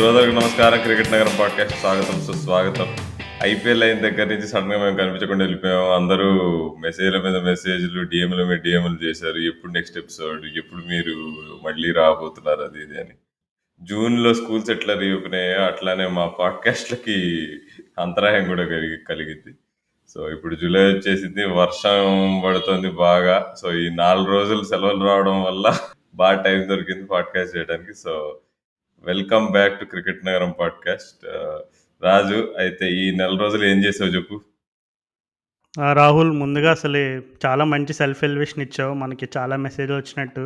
శ్రోతలకు నమస్కారం. క్రికెట్ నగరం పాడ్కాస్ట్ స్వాగతం, సుస్వాగతం. ఐపీఎల్ అయిన దగ్గర నుంచి సడన్గా మేము కనిపించకుండా వెళ్ళిపోయాము. అందరూ మెసేజ్ల మీద మెసేజ్లు, డిఎంల మీద డిఎంలు చేశారు. ఎప్పుడు నెక్స్ట్ ఎపిసోడ్, ఎప్పుడు మీరు మళ్ళీ రాబోతున్నారు, అది ఇది అని. జూన్లో స్కూల్స్ ఎట్లా రీఓపెన్ అయ్యాయో అట్లానే మా పాడ్కాస్ట్లకి అంతరాయం కూడా కలిగింది. సో ఇప్పుడు జూలై వచ్చేసింది, వర్షం పడుతుంది బాగా. సో ఈ 4 రోజులు సెలవులు రావడం వల్ల బాగా టైం దొరికింది పాడ్కాస్ట్ చేయడానికి. So welcome back to cricket నగరం పాడ్కాస్ట్. రాజు, అయితే ఈ నెల రోజులు ఏం చేసావు చెప్పు. రాహుల్, ముందుగా అసలే చాలా మంచి సెల్ఫ్ ఎలివేషన్ ఇచ్చావు. మనకి చాలా మెసేజ్‌లు వచ్చినట్టు.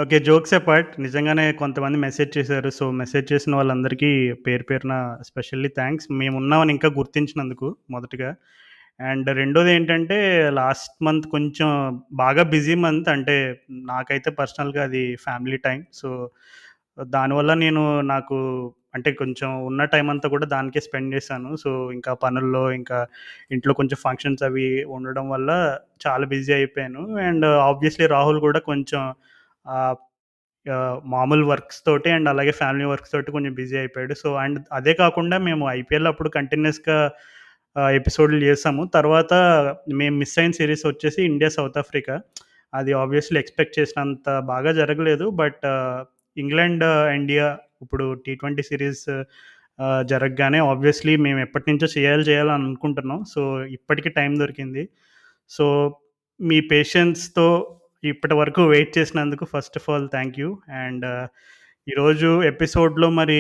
ఓకే. జోక్స్ అపార్ట్, నిజంగానే కొంతమంది మెసేజ్ చేశారు. సో, మెసేజ్ చేసిన వాళ్ళందరికీ పేరు పేరున స్పెషల్లీ థాంక్స్. మేమున్నామని ఇంకా గుర్తించినందుకు మొదటగా. అండ్ రెండోదేంటంటే, లాస్ట్ మంత్ కొంచెం బాగా బిజీ మంత్. అంటే నాకైతే పర్సనల్‌గా అది ఫ్యామిలీ టైమ్. సో, దానివల్ల నాకు అంటే కొంచెం ఉన్న టైం అంతా కూడా దానికే స్పెండ్ చేశాను. సో, ఇంకా పనుల్లో, ఇంకా ఇంట్లో కొంచెం ఫంక్షన్స్ అవి ఉండడం వల్ల చాలా బిజీ అయిపోయాను. అండ్ ఆబ్వియస్‌లీ రాహుల్ కూడా కొంచెం ఆహ్, మామూలు వర్క్స్ తోటి అండ్ అలాగే ఫ్యామిలీ వర్క్స్ తోటి కొంచెం బిజీ అయిపోయాడు. సో, అండ్ అదే కాకుండా మేము ఐపీఎల్ అప్పుడు కంటిన్యూయస్‌గా ఎపిసోడ్‌లు చేసాము. తర్వాత మేము మిస్ అయిన సీరీస్ వచ్చేసి ఇండియా, సౌత్ ఆఫ్రికా. అది ఆబ్వియస్‌లీ ఎక్స్‌పెక్ట్ చేసినంత బాగా జరగలేదు. బట్ ఇంగ్లాండ్, ఇండియా ఇప్పుడు టీ20 సిరీస్ జరగగానే ఆబ్వియస్‌లీ మేము ఎప్పటినుంచో చేయాలని అనుకుంటున్నాం. సో, ఇప్పటికి టైం దొరికింది. సో, మీ పేషెన్స్‌తో ఇప్పటి వరకు వెయిట్ చేసినందుకు first of all thank you. And ఈరోజు ఎపిసోడ్‌లో మరి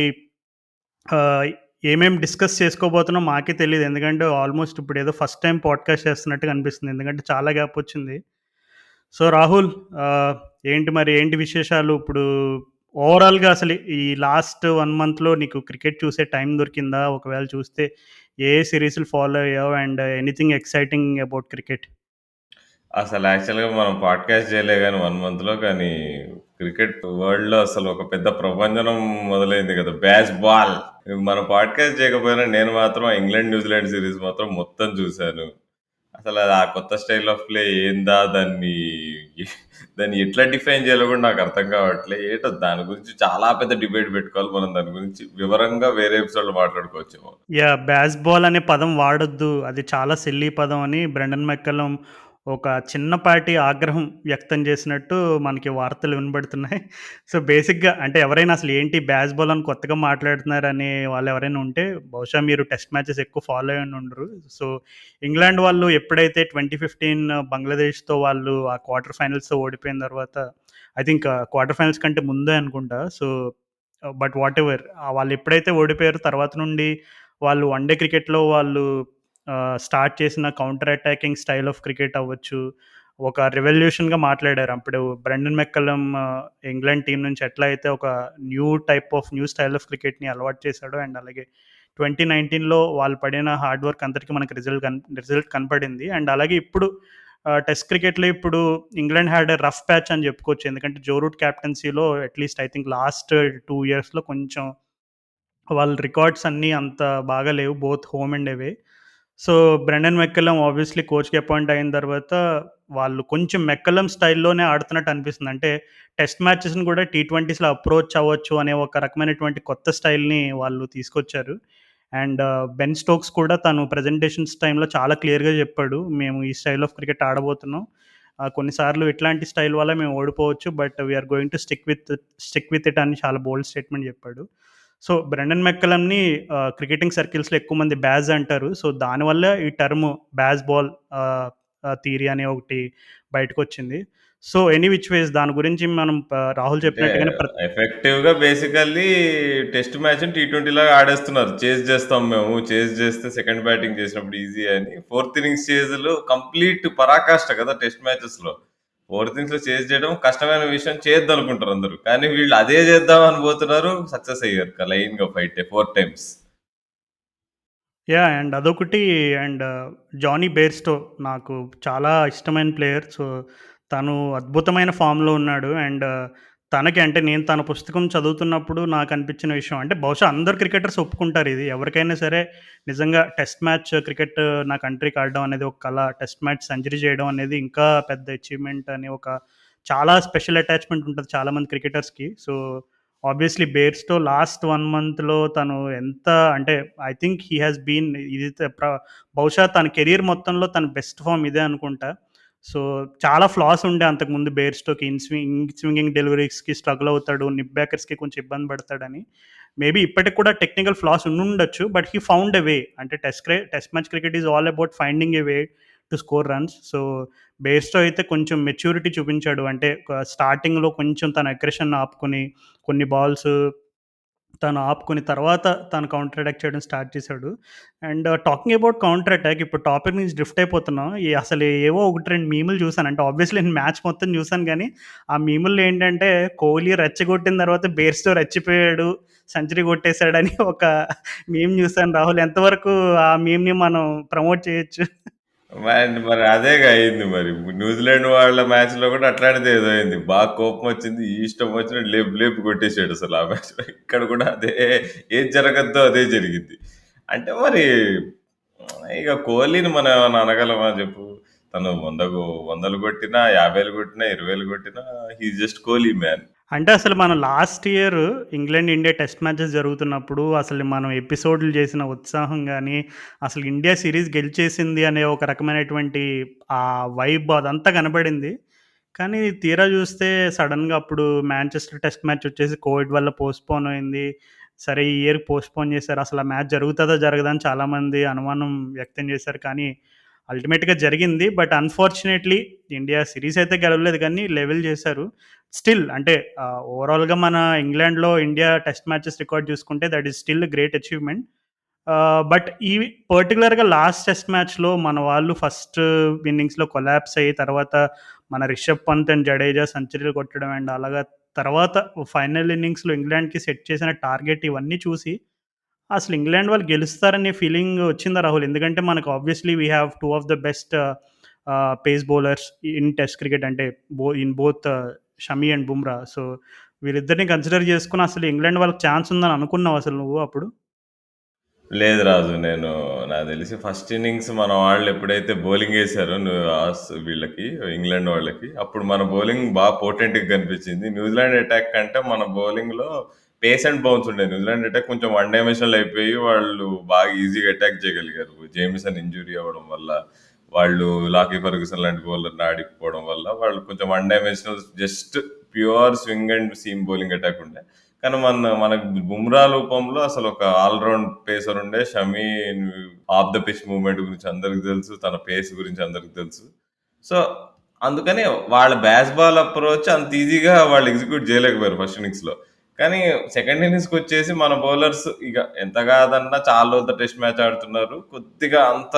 ఆహ్, ఏమేం డిస్కస్ చేసుకోబోతున్నాం మాకే తెలీదు. ఎందుకంటే ఆల్మోస్ట్ ఇప్పుడేదో ఫస్ట్ టైమ్ పాడ్‌కాస్ట్ చేస్తున్నట్టుగా అనిపిస్తుంది. ఎందుకంటే చాలా గ్యాప్ వచ్చింది. సో, రాహుల్, ఆహ్, ఏంటి విశేషాలు? ఇప్పుడు ఓవరాల్‌గా అసలు ఈ లాస్ట్ 1 మంత్‌లో నీకు క్రికెట్ చూసే టైం దొరికిందా? ఒకవేళ చూస్తే ఏ సీరీస్‌లు ఫాలో అయ్యావు? And anything exciting about cricket? అసలు యాక్చువల్గా మనం పాడ్కాస్ట్ చేయలే కానీ 1 మంత్లో, కానీ క్రికెట్ వరల్డ్లో అసలు ఒక పెద్ద ప్రపంచం మొదలైంది కదా, బ్యాస్ బాల్. మనం పాడ్కాస్ట్ చేయకపోయినా నేను మాత్రం ఇంగ్లాండ్ న్యూజిలాండ్ సిరీస్ మాత్రం మొత్తం చూశాను. అసలు అది ఆ కొత్త స్టైల్ ఆఫ్ ప్లే ఏందా, దాన్ని ఎట్లా డిఫైన్ చేయాలో కూడా నాకు అర్థం కావట్లే. ఏటో దాని గురించి చాలా పెద్ద డిబేట్ పెట్టుకోవాలి. మనం దాని గురించి వివరంగా వేరే ఎపిసోడ్లో మాట్లాడుకోవచ్చేమో. బేస్‌బాల్ అనే పదం వాడొద్దు. అది చాలా సిల్లీ పదం అని బ్రెండన్ మెక్కల్లమ్ ఒక చిన్నపాటి ఆగ్రహం వ్యక్తం చేసినట్టు మనకి వార్తలు వినబడుతున్నాయి. సో, బేసిక్‌గా అంటే ఎవరైనా అసలు ఏంటి బేస్‌బాల్ అని కొత్తగా మాట్లాడుతున్నారనే వాళ్ళెవరైనా ఉంటే బహుశా మీరు టెస్ట్ మ్యాచెస్ ఎక్కువ ఫాలో అయ్యి ఉండరు. సో, ఇంగ్లాండ్ వాళ్ళు ఎప్పుడైతే 2015 బంగ్లాదేశ్‌తో వాళ్ళు ఆ క్వార్టర్ ఫైనల్స్‌తో ఓడిపోయిన తర్వాత, ఐ థింక్ క్వార్టర్ ఫైనల్స్ కంటే ముందే అనుకుంటా. సో, బట్ వాటెవర్, వాళ్ళెప్పుడైతే ఓడిపోయారో తర్వాత నుండి వాళ్ళు వన్ డే క్రికెట్‌లో వాళ్ళు స్టార్ట్ చేసిన counter attacking style of cricket అవ్వచ్చు, ఒక రెవల్యూషన్‌గా మాట్లాడారు. అప్పుడు బ్రెండన్ మెక్కల్లమ్ ఇంగ్లాండ్ టీమ్ నుంచి ఎట్లా అయితే ఒక న్యూ స్టైల్ ఆఫ్ క్రికెట్‌ని అలవాటు చేశాడో, అండ్ అలాగే 2019లో వాళ్ళు పడిన హార్డ్ వర్క్ అంతటికి మనకి రిజల్ట్ కనపడింది. అండ్ అలాగే ఇప్పుడు టెస్ట్ క్రికెట్‌లో ఇప్పుడు England had a rough patch అని చెప్పుకోవచ్చు. ఎందుకంటే జో రూట్ కెప్టెన్సీలో అట్‌లీస్ట్ ఐ థింక్ లాస్ట్ 2 ఇయర్స్‌లో కొంచెం వాళ్ళ రికార్డ్స్ అన్నీ అంత బాగా లేవు, both home and away. So, Brendon McCullum obviously కోచ్‌గా అపాయింట్ అయిన తర్వాత వాళ్ళు కొంచెం మెక్కల్లమ్ స్టైల్‌లోనే ఆడుతున్నట్టు అనిపిస్తుంది. అంటే టెస్ట్ మ్యాచెస్‌ని కూడా టీ20స్‌లో అప్రోచ్ అవ్వచ్చు అనే ఒక రకమైనటువంటి కొత్త స్టైల్‌ని వాళ్ళు తీసుకొచ్చారు. అండ్ బెన్ స్టోక్స్ కూడా తను ప్రెజెంటేషన్స్ టైమ్‌లో చాలా క్లియర్‌గా చెప్పాడు. మేము ఈ స్టైల్ ఆఫ్ క్రికెట్ ఆడబోతున్నాం. కొన్నిసార్లు ఇట్లాంటి స్టైల్ వల్ల మేము ఓడిపోవచ్చు. But we are going to stick with it అని చాలా బోల్డ్ స్టేట్మెంట్ చెప్పాడు. సో, బ్రెండన్ మెక్కల్లమ్‌ని క్రికెటింగ్ సర్కిల్స్‌లో ఎక్కువ మంది బ్యాజ్ అంటారు. సో, దానివల్ల ఈ టర్మ్ బ్యాజ్ బాల్ ఆహ్, ఆహ్, థియరీ అనే ఒకటి బయటకొచ్చింది. సో, ఎనీ విచ్ వేస్ దాని గురించి మనం రాహుల్ అంటే చెప్పినట్టుగానే ఎఫెక్టివ్‌గా బేసికల్లీ టెస్ట్ మ్యాచ్‌ని టీ20 లాగా ఆడేస్తున్నారు. చేజ్ చేస్తాం మేము. చేజ్ చేస్తే సెకండ్ బ్యాటింగ్ చేసినప్పుడు ఈజీ అని. ఫోర్త్ ఇన్నింగ్స్ చేజ్‌లు కంప్లీట్ పరాకాష్ట కదా టెస్ట్ మ్యాచెస్‌లో. ఫోర్త్ ఇన్నింగ్స్‌లో చేజ్ చేయడం కష్టమైన విషయం, చేయొద్దనుకుంటారు అందరూ. కానీ వీళ్ళు అదే చేద్దామని పోతున్నారు. సక్సెస్ అయ్యారు లైన్‌గా 4 టైమ్స్. అండ్ అదొకటి. అండ్ జానీ బెయిర్‌స్టో నాకు చాలా ఇష్టమైన ప్లేయర్. సో, తను అద్భుతమైన ఫామ్‌లో ఉన్నాడు. అండ్ తనకి అంటే నేను తన పుస్తకం చదువుతున్నప్పుడు నాకనిపించిన విషయం అంటే బహుశా అందరు క్రికెటర్స్ ఒప్పుకుంటారిది. ఎవరికైనా సరే నిజంగా టెస్ట్ మ్యాచ్ క్రికెట్ నా కంట్రీకి ఆడడం అనేది ఒక కల. టెస్ట్ మ్యాచ్ సెంచరీ చేయడం అనేది ఇంకా పెద్ద అచీవ్‌మెంట్ అని ఒక చాలా స్పెషల్ అటాచ్‌మెంట్ ఉంటది చాలామంది క్రికెటర్స్‌కి. సో, ఆబ్వియస్లీ బేర్స్‌తో లాస్ట్ 1 మంత్‌లో తను ఎంత అంటే I think he has been ఇది బహుశా తన కెరియర్ మొత్తంలో తన బెస్ట్ ఫార్మ్ ఇదే అనుకుంటా. సో, చాలా ఫ్లాస్ ఉండే అంతకుముందు బేర్స్టోకి స్వింగింగ్ డెలివరీస్‌కి స్ట్రగుల్ అవుతాడు. నిప్ బ్రేకర్స్‌కి కొంచెం ఇబ్బంది పడతాడని. మేబీ ఇప్పటికి కూడా టెక్నికల్ ఫ్లాస్ ఉండుండొచ్చు. But he found a way. అంటే test match cricket is all about finding a way to score runs. So, Bairstow అయితే కొంచెం మెచ్యూరిటీ చూపించాడు. అంటే స్టార్టింగ్‌లో కొంచెం తన అగ్రెషన్ ఆపుకొని కొన్ని బాల్స్ తను ఆపుకొని తర్వాత తను కౌంటర్ అటాక్ చేయడం స్టార్ట్ చేశాడు. And talking about counter attack ఇప్పుడు టాపిక్ నుంచి డ్రిఫ్ట్ అయిపోతున్నాం. అసలు ఏవో 1, 2 మీములు చూసాను. అంటే ఆబ్వియస్లీ నేను మ్యాచ్ మొత్తం చూసాను గానీ, ఆ మీముల్లో ఏంటంటే కోహ్లీ రెచ్చగొట్టిన తర్వాత బేర్స్‌తో రెచ్చిపోయాడు. సెంచరీ కొట్టేసాడని ఒక మీమ్ చూసాను రాహుల్. ఎంతవరకు ఆ మీమ్‌ని మనం ప్రమోట్ చేయొచ్చు? మరి అదేగా అయింది మరి. న్యూజిలాండ్ వాళ్ళ మ్యాచ్‌లో కూడా అట్లాంటిదే ఏదో అయింది. బాగా కోపం వచ్చింది. ఇష్టం వచ్చినట్టు లేపి లేపి కొట్టేసాడు అసలు ఆ మ్యాచ్‌లో. ఇక్కడ కూడా అదే ఏది జరగద్దో అదే జరిగింది. అంటే మరి ఇక కోహ్లీని మనం ఏమన్నా అనగలమా చెప్పు? తను 100లు కొట్టినా, 50లు కొట్టినా, 20లు కొట్టినా he is just Kohli man. అంటే అసలు మనం last year England, India test matches జరుగుతున్నప్పుడు అసలు మనం ఎపిసోడ్‌లు చేసిన ఉత్సాహం గాని, అసలు ఇండియా సీరీస్ గెలిచేసింది అనే ఒక రకమైనటువంటి వైబ్ అదంతా కనబడింది. కానీ తీరా చూస్తే సడెన్‌గా అప్పుడు మాంచెస్టర్ టెస్ట్ మ్యాచ్ వచ్చేసి కోవిడ్ వల్ల పోస్ట్‌పోన్ అయింది. సరే ఈ ఇయర్ పోస్ట్‌పోన్ చేశారు. అసలు ఆ మ్యాచ్ జరుగుతదా? జరగదా? అని చాలామంది అనుమానం వ్యక్తం చేశారు. కానీ అల్టిమేట్‌గా జరిగింది. బట్ అన్‌ఫార్చునేట్‌లీ ఇండియా సీరీస్ అయితే గెలవలేదు కానీ లెవెల్ చేశారు. స్టిల్ అంటే ఓవరాల్‌గా మన ఇంగ్లాండ్‌లో ఇండియా టెస్ట్ మ్యాచెస్ రికార్డ్ చూసుకుంటే that is still great achievement. But ఈ పర్టిక్యులర్‌గా లాస్ట్ టెస్ట్ మ్యాచ్‌లో మన వాళ్ళు ఫస్ట్ ఇన్నింగ్స్‌లో కొలాప్స్ అయ్యి తర్వాత మన రిషబ్ పంత్ అండ్ జడేజా సెంచరీలు కొట్టడం అండ్ అలాగా తర్వాత ఫైనల్ ఇన్నింగ్స్‌లో ఇంగ్లాండ్‌కి సెట్ చేసిన టార్గెట్ ఇవన్నీ చూసి అసలు ఇంగ్లాండ్ వాళ్ళు గెలుస్తారనే ఫీలింగ్ వచ్చిందా రాహుల్? ఎందుకంటే మనకు obviously we have 2 of the best pace bowlers in test cricket అంటే in both Shami and Bumrah. So, వీళ్ళిద్దరిని కన్సిడర్ చేసుకొని అసలు ఇంగ్లాండ్ వాళ్ళకి ఛాన్స్ ఉందని అనుకున్నావా అసలు నువ్వు అప్పుడు? లేదు రాజు. నాకు తెలిసి ఫస్ట్ ఇన్నింగ్స్ మన వాళ్ళు ఎప్పుడైతే బౌలింగ్ వేశారో వీళ్ళకి ఇంగ్లాండ్ వాళ్ళకి అప్పుడు మన బౌలింగ్ బాగా పోటెంట్గా కనిపించింది. న్యూజిలాండ్ అటాక్ కంటే మన బౌలింగ్లో పేస్ అండ్ బౌన్స్ ఉండే. న్యూజిలాండ్ అటాక్ కొంచెం వన్ డైమెన్షనల్ అయిపోయి వాళ్ళు బాగా ఈజీగా అటాక్ చేయగలిగారు. జేమిసన్ ఇంజురీ అవ్వడం వల్ల, వాళ్ళు లాకీ ఫర్గ్యూసన్ లాంటి బౌలర్ని ఆడిపోవడం వల్ల వాళ్ళు కొంచెం one dimensional just pure swing and seam bowling attack ఉండే. కానీ మనకు బుమ్రా రూపంలో అసలు ఒక ఆల్రౌండ్ పేసర్ ఉండే. Shami of the pitch movement గురించి అందరికి తెలుసు. తన పేస్ గురించి అందరికి తెలుసు. సో అందుకని వాళ్ళ బ్యాస్ బాల్ అప్రోచ్ అంత ఈజీగా వాళ్ళు ఎగ్జిక్యూట్ చేయలేకపోయారు ఫస్ట్ ఇన్నింగ్స్ లో. కానీ సెకండ్ ఇన్నింగ్స్ కి వచ్చేసి మన బౌలర్స్ ఇక ఎంత కాదన్నా చాలా రోజుల టెస్ట్ మ్యాచ్ ఆడుతున్నారు. కొద్దిగా అంత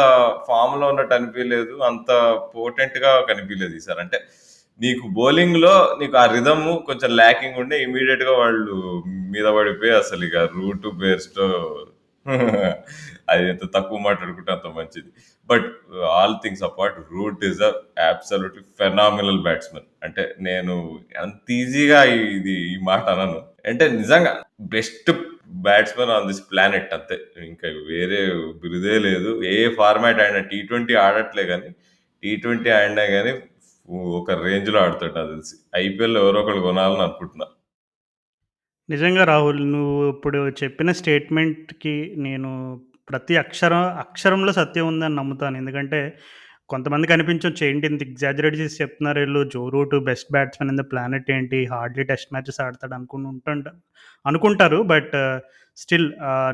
ఫామ్ లో ఉన్నట్టు అనిపించలేదు. అంత పోటెంట్ గా కనిపించలేదు ఈసారి. అంటే నీకు బౌలింగ్ లో నీకు ఆ రిధమ్ కొంచెం ల్యాకింగ్ ఉండే. ఇమీడియట్ గా వాళ్ళు మీద పడిపోయి అసలు ఇక రూట్ బేర్స్తో అది ఎంత తక్కువ మాట్లాడుకుంటే అంత మంచిది. But all things apart, Root is a absolutely phenomenal batsmen. అంటే నేను అంత ఈజీగా ఈ మాట అనను. అంటే నిజంగా best batsmen on this planet అంతే. ఇంకా వేరే బిరుదే లేదు. ఏ ఫార్మాట్ ఆడినా T20 ఆడట్లే కానీ T20 ఆడినా కానీ ఒక రేంజ్ లో ఆడతాడు నాకు తెలిసి. ఐపీఎల్ ఎవరో ఒకళ్ళు కొనాలని అనుకుంటున్నా. నిజంగా రాహుల్. నువ్వు ఇప్పుడు చెప్పిన స్టేట్మెంట్‌కి నేను ప్రతి అక్షరంలో సత్యం ఉందని నమ్ముతాను. ఎందుకంటే కొంతమందికి అనిపించొచ్చు ఏంటి ఇంత ఎగ్జాజరేట్ చేసి చెప్తున్నారు ఈళ్ళు. Joe Root best batsman in the planet ఏంటి హార్డ్లీ టెస్ట్ మ్యాచెస్ ఆడతాడు అనుకుంటారు. బట్ స్టిల్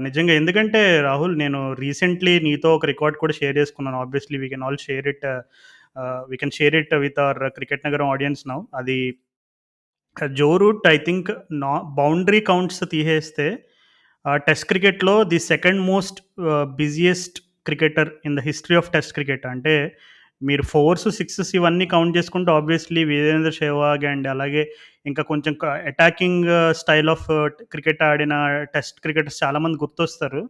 నిజంగా ఎందుకంటే రాహుల్ నేను రీసెంట్‌లీ నీతో ఒక రికార్డ్ కూడా షేర్ చేసుకున్నాను. Obviously we can share it with our cricket Nagaram audience now. అది Joe Root I think boundary counts తీసేస్తే టెస్ట్ క్రికెట్‌లో the second most busiest cricketer in the history of test cricket. అంటే మీరు fours, sixes ఇవన్నీ count చేసుకుంటే obviously Virender Sehwag and అలాగే ఇంకా కొంచెం అటాకింగ్ స్టైల్ ఆఫ్ క్రికెట్ ఆడిన టెస్ట్ క్రికెటర్స్ చాలామంది గుర్తొస్తారు.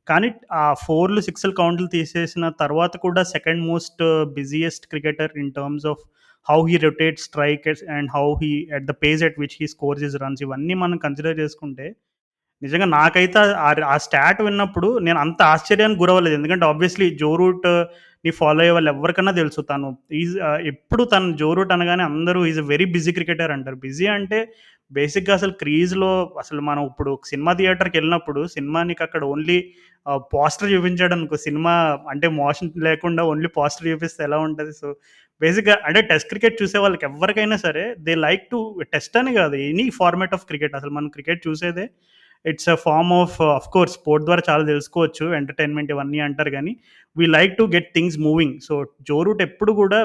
కానీ ఆ 4లు, 6లు కౌంట్‌లు తీసేసిన తర్వాత కూడా second most busiest cricketer in terms of how he rotates strikers and how he at the face at which he scores his runs ఇవన్నీ మనం కన్సిడర్ చేసుకుంటే నిజంగా నాకైతే ఆ స్టాట్ విన్నప్పుడు నేను అంత ఆశ్చర్యానికి గురవ్వలేదు. ఎందుకంటే ఆబ్వియస్లీ జో రూట్‌ని ఫాలో అయ్యే వాళ్ళు ఎవరికన్నా తెలుసు. ఎప్పుడు తను జో రూట్ అనగానే అందరూ is a very busy cricketer అంటారు. బిజీ అంటే బేసిక్‌గా అసలు క్రీజ్‌లో అసలు మనం ఇప్పుడు సినిమా థియేటర్‌కెళ్ళినప్పుడు సినిమా నీకక్కడ ఓన్లీ పోస్టర్ చూపించాడనుకో సినిమా అంటే మోషన్ లేకుండా ఓన్లీ పోస్టర్ చూపిస్తే ఎలా ఉంటది? సో, బేసిక్‌గా అంటే టెస్ట్ క్రికెట్ చూసే వాళ్ళకి ఎవ్వరికైనా సరే దే లైక్ టు టెస్ట్ అని కాదు ఎనీ ఫార్మాట్ ఆఫ్ క్రికెట్ అసలు మనం క్రికెట్ చూసేదే it's a form of course sport ద్వారా చాలా తెలుసుకోవచ్చు. ఎంటర్‌టైన్‌మెంట్ ఇవన్నీ అంటారు గానీ, we like to get things moving. So, Joe Root ఎప్పుడు గూడా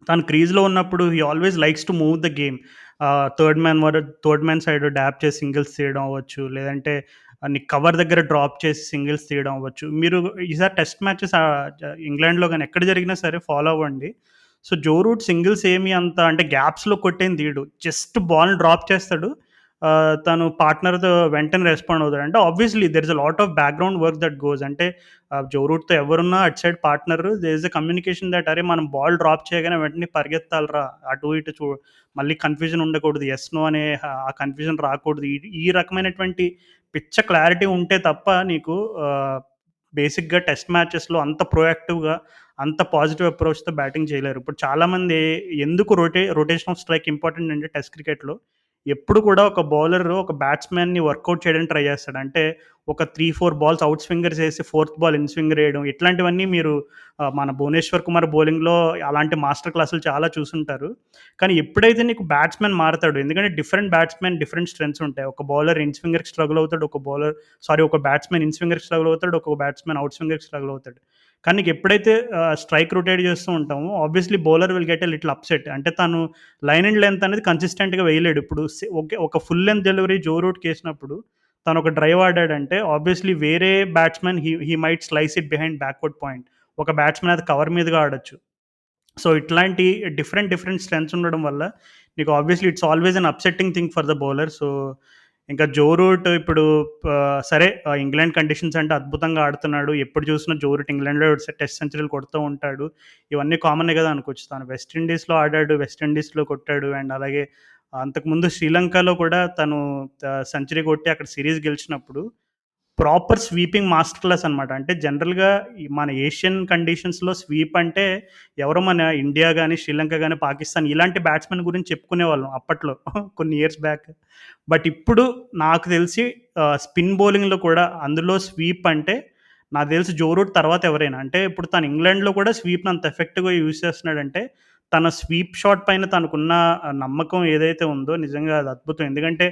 తను క్రీజ్‌లో ఉన్నప్పుడు he always likes to move the game. Third man side dab చేసి సింగిల్స్ తీయడం అవ్వచ్చు. లేదంటే నీకు కవర్ దగ్గర డ్రాప్ చేసి సింగిల్స్ తీయడం అవ్వచ్చు. మీరు ఈసారి టెస్ట్ మ్యాచెస్ ఇంగ్లాండ్‌లో గాని ఎక్కడ జరిగినా సరే ఫాలో అవ్వండి. సో, జో రూట్ సింగిల్స్ ఏమి అంత అంటే గ్యాప్స్‌లో కొట్టేం తీయడు. జస్ట్ బాల్‌ని డ్రాప్ చేస్తాడు. తను పార్ట్నర్‌తో వెంటనే రెస్పాండ్ అవుతాడు. అంటే obviously there is a lot of background work that goes. అంటే జో రూట్‌తో ఎవరున్నా అటు side partner there is a communication that అరే మనం బాల్ డ్రాప్ చేయగానే వెంటనే పరిగెత్తాలిరా అటు ఇటు మళ్ళీ కన్‌ఫ్యూజన్ ఉండకూడదు. యెస్, నో అనే ఆ కన్‌ఫ్యూజన్ రాకూడదు. ఈ రకమైనటువంటి పిచ్చ క్లారిటీ ఉంటే తప్ప నీకు ఆహ్, బేసిక్‌గా టెస్ట్ మ్యాచెస్‌లో అంత ప్రొయాక్టివ్‌గా, అంత పాజిటివ్ అప్రోచ్‌తో బ్యాటింగ్ చేయలేరు. ఇప్పుడు చాలామంది ఎందుకు రొటేషన్ ఆఫ్ స్ట్రైక్ ఇంపార్టెంట్ అంటే టెస్ట్ క్రికెట్‌లో ఎప్పుడు కూడా ఒక బౌలర్ ఒక బ్యాట్స్‌మ్యాన్‌ని వర్కౌట్ చేయడానికి ట్రై చేస్తాడు. అంటే ఒక 3, 4 balls out swingers AC fourth ball in swinger ఏయడం ఇట్లాంటివన్నీ మీరు మన 'భువనేశ్వర్ కుమార్' బౌలింగ్‌లో అలాంటి మాస్టర్ క్లాసులు చాలా చూసుంటారు. కానీ ఎప్పుడైతే నీకు బ్యాట్స్‌మెన్ మారతాడు ఎందుకంటే డిఫరెంట్ బ్యాట్స్‌మెన్ డిఫరెంట్ స్ట్రెంగ్త్స్ ఉంటాయి. ఒక బౌలర్ ఇన్ స్వింగర్‌కి స్ట్రగుల్ అవుతాడు. ఒక బ్యాట్స్‌మెన్ ఇన్ స్వింగర్‌కి స్ట్రగుల్ అవుతాడు. ఒక బ్యాట్స్‌మెన్ ఔట్ స్వింగర్‌కి స్ట్రగుల్ అవుతాడు. కానీ నీకు ఎప్పుడైతే స్ట్రైక్ రొటేట్ చేస్తూ ఉంటామో obviously bowler will get a little upset. అంటే తను లైన్ అండ్ లెంత్ అనేది కన్సిస్టెంట్‌గా వేయలేడు. ఇప్పుడు ఒక ఫుల్ లెంత్ డెలివరీ జో రూట్‌కేసినప్పుడు తను ఒక డ్రైవ్ ఆడాడంటే ఆబ్వియస్లీ వేరే batsmen he might slice it behind backward point. ఒక బ్యాట్స్‌మెన్ అది కవర్ మీదుగా ఆడొచ్చు. సో, ఇట్లాంటి డిఫరెంట్ స్ట్రెంగ్త్స్ ఉండడం వల్ల నీకు obviously it's always an upsetting thing for the bowler. So, ఇంకా జో రూట్ ఇప్పుడు సరే ఇంగ్లాండ్ కండిషన్స్ అంటే అద్భుతంగా ఆడుతున్నాడు. ఎప్పుడు చూసినా జో రూట్ ఇంగ్లాండ్‌లో టెస్ట్ సెంచరీలు కొడుతూ ఉంటాడు. ఇవన్నీ కామనే కదా అనుకోవచ్చు. తను వెస్ట్ ఇండీస్‌లో ఆడాడు. వెస్ట్ ఇండీస్‌లో కొట్టాడు. అండ్ అలాగే అంతకుముందు శ్రీలంకలో కూడా తను సెంచరీ కొట్టి అక్కడ సీరీస్ గెలిచినప్పుడు ప్రాపర్ స్వీపింగ్ మాస్టర్ క్లాస్ అనమాట. అంటే జనరల్‌గా మన ఏషియన్ కండిషన్స్‌లో స్వీప్ అంటే ఎవరో మన ఇండియా గాని, శ్రీలంక గాని, పాకిస్తాన్ ఇలాంటి బ్యాట్స్‌మెన్ గురించి చెప్పుకునేవాళ్ళం అప్పట్లో కొన్ని ఇయర్స్ బ్యాక్. బట్ ఇప్పుడు నాకు తెలిసి స్పిన్ బౌలింగ్‌లో కూడా అందులో స్వీప్ అంటే నాకు తెలిసి జో రూట్ తర్వాత ఎవరైనా. అంటే ఇప్పుడు తను ఇంగ్లాండ్‌లో కూడా స్వీప్‌ని అంత ఎఫెక్టివ్‌గా యూజ్ చేస్తున్నాడంటే తన స్వీప్ షాట్ పైన తనకున్న నమ్మకం ఏదైతే ఉందో నిజంగా అది అద్భుతం. ఎందుకంటే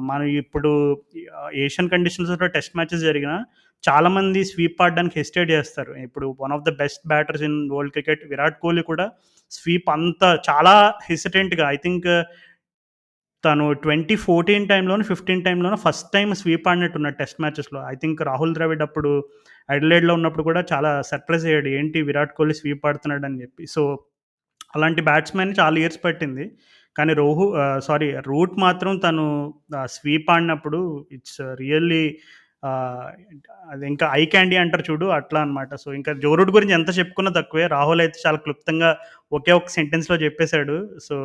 మనం ఇప్పుడు ఏషియన్ కండిషన్స్‌లో టెస్ట్ మ్యాచెస్ జరిగినా చాలామంది స్వీప్ ఆడడానికి హెసిటేట్ చేస్తారు. ఇప్పుడు one of the best batters in world cricket Virat Kohli కూడా స్వీప్ అంత చాలా హెసిటెంట్‌గా ఐ థింక్ తను 2014 టైమ్‌లోనో, 15 టైమ్‌లోనో ఫస్ట్ టైమ్ స్వీప్ ఆడినట్టున్నాడు టెస్ట్ మ్యాచెస్‌లో. ఐ థింక్ రాహుల్ ద్రావిడ్ అప్పుడు అడిలైడ్‌లో ఉన్నప్పుడు కూడా చాలా సర్ప్రైజ్ అయ్యాడు. ఏంటి విరాట్ కోహ్లీ స్వీప్ ఆడుతున్నాడని చెప్పి. సో, అలాంటి బ్యాట్స్‌మెన్ చాలా ఇయర్స్ పట్టింది. కానీ రూట్ మాత్రం తను స్వీప్ ఆడినప్పుడు ఇట్స్ రియల్లీ ఆహ్, అది ఇంకా ఐ క్యాండీ అంటారు చూడు అట్లా అనమాట. సో, ఇంకా జో రూట్ గురించి ఎంత చెప్పుకున్నా తక్కువే. రాహుల్ అయితే చాలా క్లుప్తంగా ఒకే ఒక సెంటెన్స్‌లో చెప్పేసాడు. సో,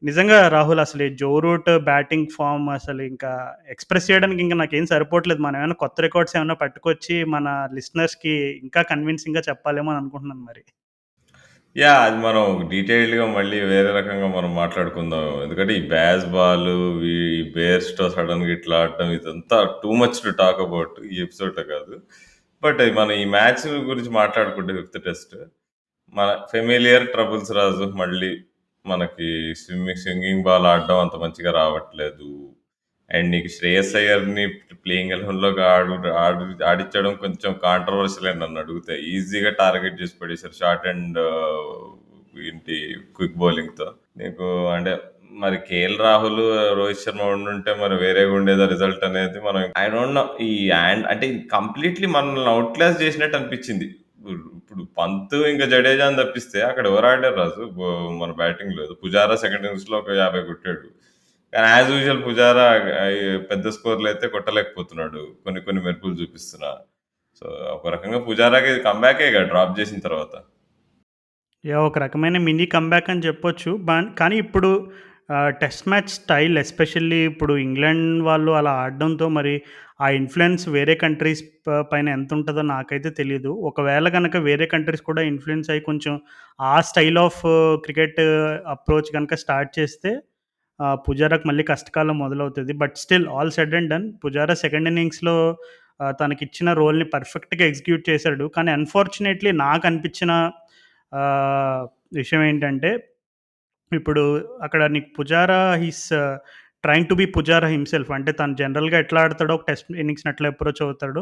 నిజంగా రాహుల్ అసలు ఈ జో రూట్ బ్యాటింగ్ ఫార్మ్ అసలు ఇంకా ఎక్స్‌ప్రెస్ చేయడానికి ఇంక నాకేం సరిపోవట్లేదు. మనం ఏమైనా కొత్త రికార్డ్స్ ఏమన్నా పట్టుకొచ్చి మన లిసనర్స్‌కి ఇంకా కన్విన్సింగ్‌గా చెప్పాలేమో అని అనుకుంటున్నాను మరి. యాహ్! అది మనం డీటెయిల్డ్‌గా మళ్ళీ వేరే రకంగా మనం మాట్లాడుకుందాం. ఎందుకంటే ఈ బాలు, ఈ బేర్స్‌తో సడెన్‌గా ఇట్లా ఆడటం ఇదంతా too much to talk about ఈ ఎపిసోడ్‌లో కాదు. బట్ మనం ఈ మ్యాచ్ గురించి మాట్లాడుకుంటే ఫిఫ్త్ టెస్ట్ మన ఫెమిలియర్ ట్రబుల్స్ రాజు మళ్ళీ మనకి స్వింగింగ్ బాల్ ఆడడం అంత మంచిగా రావట్లేదు. అండ్ నీకు శ్రేయస్ అయ్యర్‌ని ప్లేయింగ్ ఎలెవెన్‌లోకి ఆడిచ్చడం కొంచెం కాంట్రోవర్షియలే నన్నడిగితే. ఈజీగా టార్గెట్ చేసి పడేశారు. షార్ట్ అండ్ ఏంటి క్విక్ బౌలింగ్‌తో. నీకు అంటే మరి కేఎల్ రాహుల్, రోహిత్ శర్మ ఉండుంటే మరి వేరేగా ఉండేదా రిజల్ట్ అనేది మనం ఐ డోంట్ నో. ఈ అంటే కంప్లీట్‌లీ మనల్ని ఔట్ క్లాస్ చేసినట్టు అనిపించింది. ఇప్పుడు పంత్ ఇంకా జడేజాని తప్పిస్తే అక్కడ ఎవరు ఆడారు రాజు మన బ్యాటింగ్‌లో. పుజారా సెకండ్ ఇన్నింగ్స్‌లో ఒక 50 కొట్టాడు. కానీ యాజ్ యూజువల్ పుజారా పెద్ద స్కోర్‌లయితే కొట్టలేకపోతున్నాడు. కొన్ని కొన్ని మెరుపులు చూపిస్తున్నా. సో, ఒక రకంగా పుజారాకి ఇది కమ్‌బ్యాకేగా డ్రాప్ చేసిన తర్వాత. యాహ్! ఒక రకమైన మినీ కమ్‌బ్యాక్ అని చెప్పొచ్చు. కానీ ఇప్పుడు టెస్ట్ మ్యాచ్ స్టైల్ ఎస్పెషల్లీ ఇప్పుడు ఇంగ్లాండ్ వాళ్ళు అలా ఆడడంతో మరి ఆ ఇన్‌ఫ్లూయెన్స్ వేరే కంట్రీస్ పైన ఎంతుంటదో నాకైతే తెలీదు. ఒకవేళ గనక వేరే కంట్రీస్ కూడా ఇన్‌ఫ్లూయెన్స్ అయ్యి కొంచెం ఆ స్టైల్ ఆఫ్ క్రికెట్ అప్రోచ్ గనక స్టార్ట్ చేస్తే పుజారాకి మళ్ళీ కష్టకాలం మొదలవుతది. But still all said and done Pujara second ఇన్నింగ్స్‌లో తనకిచ్చిన రోల్‌ని పర్ఫెక్ట్‌గా ఎగ్జిక్యూట్ చేశాడు. కానీ అన్‌ఫార్చునేట్‌లీ నాకనిపించిన ఆహ్, విషయం ఏంటంటే ఇప్పుడు అక్కడ నీకు Pujara trying to be Pujara himself. అంటే తను జనరల్‌గా ఎట్లా ఆడతాడో ఒక టెస్ట్ ఇన్నింగ్స్‌ని ఎట్లా అప్రోచ్ అవుతాడో,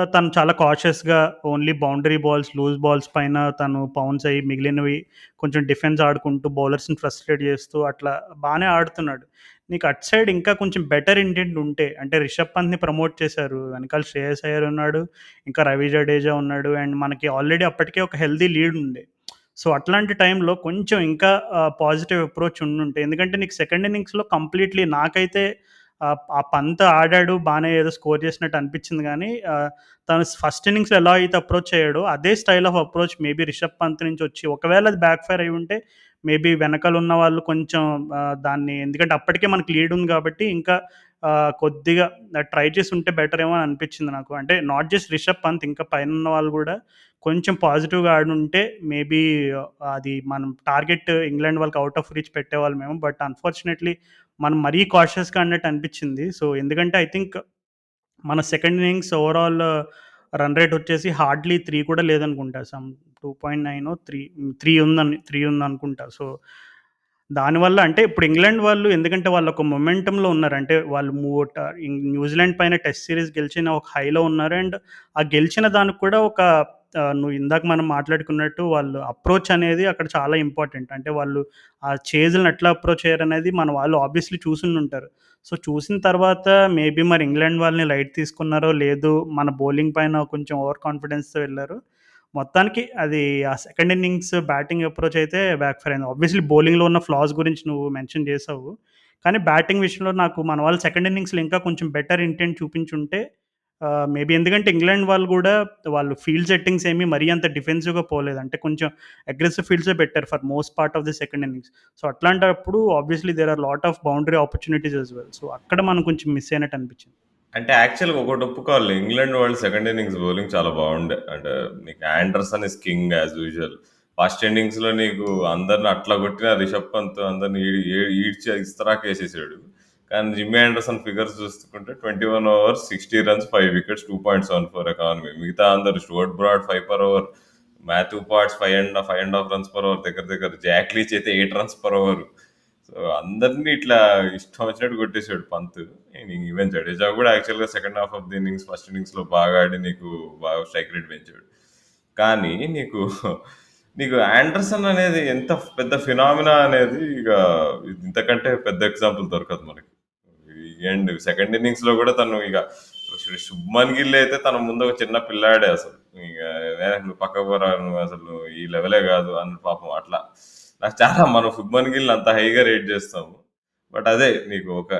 తను చాలా కాషియస్‌గా only boundary balls, loose balls పైన తను పౌన్స్ అయ్యి మిగిలినవి కొంచెం డిఫెన్స్ ఆడుకుంటూ బౌలర్స్‌ని ఫ్రస్ట్రేట్ చేస్తూ అట్లా బానే ఆడుతున్నాడు. నీకు అటు సైడ్ ఇంకా కొంచెం బెటర్ ఇంటెంట్ ఉంటే అంటే రిషబ్ పంత్‌ని ప్రమోట్ చేశారు. వెనకాల శ్రేయస్ అయ్యర్ ఉన్నాడు. ఇంకా రవి జడేజా ఉన్నాడు. అండ్ మనకి ఆల్రెడీ అప్పటికే ఒక హెల్తీ లీడ్ ఉండే. సో, అట్లాంటి టైంలో కొంచెం ఇంకా పాజిటివ్ అప్రోచ్ ఉండుంటే ఎందుకంటే నీకు సెకండ్ ఇన్నింగ్స్‌లో కంప్లీట్‌లీ నాకైతే ఆ పంత్ ఆడాడు బానే ఏదో స్కోర్ చేసినట్టు అనిపించింది గానీ తను ఫస్ట్ ఇన్నింగ్స్‌లో ఎలా అయితే అప్రోచ్ అయ్యాడో అదే style of approach maybe Rishabh Pant నుంచి వచ్చి ఒకవేళ అది బ్యాక్ ఫైర్ అయ్యి ఉంటే మేబీ వెనకాల ఉన్న వాళ్ళు కొంచెం దాన్ని ఎందుకంటే అప్పటికే మనకు లీడ్ ఉంది కాబట్టి ఇంకా కొద్దిగా ట్రై చేసి ఉంటే బెటర్ ఏమో అని అనిపించింది నాకు. అంటే నాట్ జస్ట్ రిషబ్ పంత్ ఇంకా పైనున్న వాళ్ళు గూడా కొంచెం పాజిటివ్‌గా ఆడుంటే మేబీ అది మనం టార్గెట్ ఇంగ్లాండ్ వాళ్ళకి ఔట్ ఆఫ్ రీచ్ పెట్టేవాళ్ళమేమో. బట్ అన్‌ఫార్చునేట్‌లీ మనం మరీ కాషియస్‌గా ఆడినట్టు అనిపించింది. సో, ఎందుకంటే ఐ థింక్ మన second innings overall run rate వచ్చేసి హార్డ్‌లీ 3 కూడా లేదనుకుంటా. 2.9 3 ఉందనుకుంటా. సో, దానివల్ల అంటే ఇప్పుడు ఇంగ్లాండ్ వాళ్ళు ఎందుకంటే వాళ్ళొక మొమెంటమ్‌లో ఉన్నారు. అంటే వాళ్ళు న్యూజిలాండ్ పైన టెస్ట్ సీరీస్ గెలిచిన ఒక హైలో ఉన్నారు. అండ్ ఆ గెలిచిన దానికి కూడా ఒక నువ్వు ఇందాక మనం మాట్లాడుకున్నట్టు వాళ్ళు అప్రోచ్ అనేది అక్కడ చాలా ఇంపార్టెంట్. అంటే వాళ్ళు ఆ చేజ్‌లని ఎట్లా అప్రోచ్ అయ్యారనేది మన వాళ్ళు ఆబ్వియస్‌లీ చూసుండుంటారు. సో, చూసిన తర్వాత మేబీ మరి ఇంగ్లాండ్ వాళ్ళని లైట్ తీసుకున్నారో లేదో మన బౌలింగ్ పైన కొంచెం ఓవర్ కాన్ఫిడెన్స్‌తో వెళ్లారు. మొత్తానికి అది ఆ సెకండ్ ఇన్నింగ్స్ బ్యాటింగ్ అప్రోచ్ అయితే బ్యాక్ ఫైర్ అయింది. ఆబ్వియస్‌లీ బౌలింగ్‌లో ఉన్న ఫ్లాస్ గురించి నువ్వు మెన్షన్ చేసావు. కానీ బ్యాటింగ్ విషయంలో నాకు మన వాళ్ళు సెకండ్ ఇన్నింగ్స్‌లో ఇంకా కొంచెం బెటర్ ఇంటెంట్ చూపించుంటే మేబీ ఎందుకంటే ఇంగ్లాండ్ వాళ్ళు గూడా వాళ్ళు ఫీల్డ్ సెట్టింగ్స్ ఏమి మరీ అంత డిఫెన్సివ్‌గా పోలేదు. అంటే కొంచెం అగ్రెసివ్ ఫీల్డ్సే పెట్టారు for most part of the second innings. So, అట్లాంటప్పుడు obviously there are lot of boundary opportunities as well. So, అక్కడ మనం కొంచెం మిస్ అయినట్టు అనిపించింది. అంటే యాక్చువల్‌గా ఒకటి ఒప్పుకోవాలి. ఇంగ్లాండ్ వాళ్ళు సెకండ్ ఇన్నింగ్స్ బౌలింగ్ చాలా బాగుండే. అంటే నీకు Anderson is king as usual. First ఇన్నింగ్స్‌లో నీకు అందరిని అట్లా కొట్టిన రిషబ్ పంత్ అందరిని ఈడ్చి ఇస్తరాకేసేసాడు. కానీ జిమ్మీ ఆండర్సన్ ఫిగర్స్ చూసుకుంటే 21 ఓవర్స్ 60 రన్స్, 5 వికెట్స్, 2.74 ఎకానమీ. మిగతా అందరూ Stuart Broad 5 per over, Matthew Potts 5 ½ runs per over దగ్గర దగ్గర. జాక్ లీచ్ అయితే 8 రన్స్ పర్ ఓవర్. సో, అందరిని ఇట్లా ఇష్టం వచ్చినట్టు కొట్టేసాడు పంత్. ఈవెన్ జడేజా కూడా యాక్చువల్‌గా second half of the innings, first ఇన్నింగ్స్‌లో బాగా ఆడి నీకు బాగా స్ట్రైక్ రేట్ పెంచాడు. కానీ నీకు ఆండర్సన్ అనేది ఎంత పెద్ద ఫినామినా అనేది ఇక ఇంతకంటే పెద్ద ఎగ్జాంపుల్ దొరకదు మనకి. అండ్ సెకండ్ ఇన్నింగ్స్‌లో కూడా తను ఇక శుభ్మన్ గిల్ అయితే తన ముందు ఒక చిన్న పిల్లాడే అసలు. ఇక నువ్వు పక్కకు పోరా నువ్వు అసలు ఈ లెవెలే కాదు అని పాపం అట్లా. నాకు చాలా మనం శుభ్మన్ గిల్‌ని అంత హైగా రేట్ చేస్తాము. బట్ అదే నీకు ఒక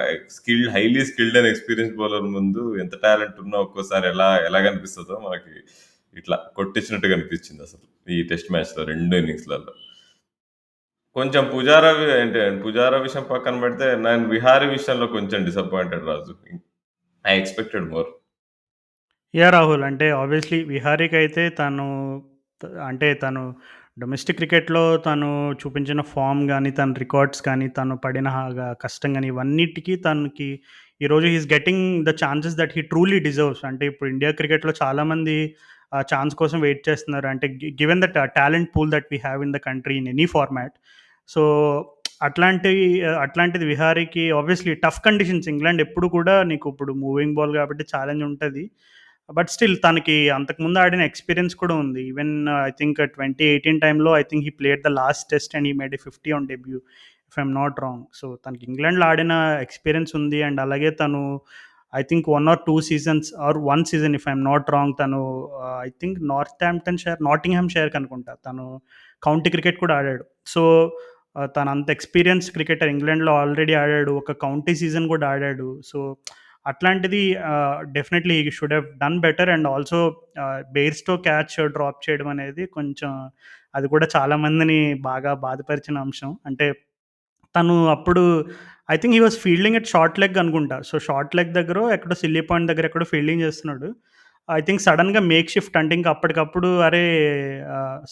highly skilled and experience bowler ముందు ఎంత టాలెంట్ ఉన్నా ఒక్కోసారి ఎలా కనిపిస్తదో మనకి ఇట్లా కొట్టించినట్టు కనిపించింది అసలు. ఈ టెస్ట్ మ్యాచ్‌లో 2 ఇన్నింగ్స్‌లలో. కొంచెం పుజారా విషయం పక్కన పెడితే నేను విహారీ విషయంలో కొంచెం disappointed Raju. I expected more. Rahul. అంటే ఆబ్వియస్‌లీ విహారీకైతే అంటే తను డొమెస్టిక్ క్రికెట్‌లో తను చూపించిన ఫార్మ్ గాని, తన రికార్డ్స్ గాని, తను పడిన కష్టం గాని, ఇవన్నిటికి తనకి ఈరోజు he is getting the chances that he truly deserves. అంటే ఇప్పుడు ఇండియా క్రికెట్‌లో చాలామంది ఆ ఛాన్స్ కోసం వెయిట్ చేస్తున్నారు. అంటే given the talent pool that we have in the country in any format. So, అట్లాంటిది విహారీకి ఆబ్వియస్‌లీ టఫ్ కండిషన్స్ ఇంగ్లాండ్ ఎప్పుడు కూడా నీకు ఇప్పుడు మూవింగ్ బాల్ కాబట్టి ఛాలెంజ్ ఉంటది. బట్ స్టిల్ తనకి అంతకుముందు ఆడిన ఎక్స్‌పీరియన్స్ కూడా ఉంది. ఈవెన్ ఐ థింక్ 2018 టైమ్‌లో I think he played the last test and he made a 50 on debut if I am not wrong. So, తనకి ఇంగ్లాండ్‌లో ఆడిన ఎక్స్‌పీరియన్స్ ఉంది. అండ్ అలాగే తను I think 1 or 2 seasons or 1 season if I am not wrong తను I think నాటింగ్‌హామ్‌షైర్‌కి అనుకుంటా. తను కౌంటీ క్రికెట్ కూడా ఆడాడు. సో, తను అంత ఎక్స్‌పీరియన్స్ క్రికెటర్ ఇంగ్లాండ్‌లో ఆల్రెడీ ఆడాడు. ఒక కౌంటీ సీజన్ కూడా ఆడాడు. సో, అట్లాంటిది definitely he should have done better. And also బెయిర్స్‌తో క్యాచ్ డ్రాప్ చేయడం అనేది కొంచెం అది కూడా చాలా మందిని బాగా బాధపరిచిన అంశం. అంటే తను అప్పుడు I think he was fielding at short leg అనుకుంటా. సో, షార్ట్ లెగ్ దగ్గరో ఎక్కడో సిల్లీ పాయింట్ దగ్గర ఎక్కడో ఫీల్డింగ్ చేస్తున్నాడు. ఐ థింక్ సడెన్‌గా మేక్ షిఫ్ట్ అంటే ఇంక అప్పటికప్పుడు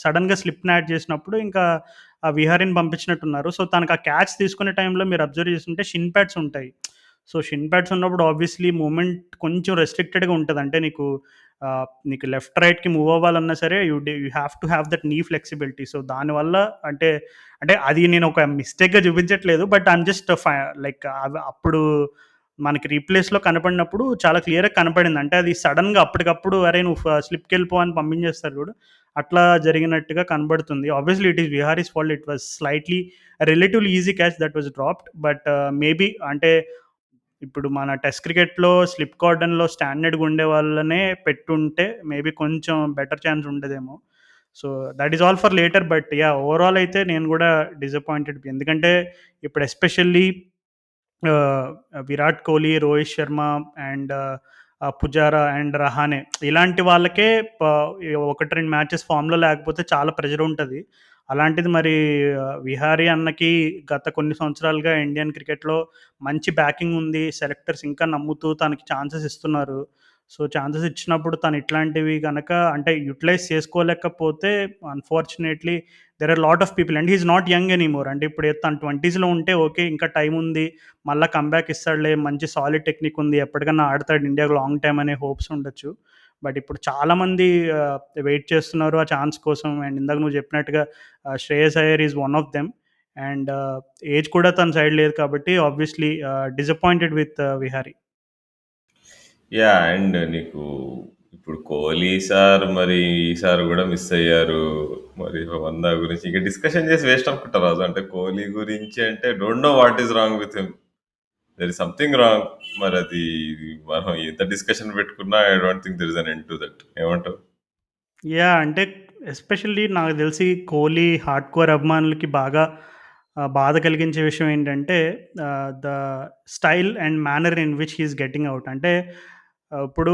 సడెన్‌గా స్లిప్‌ని యాడ్ చేసినప్పుడు ఇంకా విహారీని పంపించినట్టున్నారు. సో, తనకు ఆ క్యాచ్ తీసుకునే టైంలో మీరు అబ్జర్వ్ చేసుంటే షిన్ ప్యాడ్స్ ఉంటాయి. సో, షిన్ ప్యాడ్స్ ఉన్నప్పుడు ఆబ్వియస్లీ మూవ్‌మెంట్ కొంచెం రెస్ట్రిక్టెడ్‌గా ఉంటది. అంటే నీకు లెఫ్ట్, రైట్‌కి మూవ్ అవ్వాలన్నా సరే you have to have that నీ ఫ్లెక్సిబిలిటీ. సో, దానివల్ల అంటే, అంటే అది నేను ఒక మిస్టేక్‌గా చూపించట్లేదు. బట్ ఐయామ్ జస్ట్ లైక్ అప్పుడు మనకి రీప్లేస్‌లో కనపడినప్పుడు చాలా క్లియర్‌గా కనపడింది. అంటే అది సడెన్‌గా అప్పటికప్పుడు "అరేయ్! నువ్వు స్లిప్‌కెళ్ళిపో" అని పంపించేస్తారు చూడు. అట్లా జరిగినట్టుగా కనబడుతుంది. Obviously it is Viharis fault. It was slightly relatively easy catch that was dropped. But maybe అంటే ఇప్పుడు మన టెస్ట్ క్రికెట్‌లో స్లిప్ కార్డన్‌లో స్టాండర్డ్‌గా ఉండే వాళ్ళనే పెట్టుంటే మేబీ కొంచెం బెటర్ ఛాన్స్ ఉండేదేమో. So, that is all for later. But yeah! Overall అయితే నేను గూడా డిసప్పాయింటెడ్. ఎందుకంటే ఇప్పుడు especially ah, Virat Kohli, Rohit Sharma and Pujara and Rahane ఇలాంటి వాళ్ళకే ప 1, 2 మ్యాచెస్ ఫామ్‌లో లేకపోతే చాలా ప్రెషర్ ఉంటది. అలాంటిది మరి విహారీ అన్నకి గత కొన్ని సంవత్సరాలుగా ఇండియన్ క్రికెట్‌లో మంచి బ్యాకింగ్ ఉంది. సెలెక్టర్స్ ఇంకా నమ్ముతూ తనకి ఛాన్సెస్ ఇస్తున్నారు. సో, ఛాన్సెస్ ఇచ్చినప్పుడు తను ఇట్లాంటివి గనక అంటే యుటిలైజ్ చేసుకోలేకపోతే unfortunately there are lot of people and he is not young anymore. అంటే ఇప్పుడు తను 20స్‌లో ఉంటే ఓకే. ఇంకా టైం ఉంది. మళ్ళా కమ్‌బ్యాక్ ఇస్తాడులే. మంచి సాలిడ్ టెక్నిక్ ఉంది. ఎప్పటికన్నా ఆడతాడు ఇండియాకి లాంగ్ టైమ్ అనే హోప్స్ ఉండొచ్చు. బట్ ఇప్పుడు చాలామంది వెయిట్ చేస్తున్నారు ఆ ఛాన్స్ కోసం. అండ్ ఇందాక నువ్వు చెప్పినట్టుగా Shreyas Iyer is one of them. And age కూడా తన సైడ్ లేదు కాబట్టి obviously disappointed with Vihari. Yeah! And నీకు ఇప్పుడు 'కోహ్లీ' సార్ మరి ఈసారి గూడా మిస్ అయ్యారు. మరి 'వంద' గురించి ఇంక డిస్కషన్ చేసి వేస్ట్ అనుకుంటా రాజు. అంటే 'కోహ్లీ' గురించి అంటే don't know what is wrong with him. There is something wrong. మరది మనం ఎంత డిస్కషన్ పెట్టుకున్నా I don't think there is an end to that. ఏమంటావు? యాహ్! అంటే ఎస్పెషల్లీ నాకు తెలిసి కోహ్లీ హార్డ్‌కోర్ అభిమానులకి బాగా బాధ కలిగించే విషయం ఏంటంటే the style and manner in which he is getting out. అంటే ఇప్పుడు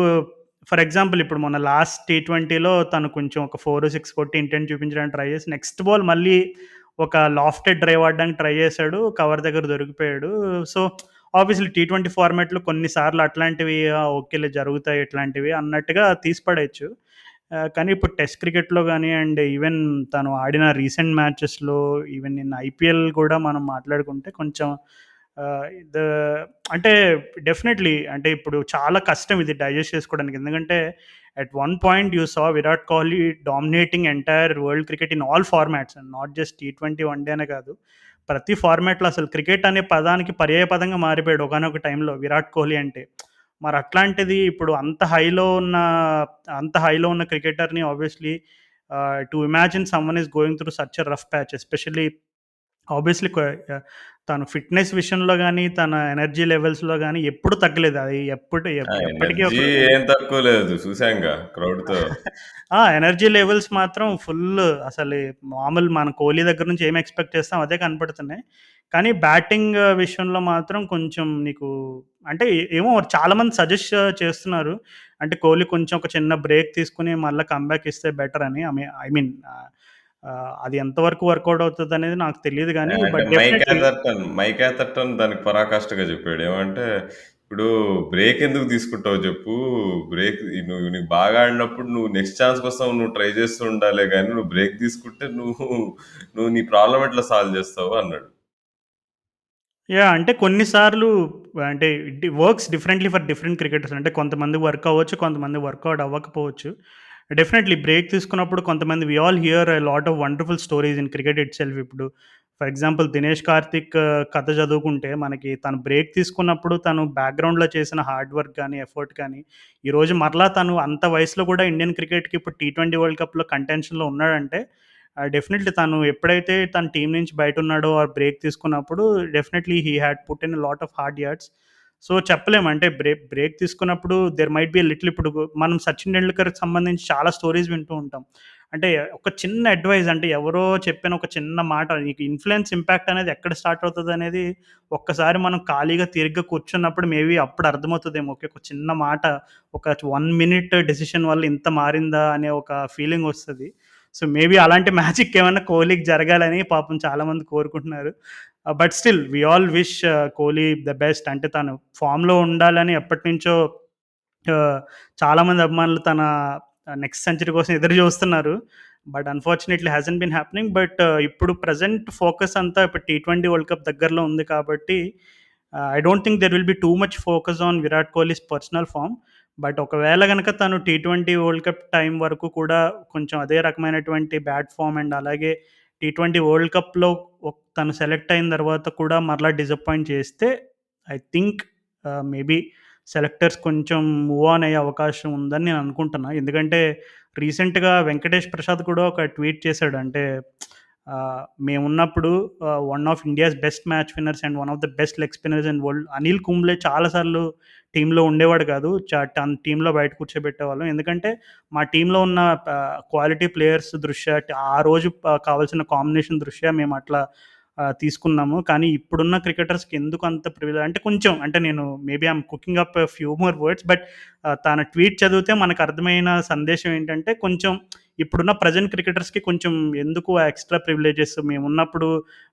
ఫర్ ఎగ్జాంపుల్ ఇప్పుడు మొన్న లాస్ట్ టీ20లో తను కొంచెం ఒక 4, 6 కొట్టి ఇంటెంట్ చూపించడానికి ట్రై చేసి నెక్స్ట్ బాల్ మళ్ళీ ఒక లాఫ్టెడ్ డ్రైవ్ ఆడడానికి ట్రై చేశాడు. కవర్ దగ్గర దొరికిపోయాడు. సో, ఆబ్వియస్లీ టీ20 ఫార్మాట్‌లో కొన్ని సార్లు అట్లాంటివి ఓకేలే జరుగుతాయి ఇట్లాంటివి అన్నట్టుగా తీసి పడేయొచ్చు. కానీ ఇప్పుడు టెస్ట్ క్రికెట్‌లో గాని అండ్ ఈవెన్ తను ఆడిన రీసెంట్ మ్యాచెస్‌లో ఈవెన్ ఇన్ ఐపీఎల్ కూడా మనం మాట్లాడుకుంటే కొంచెం ఆహ్, ద అంటే డెఫినెట్‌లీ అంటే ఇప్పుడు చాలా కష్టం ఇది డైజెస్ట్ చేసుకోవడానికి. ఎందుకంటే at one point you saw Virat Kohli dominating entire world cricket in all formats and not just T20 one day అనే కాదు. ప్రతి ఫార్మాట్‌లో అసలు క్రికెట్ అనే పదానికి పర్యాయపదంగా మారిపోయాడు ఒకానొక టైంలో విరాట్ కోహ్లీ అంటే. మరి అట్లాంటిది ఇప్పుడు అంత హైలో ఉన్న క్రికెటర్‌ని obviously to imagine someone is going through such a rough patch especially obviously తను ఫిట్‌నెస్ విషయంలో గాని, తన ఎనర్జీ లెవెల్స్‌లో గాని ఎప్పుడు తగ్గలేదు. అది ఆ ఎప్పటికి ఎనర్జీ ఒక ఏం తక్కువ లేదు. చూసాంగా క్రౌడ్‌తో. ఎనర్జీ లెవెల్స్ మాత్రం ఫుల్ అసలు మామూలు మన కోహ్లీ దగ్గర నుంచి ఏమి ఎక్స్‌పెక్ట్ చేస్తాం అదే కనపడుతున్నాయి. కానీ బ్యాటింగ్ విషయంలో మాత్రం కొంచెం నీకు అంటే ఏమో చాలామంది సజెస్ట్ చేస్తున్నారు. అంటే కోహ్లీ కొంచెం ఒక చిన్న బ్రేక్ తీసుకొని మళ్ళా కమ్‌బ్యాక్ ఇస్తే బెటర్ అని. ఐ మీన్ అది ఎంతవరకు వర్కౌట్ అవుతదనేది నాకు తెలీదు గానీ అంటే బట్ డెఫినైట్‌లీ మైక్ ఎథర్టన్ దానికి పరాకాష్ఠగా చెప్పాడు. ఏమంటే, "ఇప్పుడు బ్రేక్ ఎందుకు తీసుకుంటావు జెప్పు. బ్రేక్ నీకు బాగా ఆడినప్పుడు నువ్వు నెక్స్ట్ ఛాన్స్ కోసం నువ్వు ట్రై చేస్తూ ఉండాలే గానీ, నువ్వు బ్రేక్ తీసుకుంటే నువ్వు నీ ప్రాబ్లమ్ ఎట్లా సాల్వ్ చేస్తావు" అన్నాడు. అంటే కొన్ని సార్లు అంటే it works differently for different cricketers. అంటే కొంతమందికి వర్క్ అవ్వచ్చు. కొంతమందికి వర్కౌట్ అవ్వకపోవచ్చు. డెఫినైట్‌లీ బ్రేక్ తీసుకున్నప్పుడు కొంతమంది we all hear a lot of wonderful stories in cricket itself. ఇప్పుడు ఫర్ ఎగ్జాంపుల్ 'దినేష్ కార్తిక్' కథ చదువుకుంటే మనకి తను బ్రేక్ తీసుకున్నప్పుడు తను బ్యాక్‌గ్రౌండ్‌లో చేసిన హార్డ్ వర్క్ గాని, ఎఫర్ట్ గాని, ఈరోజు మరలా తను అంత వయసులో కూడా ఇండియన్ క్రికెట్‌కి ఇప్పుడు టీ20 వరల్డ్ కప్‌లో కంటెన్షన్‌లో ఉన్నాడంటే డెఫినెట్‌లీ తను ఎప్పుడైతే తన టీమ్ నుంచి బయటున్నాడో ఆర్ బ్రేక్ తీసుకున్నప్పుడు definitely he had put in a lot of hard yards. So, చెప్పలేము అంటే బ్రేక్ తీసుకున్నప్పుడు there might be a little ఇప్పుడు మనం 'సచిన్ టెండూల్కర్‌కి' సంబంధించి చాలా స్టోరీస్ వింటూ ఉంటాం. అంటే ఒక చిన్న అడ్వైస్ అంటే ఎవరో చెప్పిన ఒక చిన్న మాట నీకు ఇన్‌ఫ్లుయెన్స్ ఇంపాక్ట్ అనేది ఎక్కడ స్టార్ట్ అవుతదనేది ఒక్కసారి మనం ఖాళీగా తీరిగ్గా కూర్చున్నప్పుడు మేబీ అప్పుడు అర్థమవుతదేమో. ఓకే. ఒక చిన్న మాట ఒక 1 మినిట్ డెసిషన్ వల్ల ఇంత మారిందా అనే ఒక ఫీలింగ్ వస్తది. సో, మేబీ అలాంటి మ్యాజిక్ ఏమన్నా కోహ్లీకి జరగాలని పాపం చాలామంది కోరుకుంటున్నారు. But still we all wish Kohli the best. అంటే తను ఫామ్‌లో ఉండాలని ఎప్పటినుంచో ఆహ్, చాలామంది అభిమానులు తన నెక్స్ట్ సెంచరీ కోసం ఎదురు జూస్తున్నారు. But unfortunately hasn't been happening. But ఇప్పుడు ప్రెజెంట్ ఫోకస్ అంతా ఇప్పుడు టీ20 వరల్డ్ కప్ దగ్గరలో ఉంది కాబట్టి I don't think there will be too much focus on Virat Kohli's personal form. But ఒకవేళ గనక తను టీ20 వరల్డ్ కప్ టైం వరకు కూడా కొంచెం అదే రకమైనటువంటి బ్యాట్ ఫార్మ్ అండ్ అలాగే టీ20 వరల్డ్ కప్‌లో తను సెలెక్ట్ అయిన తర్వాత కూడా మరలా డిసప్పాయింట్ చేస్తే ఐ థింక్ మేబీ సెలెక్టర్స్ కొంచెం మూవ్ ఆన్ అయ్యే అవకాశం ఉందని నేను అనుకుంటున్నా. ఎందుకంటే రీసెంట్‌గా వెంకటేష్ ప్రసాద్ కూడా ఒక ట్వీట్ చేశాడు. అంటే మేమున్నప్పుడు one of India's best match winners and one of the best leg spinners in world Anil Kumble చాలా సార్లు టీమ్‌లో ఉండేవాడు కాదు. తన టీమ్‌లో బయట కూర్చోబెట్టేవాళ్ళం. ఎందుకంటే మా టీమ్‌లో ఉన్న క్వాలిటీ ప్లేయర్స్ దృష్ట్యా ఆ రోజు కావాల్సిన కాంబినేషన్ దృష్ట్యా మేము అట్లా తీసుకున్నాము. కానీ ఇప్పుడున్న క్రికెటర్స్‌కి ఎందుకు అంత ప్రివిలేజ్ అంటే కొంచెం అంటే నేను maybe I'm cooking up a few more words. But తన ట్వీట్ చదివితే మనకు అర్థమైన సందేశం ఏంటంటే కొంచెం ఇప్పుడున్న ప్రెజెంట్ క్రికెటర్స్‌కి కొంచెం ఎందుకు ఆ ఎక్స్‌ట్రా ప్రివిలేజెస్ మేమున్నప్పుడు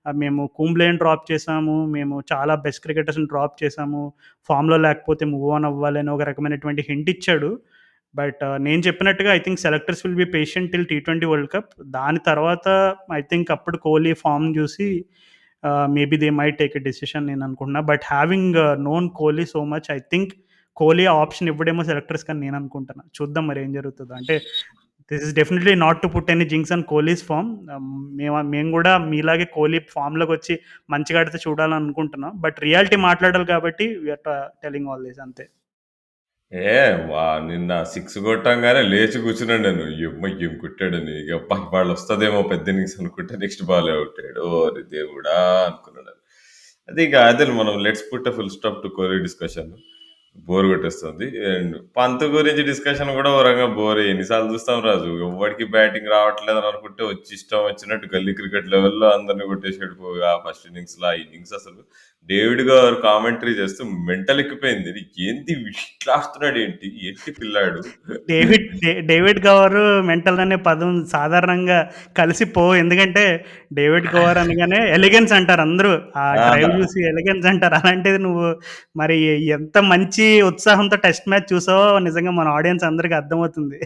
మేము కుంబ్లేని డ్రాప్ చేసాము. మేము చాలా బెస్ట్ క్రికెటర్స్‌ని డ్రాప్ చేసాము. ఫామ్‌లో లేకపోతే మూవ్ ఆన్ అవ్వాలి అని ఒక రకమైనటువంటి హింట్ ఇచ్చాడు. బట్ నేను చెప్పినట్టుగా I think selectors will be patient till T20 world cup. దాని తర్వాత ఐ థింక్ అప్పుడు కోహ్లీ ఫార్మ్ చూసి maybe they might take a decision నేను అనుకుంటున్నా. But having known Kohli so much I think Kohli ఆ ఆప్షన్ ఇవ్వడేమో సెలెక్టర్స్‌కి అని నేను అనుకుంటున్నా. చూద్దాం మరి ఏం జరుగుతదో. అంటే this is definitely not to put any jinx on Kohli's form. మేము గూడా మీలాగే కోహ్లీ ఫార్మ్‌లోకొచ్చి మంచిగా ఆడితే చూడాలని అనుకుంటున్నాం. బట్ రియాలిటీ మాట్లాడాలి కాబట్టి we are telling all this అంతే. ఏ నిన్న 6 కొట్టంగానే లేచి కూర్చున్నాను నేను. యమ్మ ఏం కొట్టాడని. ఇక ఇవాళ వస్తదేమో పెద్ద ఇన్నింగ్స్ అనుకుంటే నెక్స్ట్ బాలే అవుటాడు. ఓరి దేవుడా! అనుకున్నాను. అది ఇక అదే మనం let's put a full stop to Kohli discussion. Bore కొట్టేస్తుంది. అండ్ పంత్ గురించి డిస్కషన్ కూడా ఓ రకంగా బోరే. ఎన్నిసార్లు చూస్తాం రాజు. ఎవ్వడికి బ్యాటింగ్ రావట్లేదని అనుకుంటే వచ్చి ఇష్టం వచ్చినట్టు గల్లీ క్రికెట్ లెవెల్‌లో అందరిని కొట్టేసాడు ఆ ఫస్ట్ ఇన్నింగ్స్‌లో. ఆ ఇన్నింగ్స్ అసలు డేవిడ్ గారు కామెంటరీ చేస్తూ మెంటల్ ఎక్కిపోయింది. ఏంది ఇట్లా ఆడుతున్నాడేంటి? ఏంటి పిల్లాడు? డేవిడ్ గవర్ మెంటల్ అనే పదం సాధారణంగా కలిసిపోవు. ఎందుకంటే డేవిడ్ గవర్ అనగానే ఎలిగెన్స్ అంటారు అందరూ. ఆ డ్రైవ్ ఆ! చూసి ఎలిగెన్స్ అంటారు. అలాంటిది నువ్వు మరి ఎంత మంచి ఉత్సాహంతో టెస్ట్ మ్యాచ్ చూసావో నిజంగా మన ఆడియన్స్ అందరికి అర్థమవుతుంది.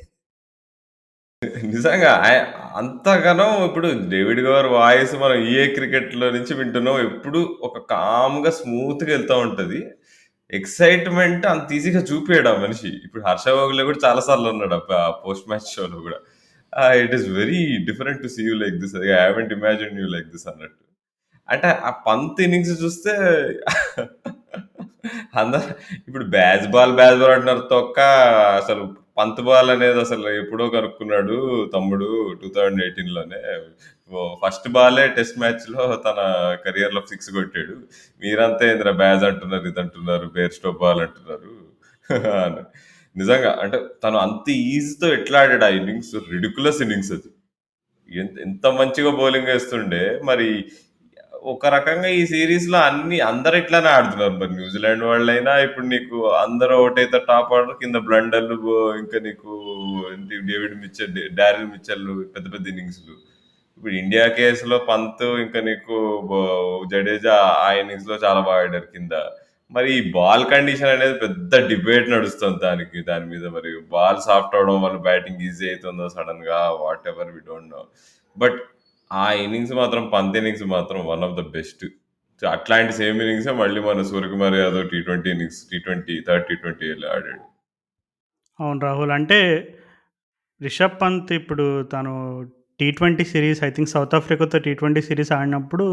నిజంగా అంతగానం ఇప్పుడు డేవిడ్ గవర్ వాయిస్ మనం ఈఏ క్రికెట్‌లో నుంచి వింటున్నాం. ఎప్పుడు ఒక కామ్‌గా, స్మూత్‌గా ఎళ్తా ఉంటది. ఎక్సైట్‌మెంట్ అంత ఈజీగా చూపియడు ఆ మనిషి. ఇప్పుడు 'హర్ష భోగ్లే' కూడా చాలా సార్లు అన్నాడు పోస్ట్ మ్యాచ్ షోలో గూడా. It is very different to see you like this. I haven't imagined you like this అన్నట్టు. అంటే ఆ పంత్ ఇన్నింగ్స్ చూస్తే అందరు ఇప్పుడు బ్యాజ్ బాల్ అంటున్నారు తొక్క. అసలు పంత్ బాల్ అనేది అసలు ఎప్పుడో కనుక్కున్నాడు తమ్ముడు 2018లోనే. ఫస్ట్ బాలే టెస్ట్ మ్యాచ్‌లో తన కెరియర్‌లో 6 కొట్టాడు. మీరంతా ఏందిరా బ్యాజ్ అంటున్నారు, ఇది అంటున్నారు, బేర్ స్టోక్ బాల్ అంటున్నారు అని. నిజంగా అంటే తను అంత ఈజీతో ఎట్లా ఆడాడు ఆ ఇన్నింగ్స్. రిడిక్యులస్ ఇన్నింగ్స్ అది. ఎంత మంచిగా బౌలింగ్ వేస్తుండే. మరి ఒక రకంగా ఈ సిరీస్‌లో అందరూ ఇట్లానే ఆడుతున్నారు. మరి న్యూజిలాండ్ వాళ్ళైనా ఇప్పుడు నీకు అందరూ ఒకటైతే టాప్ ఆర్డర్ కింద బ్లండర్‌లు ఇంకా నీకు ఏంటి డేవిడ్ మిచెల్, డారెల్ మిచెల్ పెద్ద పెద్ద ఇన్నింగ్స్‌లు. ఇప్పుడు ఇండియా కేస్‌లో పంత్ ఇంకా నీకు బో జడేజా ఆ ఇన్నింగ్స్‌లో చాలా బాగా ఆడారు కింద. మరి ఈ బాల్ కండిషన్ అనేది పెద్ద డిబేట్ నడుస్తుంది దాని మీద. మరి బాల్ సాఫ్ట్ అవ్వడం వల్ల బ్యాటింగ్ ఈజీ అయితుందో సడెన్‌గా whatever we don't no. But ఆ ఇన్నింగ్స్ మాత్రం పంత్ ఇన్నింగ్స్ మాత్రం one of the best. So, అట్లాంటి సేమ్ ఇన్నింగ్సే మళ్ళీ మన Suryakumar Yadav T20 innings third T20 ఆడాడు. అవును రాహుల్. అంటే రిషబ్ పంత్ ఇప్పుడు తను T20 series I think south ఆఫ్రికాతో T20 series ఆడినప్పుడు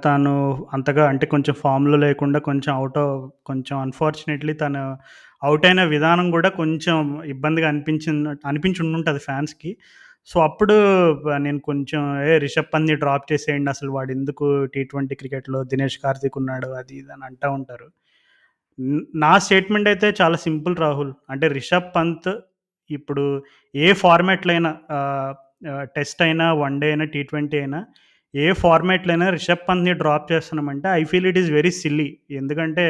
తను అంతగా అంటే కొంచెం ఫామ్‌లో లేకుండా కొంచెం అన్‌ఫార్చునేట్‌లీ తను ఔట్ అయిన విధానం గూడా కొంచెం ఇబ్బందిగా అనిపించుండుంటది ఫ్యాన్స్‌కి. సో, అప్పుడు నేను కొంచెం రిషబ్ పంత్‌ని డ్రాప్ చేసేయండి. అసలు వాడెందుకు టీ20 క్రికెట్‌లో దినేష్ కార్తీక్ ఉన్నాడు. అది ఇది అని అంటా ఉంటారు. నా స్టేట్మెంట్ అయితే చాలా సింపుల్ రాహుల్. అంటే రిషబ్ పంత్ ఇప్పుడు ఏ ఫార్మాట్‌లో అయినా టెస్ట్ అయినా, వన్ డే అయినా, టీ20 అయినా ఏ ఫార్మాట్‌లో అయినా రిషబ్ పంత్‌ని డ్రాప్ చేస్తున్నామంటే I feel it is very silly. ఎందుకంటే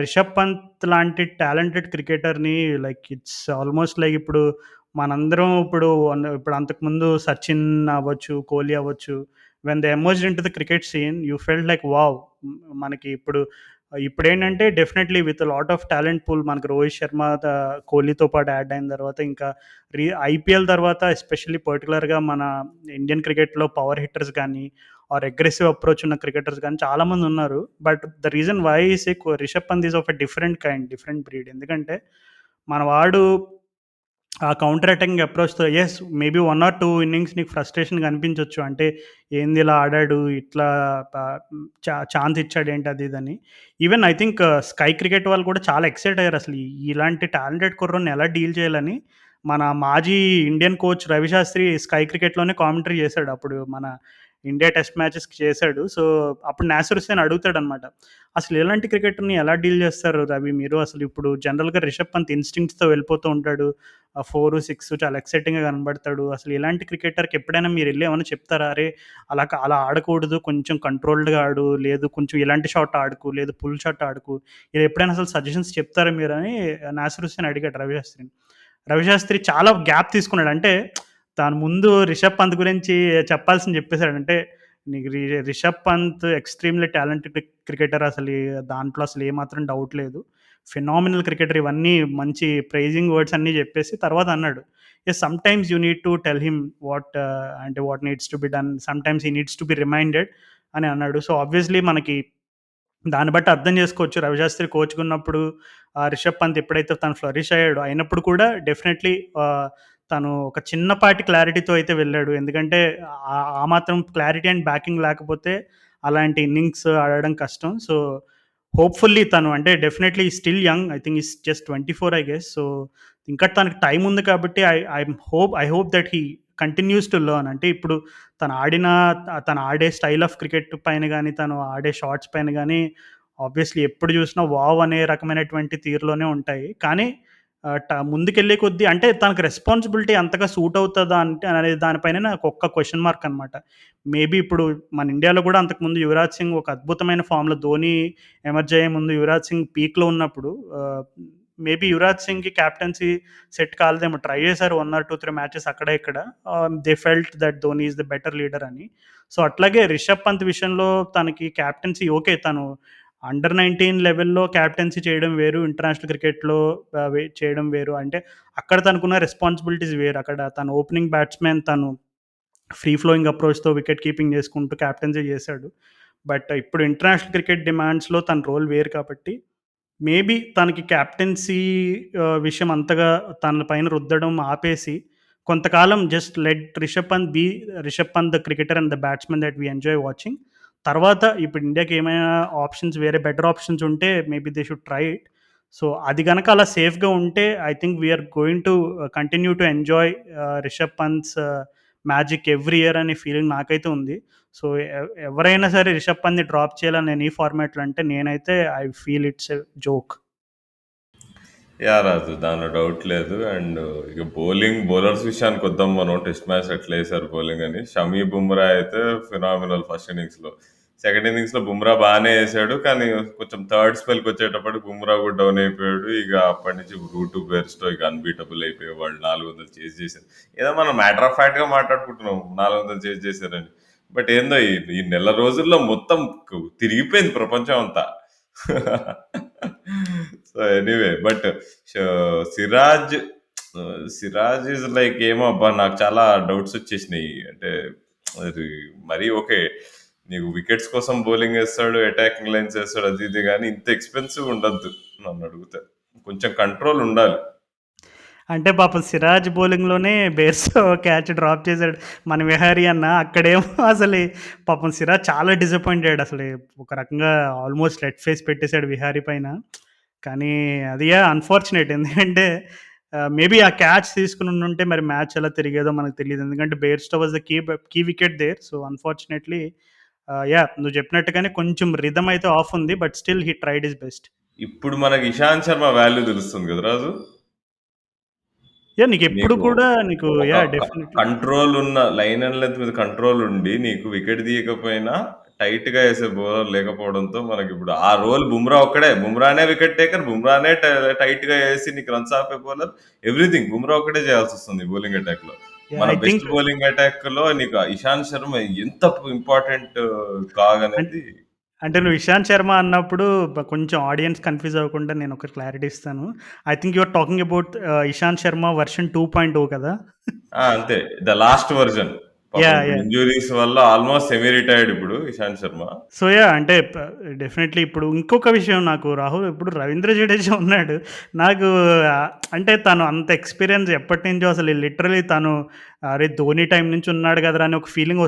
రిషబ్ పంత్ లాంటి టాలెంటెడ్ క్రికెటర్‌ని లైక్ ఇట్స్ ఆల్మోస్ట్ లైక్ ఇప్పుడు మనందరం ఇప్పుడు అంతకుముందు సచిన్ అవ్వచ్చు, కోహ్లీ అవ్వచ్చు. When they emerged into the cricket scene you felt like wow! మనకి ఇప్పుడు ఇప్పుడేంటంటే definitely with lot of talent pool మనకు 'రోహిత్ శర్మ' కోహ్లీతో పాటు యాడ్ అయిన తర్వాత ఇంకా ఐపీఎల్ తర్వాత ఎస్పెషల్లీ పర్టిక్యులర్‌గా మన ఇండియన్ క్రికెట్‌లో పవర్ హిట్టర్స్ గానీ, ఆర్ అగ్రెసివ్ అప్రోచ్ ఉన్న క్రికెటర్స్ గానీ చాలామందున్నారు. But the reason why I say Rishabh Pant is of a different kind, different breed. ఎందుకంటే మన వాడు ఆ కౌంటర్ అటాకింగ్ అప్రోచ్‌తో యెస్ మేబీ 1 ఆర్ 2 ఇన్నింగ్స్ నీకు ఫ్రస్ట్రేషన్ కనిపించొచ్చు. అంటే ఏంది ఇలా ఆడాడు, ఇట్లా ప ఛాన్స్ ఇచ్చాడేంటి అది ఇదని. Even I think sky cricket వాళ్ళు కూడా చాలా ఎక్సైట్ అయ్యారసలు. ఇలాంటి టాలెంటెడ్ కుర్రోడిని ఎలా డీల్ చేయాలని. మన మాజీ ఇండియన్ కోచ్ రవిశాస్త్రి స్కై క్రికెట్‌లోనే కామెంటరీ చేసాడు. అప్పుడు మన ఇండియా టెస్ట్ మ్యాచెస్‌కి చేసాడు. సో, అప్పుడు నాసిర్ హుస్సేన్ అడుగుతాడనమాట. "అసలు ఇలాంటి క్రికెటర్‌ని ఎలా డీల్ చేస్తారు రవి మీరు? అసలు ఇప్పుడు జనరల్‌గా రిషబ్ పంత్ ఇన్‌స్టింక్ట్స్‌తో వెళ్ళిపోతూ ఉంటాడు. ఆ 4, 6 చాలా ఎక్సైటింగ్‌గా కనబడతాడు. అసలు ఇలాంటి క్రికెటర్‌కి ఎప్పుడైనా మీరెళ్లి ఏమన్నా చెప్తారా? అరే! అలా ఆడకూడదు. కొంచెం కంట్రోల్డ్‌గా ఆడు. లేదు కొంచెం ఇలాంటి షాట్ ఆడకు. లేదు పుల్ షాట్ ఆడకు. ఇలా ఎప్పుడైనా అసలు సజెషన్స్ చెప్తారా మీరని నాసిర్ హుస్సేన్ అడిగాడు రవిశాస్త్రిని. రవిశాస్త్రి చాలా గ్యాప్ తీసుకున్నాడు. అంటే తాను ముందు రిషబ్ పంత్ గురించి చెప్పాల్సింది చెప్పేసాడు. అంటే నీకు Rishabh Pant extremely talented cricketer అసలు దాంట్లో అసలు ఏమాత్రం డౌట్ లేదు. ఫినామినల్ క్రికెటర్ ఇవన్నీ మంచి ప్రైజింగ్ వర్డ్స్ అన్నీ చెప్పేసి తర్వాత అన్నాడు. Yes sometimes you need to tell him అంటే what needs to be done. Sometimes he needs to be reminded అని అన్నాడు. సో, ఆబ్వియస్‌లీ మనకి దాన్ని బట్టి అర్థం చేసుకోవచ్చు. రవిశాస్త్రి కోచ్‌గా ఉన్నప్పుడు రిషబ్ పంత్ ఎప్పుడైతే తను ఫ్లరిష్ అయ్యాడో, అయినప్పుడు కూడా డెఫినెట్‌లీ తను ఒక చిన్నపాటి క్లారిటీతో అయితే వెళ్ళాడు. ఎందుకంటే ఆ మాత్రం క్లారిటీ అండ్ బ్యాకింగ్ లేకపోతే అలాంటి ఇన్నింగ్స్ ఆడడం కష్టం. సో, హోప్‌ఫుల్లీ తను అంటే definitely still young. I think is just 24 I guess. So, ఇంకా తనకి టైం ఉంది కాబట్టి I hope that he continues to learn. అంటే ఇప్పుడు తను ఆడిన తను ఆడే స్టైల్ ఆఫ్ క్రికెట్ పైన గాని, తను ఆడే షాట్స్ పైన గాని ఆబ్వియస్‌లీ ఎప్పుడు చూసినా వావ్! అనే రకమైనటువంటి తీరులోనే ఉంటాయి. కానీ ముందుకెళ్ళే కొద్దీ అంటే తనకు రెస్పాన్సిబిలిటీ అంతగా సూట్ అవుతదా అంటే అనే దాని పైన నాకు ఒక్క క్వెషన్ మార్క్ అనమాట. మేబీ ఇప్పుడు మన ఇండియాలో కూడా అంతకుముందు యువరాజ్ సింగ్ ఒక అద్భుతమైన ఫామ్‌లో ధోని ఎమర్జ్ అయ్యే ముందు యువరాజ్ సింగ్ పీక్‌లో ఉన్నప్పుడు మేబీ యువరాజ్ సింగ్‌కి కెప్టెన్సీ సెట్ కాలేదేమో. ట్రై చేశారు 1 ఆర్ 2, 3 మ్యాచెస్ అక్కడ ఇక్కడ. They felt that Dhoni is the better leader అని. సో, అట్లాగే రిషబ్ పంత్ విషయంలో తనకి కెప్టెన్సీ ఓకే. తను అండర్ 19 లెవెల్‌లో కెప్టెన్సీ చేయడం వేరు. ఇంటర్నేషనల్ క్రికెట్‌లో చేయడం వేరు. అంటే అక్కడ తనకున్న రెస్పాన్సిబిలిటీస్ వేరు. అక్కడ తను ఓపెనింగ్ బ్యాట్స్‌మెన్ తను ఫ్రీ ఫ్లోయింగ్ అప్రోచ్‌తో వికెట్ కీపింగ్ చేసుకుంటూ కెప్టెన్సీ చేశాడు. బట్ ఇప్పుడు ఇంటర్నేషనల్ క్రికెట్ డిమాండ్స్‌లో తన రోల్ వేరు కాబట్టి మేబీ తనకి క్యాప్టెన్సీ విషయం అంతగా తన పైన రుద్దడం ఆపేసి, కొంతకాలం just let Rishabh Pant the cricketer and the batsman that we enjoy watching. తర్వాత ఇప్పుడు ఇండియాకి ఏమైనా ఆప్షన్స్ వేరే బెటర్ ఆప్షన్స్ ఉంటే maybe they should try it. So, అది గనక అలా సేఫ్‌గా ఉంటే I think we are going to continue to enjoy Rishabh Pant's magic every year అనే ఫీలింగ్ నాకైతే ఉంది. సో, ఎవరైనా సరే రిషబ్ పంత్‌ని డ్రాప్ చేయాలని నేను ఈ ఫార్మాట్‌లో అంటే నేనైతే I feel it's a joke. Yeah! Raju. దానిలో డౌట్ లేదు. అండ్ ఇక బౌలర్స్ విషయానికొద్దాం మనం. టెస్ట్ మ్యాచ్ ఎట్లా ఏసారు బౌలింగ్ అని. షమీ, బుమ్రా అయితే ఫినామినల్ ఫస్ట్ ఇన్నింగ్స్‌లో. సెకండ్ ఇన్నింగ్స్‌లో బుమ్రా బానే ఏసాడు. కానీ కొంచెం థర్డ్ స్పెల్‌కొచ్చేటప్పటికి బుమ్రా కూడా డౌన్ అయిపోయాడు. ఇక అప్పటి నుంచి రూటు బెర్స్‌తో ఇక అన్‌బీటబుల్ అయిపోయి వాళ్ళు 400 చేజ్ చేశారు. ఏదో మనం మ్యాటర్ ఆఫ్ ఫ్యాక్ట్‌గా మాట్లాడుకుంటున్నాం 400 చేజ్ చేశారని. బట్ ఏందో ఈ నెల రోజుల్లో మొత్తం తిరిగిపోయింది ప్రపంచం అంతా. So anyway but Siraj Siraj is like ఏమో అబ్బా నాకు చాలా డౌట్స్ వచ్చేసినాయి అంటే అది మరీ ఓకే నీకు వికెట్స్ కోసం బౌలింగ్ వేస్తాడు అటాకింగ్ లైన్స్ వేస్తాడు అది ఇది కానీ ఇంత ఎక్స్పెన్సివ్ ఉండద్దు నన్ను అడిగితే కొంచెం కంట్రోల్ ఉండాలి. అంటే పాపం సిరాజ్ బౌలింగ్‌లోనే బేర్స్‌తో క్యాచ్ డ్రాప్ చేసాడు మన విహారీ అన్న. అక్కడేమో అసలు పాపం సిరాజ్ చాలా డిసప్పాయింట్ అయ్యాడు. అసలు ఒక రకంగా ఆల్మోస్ట్ రెడ్ ఫేస్ పెట్టేసాడు విహారీ పైన. కానీ అది అన్‌ఫార్చునేట్ ఎందుకంటే మేబీ ఆ క్యాచ్ తీసుకొని ఉండుంటే మరి మ్యాచ్ ఎలా తిరిగేదో మనకు తెలీదు. ఎందుకంటే Bairstow was the key wicket there. So, unfortunately నువ్వు చెప్పినట్టుగానే కొంచెం రిథమ్ అయితే ఆఫ్ ఉంది. But still he tried his best. ఇప్పుడు మనకి ఇషాంత్ శర్మ వాల్యూ తెలుస్తుంది కదా రాజు. నీకెప్పుడు నీకు కూడా నీకు ఒక డెఫినెట్‌లీ. కంట్రోల్ ఉన్న లైన్ అండ్ లెంత్ మీద కంట్రోల్ ఉండి నీకు వికెట్ తీయకపోయినా టైట్ గా వేసే బౌలర్ లేకపోవడంతో మనకి ఇప్పుడు ఆ రోల్ బుమ్రా ఒక్కడే. బుమ్రానే వికెట్ టేకర్, బుమ్రానే టైట్ గా వేసి నీకు రన్స్ ఆపే బౌలర్. ఎవ్రీథింగ్ బుమ్రా ఒక్కడే చేయాల్సి వస్తుంది బౌలింగ్ అటాక్ లో. మన I best think bowling attack లో నీకు ఇషాంత్ శర్మ ఎంత ఇంపార్టెంట్ కాగనేది అంటే నువ్వు 'ఇషాంత్ శర్మ' అన్నప్పుడు కొంచెం ఆడియన్స్ కన్‌ఫ్యూజ్ అవ్వకుండా నేనొక క్లారిటీ ఇస్తాను. I think you are talking about 'Ishant Sharma' version 2.0 కదా! అంతే. The last version. పాపం ఇప్పుడు యాహ్! ఇంజ్యూరీస్ వల్ల ఆల్మోస్ట్ సెమీ రిటైర్డ్ ఇప్పుడు ఇషాంత్ శర్మ. సో, అంటే డెఫినైట్‌లీ ఇప్పుడు ఇంకొక విషయం నాకు రాహుల్ ఇప్పుడు 'రవీంద్ర జడేజా' ఉన్నాడు. నాకు అంటే తను అంత ఎక్స్‌పీరియన్స్ ఎప్పటినుంచో అసలు లిటరల్లీ తను అరే! ధోని టైమ్ నుంచి ఉన్నాడు కదరా! అని ఒక ఫీలింగ్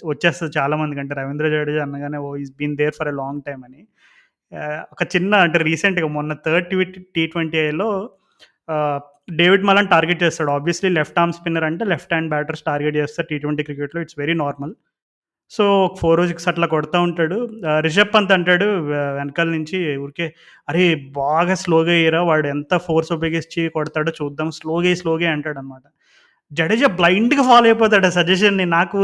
వచ్చేస్తది చాలా మందికి. అంటే 'రవీంద్ర జడేజా' అనగానే oh! He's been there for a long time అని. ఒక చిన్న అంటే రీసెంట్‌గా మొన్న థర్డ్ టీ20ఐలో ఆహ్, డేవిడ్ మలన్ టార్గెట్ చేస్తాడు. ఆబ్వియస్లీ లెఫ్ట్ ఆర్మ్ స్పిన్నర్ అంటే లెఫ్ట్ హ్యాండ్ బ్యాటర్స్ టార్గెట్ చేస్తారు టీ20 క్రికెట్‌లో ఇట్స్ వెరీ నార్మల్. సో, ఒక 4 సిక్స్ అట్లా కొడతా ఉంటాడు. రిషబ్ పంత్ అంటాడు వెనకాల నుంచి ఊరికే, "అరేయ్! బాగా స్లోగా ఎయ్యరా వాడు ఎంత ఫోర్స్ ఉపయోగించి కొడతాడో చూద్దాం. స్లోగా ఎయి అంటాడనమాట. జడేజా బ్లైండ్‌గా ఫాలో అయిపోతాడు ఆ సజెషన్‌ని. నాకు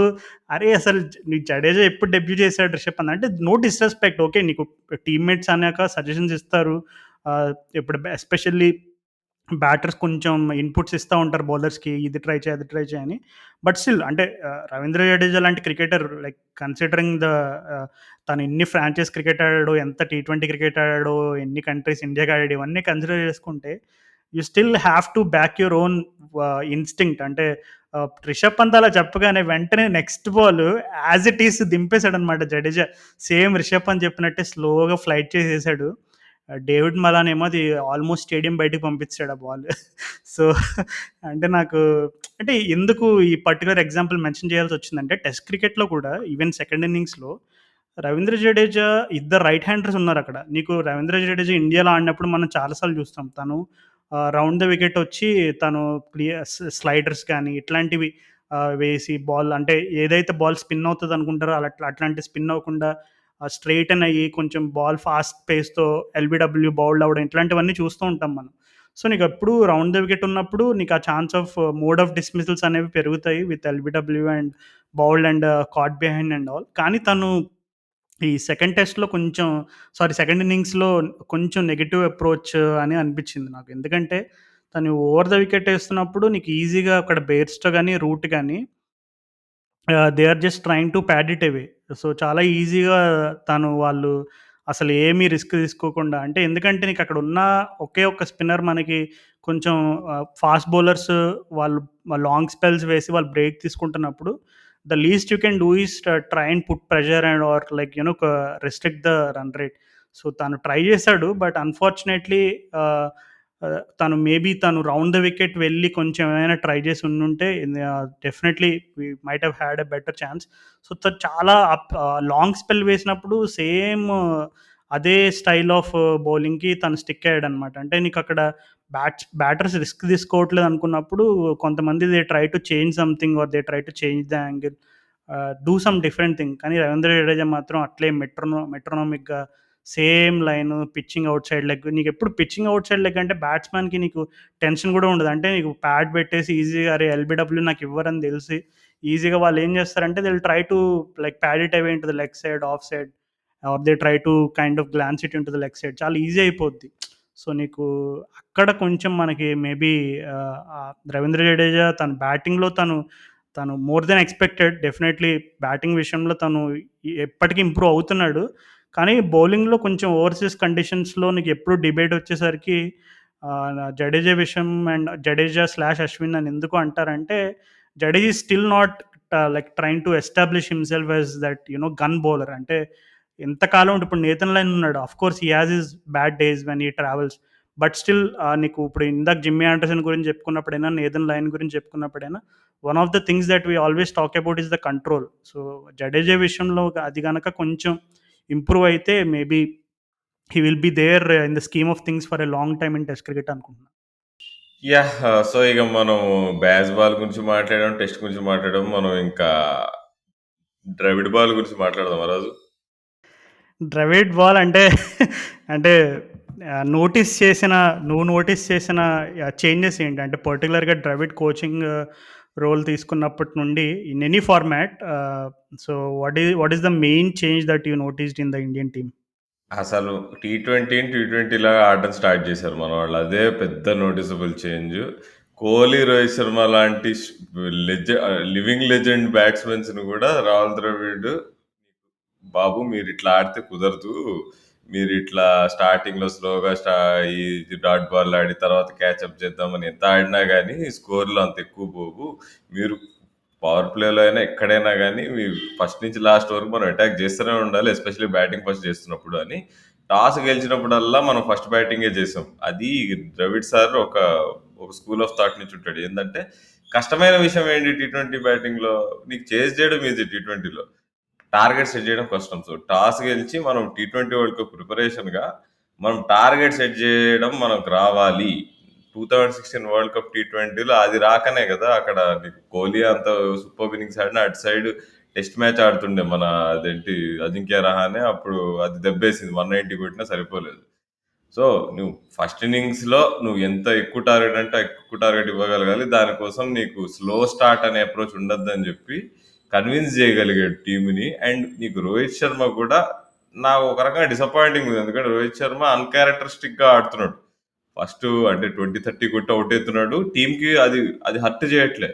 అరే! అసలు నీకు జడేజా ఎప్పుడు డెబ్యూ చేసాడు రిషబ్ పంత్ అంటే నో డిస్‌రెస్పెక్ట్ ఓకే. నీకు టీమ్‌మేట్స్ అన్నాక సజెషన్స్ ఇస్తారు. ఇప్పుడు ఎస్పెషల్లీ బ్యాటర్స్ కొంచెం ఇన్‌పుట్స్ ఇస్తా ఉంటారు బౌలర్స్‌కి. ఇది ట్రై చేయి, అది ట్రై చేయి అని. బట్ స్టిల్ అంటే రవీంద్ర జడేజా లాంటి క్రికెటర్ లైక్ కన్సిడరింగ్ ఆహ్, తను ఎన్ని ఫ్రాంచైజ్ క్రికెట్ ఆడాడో, ఎంత టీ20 క్రికెట్ ఆడాడో, ఎన్ని కంట్రీస్ ఇండియాకి ఆడాడో ఇవన్నీ కన్సిడర్ చేసుకుంటే you still have to back your own instinct. అంటే రిషబ్ పంత్ అలా చెప్పగానే వెంటనే next ball as it is దింపేసాడనమాట జడేజా. సేమ్ రిషబ్ పంత్ చెప్పినట్టే స్లోగా ఫ్లైట్ చేసేసాడు. డేవిడ్ మలాన్ ఏమో అది ఆల్మోస్ట్ స్టేడియం బయటికి పంపించాడు ఆ బాల్. సో, అంటే నాకు అంటే ఎందుకు ఈ పర్టిక్యులర్ ఎగ్జాంపుల్ మెన్షన్ చేయాల్సొచ్చిందంటే, టెస్ట్ క్రికెట్‌లో కూడా ఈవెన్ సెకండ్ ఇన్నింగ్స్‌లో రవీంద్ర జడేజా ఇద్దరు రైట్ హ్యాండర్స్ ఉన్నారక్కడ. నీకు రవీంద్ర జడేజా ఇండియాలో ఆడినప్పుడు మనం చాలా సార్లు చూస్తాం. తను రౌండ్ ద వికెట్ వచ్చి తను స్లైడర్స్ గాని ఇట్లాంటివి వేసి బాల్ అంటే ఏదైతే బాల్ స్పిన్ అవుతదనుకుంటారో అట్లాంటి స్పిన్ అవ్వకుండా స్ట్రెయిటెన్ అయ్యి కొంచెం బాల్ ఫాస్ట్ పేస్‌తో ఎల్బీడబ్ల్యూ బౌల్డ్ అవ్వడం ఇట్లాంటివన్నీ చూస్తూ ఉంటాం మనం. సో, నీకెప్పుడు రౌండ్ ద వికెట్ ఉన్నప్పుడు నీకు ఆ chance of mode of dismissals అనేవి పెరుగుతాయి with LBW and bowled and caught behind and all. కానీ తను ఈ సెకండ్ టెస్ట్‌లో కొంచెం సెకండ్ ఇన్నింగ్స్‌లో కొంచెం నెగెటివ్ అప్రోచ్ అని అనిపిచ్చింది నాకు. ఎందుకంటే తను ఓవర్ ద వికెట్ ఏస్తున్నప్పుడు నీకు ఈజీగా అక్కడ బెయిర్‌స్టో గాని, రూట్ గాని they are just trying to pad it away. So, చాలా ఈజీగా వాళ్ళు అసలు ఏమీ రిస్క్ తీసుకోకుండా అంటే ఎందుకంటే నీకక్కడ ఉన్న ఒకే ఒక్క స్పిన్నర్ మనకి కొంచెం ఫాస్ట్ బౌలర్స్ వాళ్ళు లాంగ్ స్పెల్స్ వేసి వాళ్ళు బ్రేక్ తీసుకుంటున్నప్పుడు the least you can do is try and put pressure and or like restrict the run rate. So, తను ట్రై చేశాడు. బట్ అన్‌ఫార్చునేట్‌లీ ఆహ్, తను రౌండ్ ద వికెట్ వెళ్ళి కొంచెం ఏమైనా ట్రై చేసి ఉండుంటే definitely we might have had a better chance. So, తను చాలా లాంగ్ స్పెల్ వేసినప్పుడు సేమ్ అదే స్టైల్ ఆఫ్ బౌలింగ్‌కి తను స్టిక్ అయ్యాడనమాట. అంటే నీకక్కడ బ్యాటర్స్ రిస్క్ తీసుకోవట్లేదు అనుకున్నప్పుడు కొంతమంది they try to change something or they try to change the angle do some different thing. కానీ రవీంద్ర జడేజా మాత్రం అట్లే మెట్రోనోమిక్‌గా same line, pitching outside leg. నీకెప్పుడు పిచ్చింగ్ ఔట్ సైడ్ లెగ్ అంటే బ్యాట్స్‌మన్‌కి నీకు టెన్షన్ గూడా ఉండదు. అంటే నీకు ప్యాడ్ పెట్టేసి ఈజీగా అరే! ఎల్బీడబ్ల్యూ నాకివ్వరని తెలిసి ఈజీగా వాళ్ళేం చేస్తారంటే they will try to like pad it away into the leg side, off side or they try to kind of glance it into the leg side. చాలా ఈజీ అయిపోద్ది. సో, నీకు అక్కడ కొంచెం మనకి మేబీ రవీంద్ర జడేజా తన బ్యాటింగ్‌లో తను more than expected. Definitely batting విషయంలో తను ఎప్పటికి ఇంప్రూవ్ అవుతున్నాడు. కానీ బౌలింగ్‌లో కొంచెం ఓవర్‌సీస్ కండిషన్స్‌లో నీకెప్పుడు డిబేట్ వచ్చేసరికి జడేజా విషయం అండ్ జడేజా/అశ్విన్ అని ఎందుకు అంటారంటే, Jadeja is still not like trying to establish himself as that gun bowler. అంటే ఎంతకాలం ఇప్పుడు నేతన్ లైన్ ఉన్నాడు. Of course he has his bad days when he travels. But still నీకు ఇప్పుడు ఇందాక జిమ్మీ ఆండర్సన్ గురించి చెప్పుకున్నప్పుడైనా, నేతన్ లైన్ గురించి చెప్పుకున్నప్పుడైనా one of the things that we always talk about is the control. So, Jadeja విషయంలో అది గనక కొంచెం ఇంప్రూవ్ అయితే maybe he will be there in the scheme of things for a long time in test cricket అనుకుంటున్నా. Yeah! So, ఇక మనం baseball గురించి మాట్లాడాం, టెస్ట్ గురించి మాట్లాడాం. మనం ఇంకా ద్రవిడ్ బాల్ గురించి మాట్లాడదామా రాజు? ద్రవిడ్ బాల్ అంటే అంటే నోటీస్ చేసిన నోటీస్ చేసిన చేంజెస్ ఏంటి? అంటే పర్టిక్యులర్‌గా ద్రవిడ్ కోచింగ్ రోల్ తీసుకున్నప్పటి నుండి in any format so, what is the main change that you noticed in the Indian team? అసలు టీ20లాగా ఆడడం స్టార్ట్ చేశారు మనోళ్ళు. అదే పెద్ద నోటీసబుల్ చేంజ్. కోహ్లీ, రోహిత్ శర్మ లాంటి లివింగ్ లెజెండ్ బ్యాట్స్‌మెన్స్‌ని కూడా రాహుల్ ద్రవిడ్ బాబు మీరిట్లా ఆడితే కుదరదు. మీరిట్లా స్టార్టింగ్‌లో స్లోగా ఈ డాట్ బాల్ ఆడి తర్వాత క్యాచప్ చేద్దామని ఎంత ఆడినా గానీ స్కోర్‌లు అంత ఎక్కువ పోవు. మీరు పవర్ ప్లేలో అయినా ఎక్కడైనా గానీ ఫస్ట్ నుంచి లాస్ట్ వరకు మనం అటాక్ చేస్తూనే ఉండాలి. ఎస్పెషల్లీ బ్యాటింగ్ ఫస్ట్ చేస్తున్నప్పుడు అని. టాస్ గెలిచినప్పుడల్లా మనం ఫస్ట్ బ్యాటింగే చేసాం. అది ద్రవిడ్ సార్ ఒక స్కూల్ ఆఫ్ థాట్ నుంచి ఉంటాడు. ఏందంటే కష్టమైన విషయం ఏంటి టీ20 బ్యాటింగ్‌లో నీకు చేజ్ చేయడం ఈజీ టీ20లో. టార్గెట్ సెట్ చేయడం కష్టం. సో, టాస్ గెలిచి మనం టీ20 వరల్డ్ కప్ ప్రిపరేషన్‌గా మనం టార్గెట్ సెట్ చేయడం మనకు రావాలి. 2016 వరల్డ్ కప్ టీ20లో అది రాకనే కదా అక్కడ నీకు కోహ్లీ అంత సూపర్బ్ ఇన్నింగ్స్ ఆడినా అటు సైడ్ టెస్ట్ మ్యాచ్ ఆడుతుండే మన అదేంటి అజింక్య రహానే అప్పుడు అది దెబ్బేసింది. 190 కొట్టినా సరిపోలేదు. సో, నువ్వు ఫస్ట్ ఇన్నింగ్స్‌లో నువ్వు ఎంత ఎక్కువ టార్గెట్ అంటే ఎక్కువ టార్గెట్ ఇవ్వగలగాలి. దానికోసం నీకు స్లో స్టార్ట్ అనే అప్రోచ్ ఉండొద్దని జెప్పి కన్విన్స్ జేయగలిగాడు టీమ్‌ని. అండ్ నీకు రోహిత్ శర్మ గూడా నాకు ఒక రకంగా డిసప్పాయింటింగ్ ఉంది. ఎందుకంటే రోహిత్ శర్మ అన్‌క్యారెక్టరిస్టిక్‌గా ఆడుతున్నాడు. ఫస్ట్ అంటే 20, 30 కొట్టి ఔట్ అయితున్నాడు. టీమ్‌కి అది హర్ట్ చేయట్లే.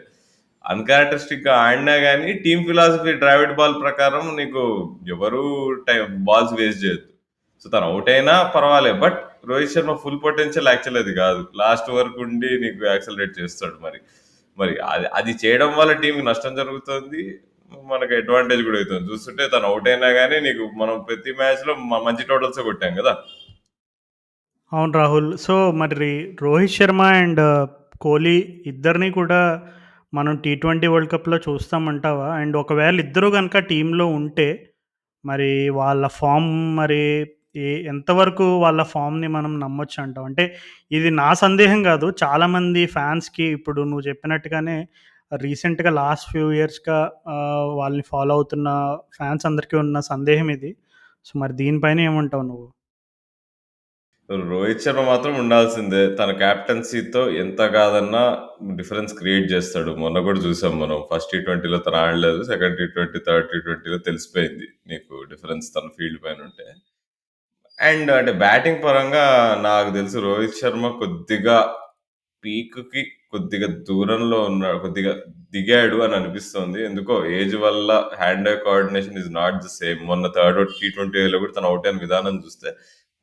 అన్‌క్యారెక్టరిస్టిక్‌గా ఆడినా గాని టీమ్ ఫిలాసఫీ డ్రావిడ్ బాల్ ప్రకారం నీకు ఎవరు బాల్స్ వేస్ట్ చేయొద్దు. సో తను ఔట్ అయినా పర్వాలే. But Rohit Sharma full potential actual అది కాదు. లాస్ట్ వరకు ఉండి నీకు యాక్సలరేట్ చేస్తాడు మరి. మరి అది చేయడం వల్ల టీంకి నష్టం జరుగుతుంది. మనకి అడ్వాంటేజ్ కూడా అవుతుంది. చూస్తుంటే తను ఔట్ అయినా గానీ నీకు మనం ప్రతి మ్యాచ్‌లో మంచి టోటల్సే కొట్టాం కదా! అవును రాహుల్. సో, మరి రోహిత్ శర్మ అండ్ కోహ్లీ ఇద్దరిని కూడా మనం టీ20 వరల్డ్ కప్‌లో చూస్తామంటావా? అండ్ ఒకవేళ ఇద్దరు గనక టీమ్‌లో ఉంటే, మరి వాళ్ళ ఫార్మ్ మరి ఎంతవరకు వాళ్ళ ఫార్మ్‌ని మనం నమ్మొచ్చంటావు? అంటే ఇది నా సందేహం గాదు. చాలామంది ఫ్యాన్స్‌కి ఇప్పుడు నువ్వు చెప్పినట్టుగానే రీసెంట్‌గా లాస్ట్ ఫ్యూ ఇయర్స్‌గా వాళ్ళని ఫాలో అవుతున్న ఫ్యాన్స్ అందరికీ ఉన్న సందేహం ఇది. సో, మరి దీనిపైన ఏమంటావు నువ్వు? రోహిత్ శర్మ మాత్రం ఉండాల్సిందే. తన కెప్టెన్సీతో ఎంత కాదన్నా డిఫరెన్స్ క్రియేట్ చేస్తాడు. మొన్న కూడా చూసాం మనం. ఫస్ట్ టీ20లో తను ఆడలేదు. సెకండ్ టీ20, థర్డ్ టీ20లో తెలిసిపోయింది. నీకు డిఫరెన్స్ తన ఫీల్డ్ పైన ఉంటే. అండ్ అంటే బ్యాటింగ్ పరంగా నాకు తెలిసి రోహిత్ శర్మ కొద్దిగా పీక్‌కి కొద్దిగా దూరంలో ఉన్నాడు. కొద్దిగా దిగాడు అని అనిపిస్తోంది. ఎందుకో ఏజ్ వల్ల hand I coordination is not the same. మొన్న థర్డ్ టీ20లో కూడా తను ఔట్ అయిన విధానం చూస్తే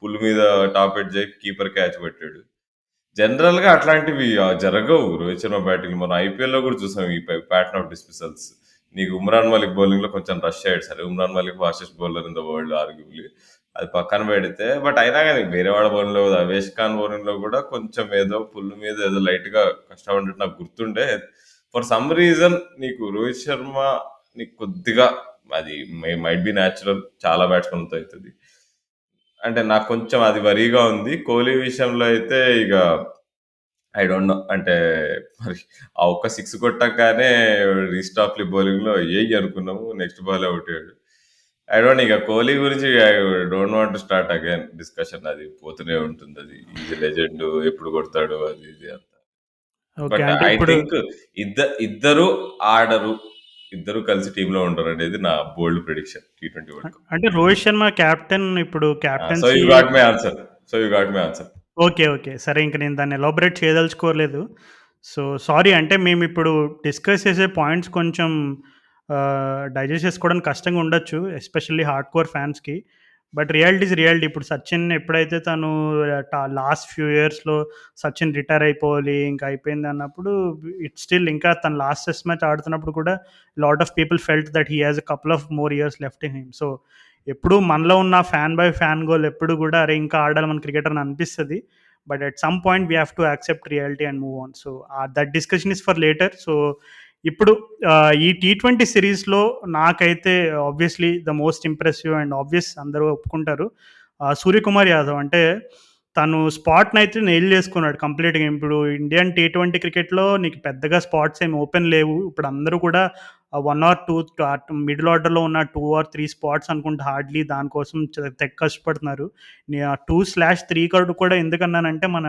పుల్ మీద టాప్ ఎడ్జ్ అయ్యి కీపర్ క్యాచ్ పట్టాడు. జనరల్‌గా అట్లాంటివి జరగవు రోహిత్ శర్మ బ్యాటింగ్‌లో. మనం ఐపీఎల్‌లో కూడా చూసాం ఈ ప్యాటర్న్ ఆఫ్ డిస్మిసల్స్. నీకు ఉమ్రాన్ మలిక్ బౌలింగ్‌లో కొంచెం రష్ అయ్యాడు. సరే Umran Malik fastest bowler in the world arguably. అది పక్కన పెడితే బట్ అయినా గాని వేరే వాళ్ళ బౌలింగ్‌లో అవేష్ ఖాన్ బౌలింగ్‌లో కూడా కొంచెం ఏదో పుల్ మీద ఏదో లైట్‌గా కష్టపడ్డట్టు నాకు గుర్తుండే. ఫర్ సమ్ రీజన్ నీకు రోహిత్ శర్మ నీకు కొద్దిగా అది మైట్ బి న్యాచురల్ చాలా బ్యాట్స్‌మెన్‌లతో అయితది. అంటే నాకు కొంచెం అది వరీగా ఉంది. కోహ్లీ విషయంలో అయితే ఇక ఐ డోంట్ నో. అంటే మరి ఆ ఒక్క 6 కొట్టంగానే రీస్టాప్లీ బౌలింగ్‌లో ఏయ్ అనుకున్నాము. నెక్స్ట్ బాలే ఔట్ అయ్యాడు. ఐ డోంట్ ఇక కోహ్లీ గురించి I don't want to start again discussion. అది పోతూనే ఉంటుందది. ఈజ్ లెజెండ్ ఎప్పుడు కొడతాడు అది ఇది అంతా. ఓకే. బట్ అంటే ఐ ఇప్పుడు థింక్ ఇద్దరు ఆడరు. ఇద్దరు కలిసి టీమ్‌లో ఉండరనేది నా బోల్డ్ ప్రిడిక్షన్ టీ20 వరల్డ్ కప్. అంటే రోహిత్ శర్మ కెప్టెన్ ఇప్పుడు so you captaincy got my answer. So you got my answer. Okay. Okay. సరే ఇంక నేను దాన్ని ఎలాబొరేట్ చేయదలుచుకోలేదు. సో, సారీ అంటే మేమిప్పుడు డిస్కస్ చేసే పాయింట్స్ కొంచెం డైజెస్ట్ చేసుకోవడానికి కష్టంగా ఉండొచ్చు. ఎస్పెషల్లీ హార్డ్ కోర్ ఫ్యాన్స్‌కి. But reality is reality. ఇప్పుడు సచిన్ ఎప్పుడైతే తను లాస్ట్ ఫ్యూ ఇయర్స్‌లో సచిన్ రిటైర్ అయిపోవాలి, ఇంక అయిపోయిందన్నప్పుడు ఇట్స్ స్టిల్ ఇంకా తను లాస్ట్ టెస్ట్ మ్యాచ్ ఆడుతున్నప్పుడు కూడా lot of people felt that he has a couple of more years left in him. So, ఎప్పుడు మనలో ఉన్న ఫ్యాన్ బై ఫ్యాన్ గోల్ ఎప్పుడు కూడా అరే ఇంకా ఆడాలి మన క్రికెటర్ అని అనిపిస్తది. But at some point we have to accept reality and move on. So that discussion is for later. So ఇప్పుడు ఈ టీ20 సిరీస్లో నాకైతే obviously the most impressive and obvious అందరూ ఒప్పుకుంటారు సూర్యకుమార్ యాదవ్. అంటే తను స్పాట్ని అయితే నెయిల్ చేసుకున్నాడు కంప్లీట్గా. ఇప్పుడు ఇండియన్ టీ20 క్రికెట్లో నీకు పెద్దగా స్పాట్స్ ఏమి ఓపెన్ లేవు. ఇప్పుడు అందరూ కూడా 1 or 2 మిడిల్ ఆర్డర్‌లో ఉన్న 2 or 3 స్పాట్స్ అనుకుంటా హార్డ్‌లీ దానికోసం తెగ కష్టపడుతున్నారు. 2/3 కూడా ఎందుకన్నానంటే మన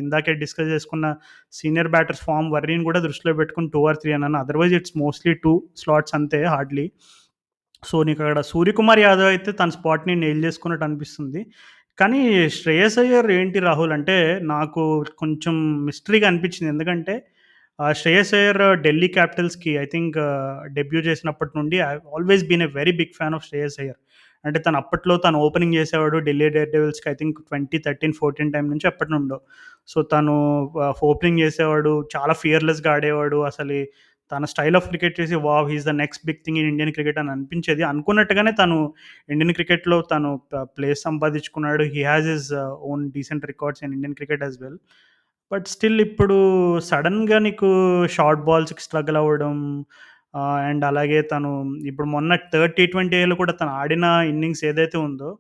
ఇందాకే డిస్కస్ చేసుకున్న సీనియర్ బ్యాటర్స్ ఫార్మ్ వర్రీని కూడా దృష్టిలో పెట్టుకొని 2 or 3 అన్నాను. అదర్‌వైజ్ ఇట్స్ మోస్ట్‌లీ 2 స్లాట్స్ అంతే హార్డ్‌లీ. సో, నీకక్కడ సూర్యకుమార్ యాదవ్ అయితే తన స్పాట్‌ని నెయిల్ చేసుకున్నట్టు అనిపిస్తుంది. కానీ శ్రేయస్ అయ్యర్ ఏంటి రాహుల్ అంటే నాకు కొంచెం మిస్టరీగా అనిపించింది. ఎందుకంటే శ్రేయస్ అయ్యర్ ఢిల్లీ క్యాపిటల్స్‌కి ఐ థింక్ డెబ్యూ చేసినప్పటి నుండి I have always been a very big fan of Shreyas Iyer. అంటే తను అప్పట్లో తను ఓపెనింగ్ చేసేవాడు ఢిల్లీ డేర్ డెవిల్స్‌కి ఐ థింక్ 2013, 14 టైం నుంచి ఎప్పటినుండో. సో, తను ఓపెనింగ్ చేసేవాడు. చాలా ఫియర్‌లెస్‌గా ఆడేవాడు. తన స్టైల్ ఆఫ్ క్రికెట్ చూసి wow! He is the next big thing in Indian cricket అని అనిపించేది. అనుకున్నట్టుగానే తను ఇండియన్ క్రికెట్‌లో తను ప్లేస్ సంపాదించుకున్నాడు. He has his own decent records in Indian cricket as well. But still ఇప్పుడు సడెన్‌గా నీకు షార్ట్ బాల్స్‌కి స్ట్రగుల్ అవ్వడం అండ్ అలాగే తను ఇప్పుడు మొన్న థర్డ్ టీ20లో కూడా తను ఆడిన ఇన్నింగ్స్ ఏదైతే ఉందో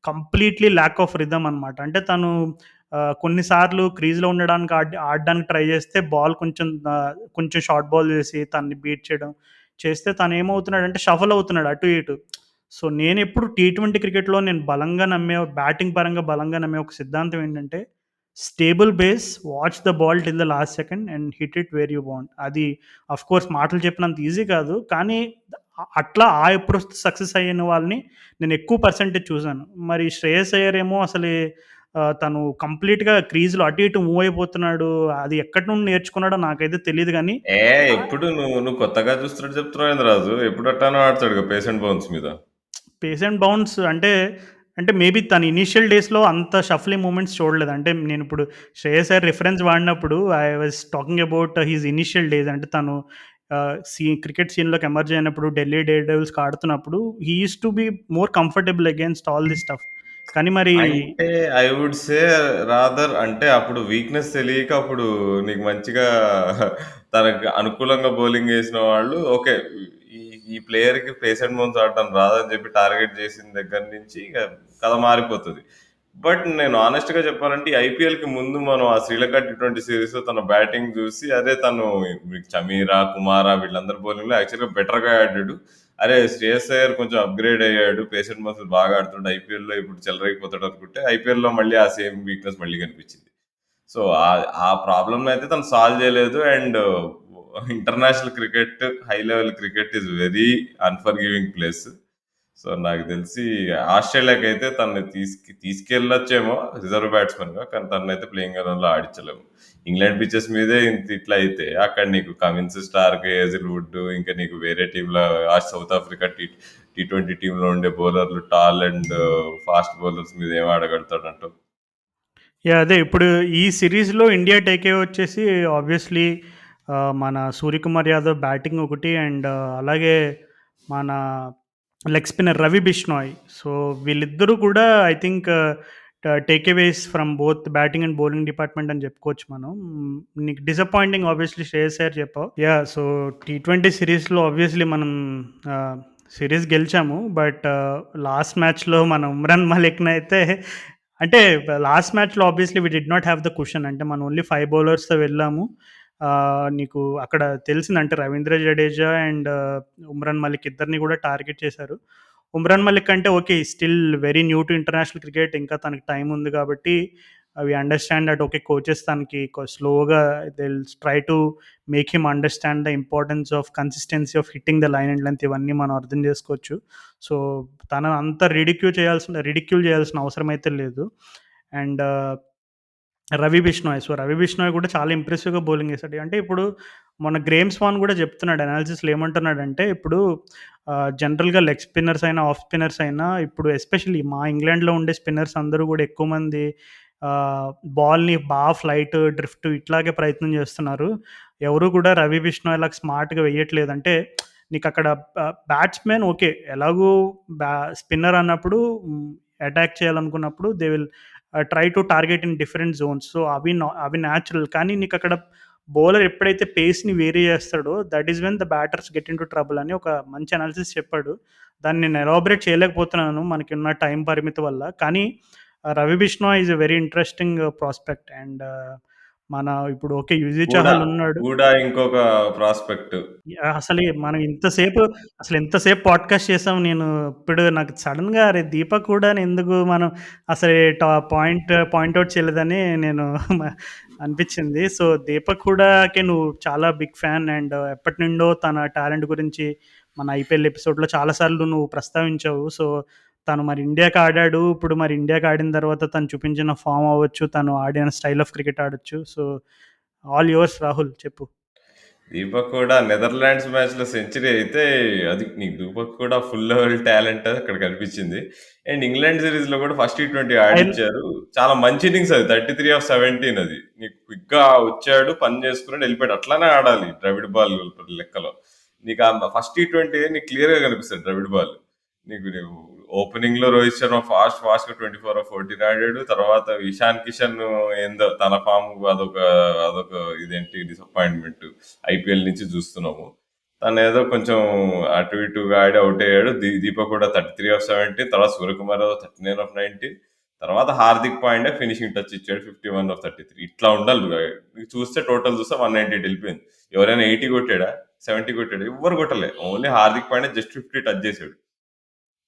కంప్లీట్‌లీ ల్యాక్ ఆఫ్ రిథమ్ అనమాట. అంటే తను కొన్నిసార్లు క్రీజ్‌లో ఉండడానికి ఆడడానికి ట్రై చేస్తే బాల్ కొంచెం షార్ట్ బాల్ చేసి తనని బీట్ చేయడం చేస్తే తనేమవుతున్నాడంటే షఫల్ అవుతున్నాడు అటు ఇటు. సో, నేనెప్పుడు టీ20 క్రికెట్‌లో నేను బలంగా నమ్మే బ్యాటింగ్ పరంగా బలంగా నమ్మే ఒక సిద్ధాంతం ఏంటంటే stable base, watch the ball till the last second and hit it where you want. అది ఆఫ్‌కోర్స్ మాటలు చెప్పినంత ఈజీ కాదు. కానీ అట్లా ఆ అప్రోచ్‌తో సక్సెస్ అయిన వాళ్ళని నేను ఎక్కువ పర్సెంటేజ్ చూసాను. మరి శ్రేయస్ అయ్యర్ ఏమో తను కంప్లీట్‌గా క్రీజ్‌లో అటు ఇటు మూవ్ అయిపోతున్నాడు. అది ఎక్కడి నుండి నేర్చుకున్నాడో నాకైతే తెలీదు గానీ ఏ ఎప్పుడు నువ్వు కొత్తగా చూస్తున్నట్టు చెప్తున్నావు ఏంది రాజు? ఎప్పుడు అట్టానో ఆడతాడుగా పేస్ అండ్ బౌన్స్ మీద. పేస్ అండ్ బౌన్స్ అంటే మేబీ తన ఇనీషియల్ డేస్‌లో అంత షఫ్లీ మూవ్‌మెంట్స్ చూడలేదు. అంటే నేనిప్పుడు శ్రేయస్ అయ్యర్ రిఫరెన్స్ వాడినప్పుడు I was talking about his initial days. అంటే తను క్రికెట్ సీన్‌లోకి ఎమర్జ్ అయినప్పుడు, ఢిల్లీ డేర్ డెవిల్స్‌కి ఆడుతున్నప్పుడు he used to be more comfortable against all this stuff. కానీ మరి అంటే ఐ వుడ్ సే రాదర్ అంటే అప్పుడు వీక్‌నెస్ తెలియక అప్పుడు నీకు మంచిగా తనకు అనుకూలంగా బౌలింగ్ ఏసిన వాళ్ళు ఓకే. ఈ ఈ ప్లేయర్‌కి పేస్ అండ్ బౌన్స్ ఆడటం రాదని చెప్పి టార్గెట్ చేసిన దగ్గర నుంచి ఇక కథ మారిపోతది. బట్ నేను హానెస్ట్‌గా చెప్పాలంటే ఈ ఐపీఎల్‌కి ముందు మనం ఆ శ్రీలంక టీ20 సీరీస్‌లో తన బ్యాటింగ్ చూసి అరే తను చమీరా, కుమారా వీళ్ళందరి బౌలింగ్‌లో యాక్చువల్‌గా బెటర్‌గా ఆడాడు. అరే! శ్రేయస్ అయ్యర్ కొంచెం అప్‌గ్రేడ్ అయ్యాడు. పేసెంట్ మనుషులు బాగా ఆడుతుండు. ఐపీఎల్‌లో ఇప్పుడు చెలరేగిపోతాడు అనుకుంటే, ఐపీఎల్‌లో మళ్ళీ ఆ సేమ్ వీక్‌నెస్ మళ్ళీ కనిపించింది. సో, ఆ ప్రాబ్లమ్‌ని అయితే తను సాల్వ్ చేయలేదు. And international cricket, high level cricket is very unforgiving place. So, నాకు తెలిసి ఆస్ట్రేలియాకైతే తనని తీసుకెళ్ళొచ్చేమో రిజర్వ్ బ్యాట్స్‌మెన్‌గా. కానీ తననైతే ప్లేయింగ్ ఎలెవన్‌లో ఆడించలేము. ఇంగ్లాండ్ పిచెస్ మీదే ఇంత ఇట్లా అయితే అక్కడ నీకు కమిన్స్, స్టార్క్, హేజిల్‌వుడ్ ఇంకా నీకు వేరే టీమ్‌ల సౌత్ ఆఫ్రికా టీ20 టీమ్‌లో ఉండే బౌలర్లు టాల్ అండ్ ఫాస్ట్ బౌలర్స్ మీద ఏం ఆడగలుగుతాడంటావు? అదే ఇప్పుడు ఈ సిరీస్‌లో ఇండియా టేకే వచ్చేసి ఆబ్వియస్‌లీ మన సూర్యకుమార్ యాదవ్ బ్యాటింగ్ ఒకటి అండ్ అలాగే మన leg spinner Ravi Bishnoi. So, వీళ్ళిద్దరూ కూడా I think takeaways from both batting and bowling department అని చెప్పుకోవచ్చు మనం. నీకు డిసప్పాయింటింగ్ ఆబ్వియస్‌లీ శ్రేయస్ అయ్యర్ చెప్పావు. సో, టీ20 సిరీస్‌లో ఆబ్వియస్‌లీ మనం ఆహ్, సిరీస్ గెలిచాము. బట్ లాస్ట్ మ్యాచ్‌లో మన ఉమ్రాన్ మలిక్‌నయితే అంటే లాస్ట్ మ్యాచ్‌లో obviously we did not have the cushion. అంటే మనం ఓన్లీ 5 బౌలర్స్‌తో వెళ్ళాము. నీకు అక్కడ తెలిసిందంటే రవీంద్ర జడేజా అండ్ ఉమ్రాన్ మలిక్ ఇద్దరిని కూడా టార్గెట్ చేశారు. ఉమ్రాన్ మలిక్ అంటే okay. Still very new to international cricket. ఇంకా తనకి టైం ఉంది కాబట్టి we understand that okay. Coaches తనకి స్లోగా they will try to make him understand the importance of consistency of hitting the line and length ఇవన్నీ మనం అర్థం చేసుకోవచ్చు. సో, తనని అంత రిడిక్యూల్ చేయాల్సిన అవసరం అయితే లేదు. అండ్ రవి బిష్నాయ్. సో, రవి బిష్నాయ్ కూడా చాలా ఇంప్రెసివ్‌గా బౌలింగ్ ఏసాడు. అంటే ఇప్పుడు మొన్న గ్రేమ్ స్వాన్ కూడా చెప్తున్నాడు అనాలిసిస్‌లో ఏమంటున్నాడంటే, ఇప్పుడు జనరల్‌గా లెగ్ స్పిన్నర్స్ అయినా, ఆఫ్ స్పిన్నర్స్ అయినా ఇప్పుడు ఎస్పెషల్లీ మా ఇంగ్లాండ్‌లో ఉండే స్పిన్నర్స్ అందరూ కూడా ఎక్కువ మంది ఆహ్, బాల్‌ని ఫ్లైట్, డ్రిఫ్ట్ ఇట్లాగే ప్రయత్నం చేస్తున్నారు. ఎవరు కూడా రవి బిష్నాయ్ లాగా స్మార్ట్‌గా వేయట్లేదు. అంటే నీకక్కడ బ్యాట్స్‌మెన్ ఓకే. ఎలాగో బ్యా స్పిన్నర్ అన్నప్పుడు అటాక్ చేయాలనుకున్నప్పుడు they will try to target in different Jones. So, అవి న్యాచురల్. కానీ నీకక్కడ బౌలర్ ఎప్పుడైతే పేస్‌ని వేరీ చేస్తాడో that is when the batters get into trouble అని ఒక మంచి అనాలిసిస్ చెప్పాడు. దాన్ని నేను ఎలాబొరేట్ చేయలేకపోతున్నాను మనకున్న టైం పరిమితి వల్ల. కానీ Ravi Bishnoi is a very interesting prospect and మన ఇప్పుడు ఓకే. యుజి కూడా, చహల్ ఉన్నాడు. కూడా ఇంకొక ప్రాస్పెక్ట్. మనం ఇంతసేపు పాడ్‌కాస్ట్ చేసాం. ఇప్పుడు నాకు సడెన్‌గా అరే! దీపక్ హూడాని ఎందుకు మనం అసలు పాయింట్ ఔట్ చేయలేదని నేను మ అనిపించింది. సో, దీపక్ హూడాకి నువ్వు చాలా బిగ్ ఫ్యాన్ అండ్ ఎప్పటినుండో తన టాలెంట్ గురించి మన ఐపీఎల్ ఎపిసోడ్‌లో చాలా సార్లు నువ్వు ప్రస్తావించావు. సో, తను మరి ఇండియాకి ఆడాడు. ఇప్పుడు మరి ఇండియాకి ఆడిన తర్వాత తను చూపించిన ఫార్మ్ అవ్వచ్చు, తను ఆడిన స్టైల్ ఆఫ్ క్రికెట్ ఆడొచ్చు. సో, ఆల్ యువర్స్ రాహుల్ చెప్పు. దీపక్ కూడా నెదర్లాండ్స్ మ్యాచ్‌లో సెంచరీ అయితే అది నీకు దీపక్ కూడా ఫుల్ లెవెల్ టాలెంట్ అక్కడ కనిపించింది. అండ్ ఇంగ్లాండ్ సిరీస్‌లో కూడా ఫస్ట్ టీ20 ఆయన ఆడిచ్చారు. చాలా మంచి ఇన్నింగ్స్ అది 33 ఆఫ్ 17 అది. నీకు క్విక్‌గా వచ్చాడు, పని చేసుకున్నాడు, ఎళ్ళిపోయాడు. అట్లానే ఆడాలి ద్రవిడ్ బాల్ లెక్కలో. నీకు ఆ ఫస్ట్ టీ20 నీకు క్లియర్‌గా కనిపిస్తది ద్రవిడ్ బాల్. నీకు ఓపెనింగ్‌లో రోహిత్ శర్మ ఫాస్ట్‌గా 24 ఆఫ్ 14 ఆడాడు. తర్వాత ఇషాన్ కిషన్ ఏందో తన ఫామ్ అదొక అదొక ఇదేంటి డిసప్పాయింట్‌మెంట్. ఐపీఎల్ నుంచి చూస్తున్నాము. తనేదో కొంచెం అటు ఇటుగా ఆడి అవుట్ అయ్యాడు. దీపక్ కూడా 33 ఆఫ్ 17, తర్వాత సూర్యకుమార్ 39 ఆఫ్ 19, తర్వాత హార్దిక్ పాండ్యా ఫినిషింగ్ టచ్ ఇచ్చాడు 51 ఆఫ్ 33. ఇట్లా ఉండాలి. నీకు చూస్తే టోటల్ చూస్తే 198 వెళ్ళిపోయింది. ఎవరైనా 80 కొట్టాడా, 70 కొట్టాడు, ఎవ్వరు కొట్టలే. Only Hardik Pandya just 50 touch చేశాడు.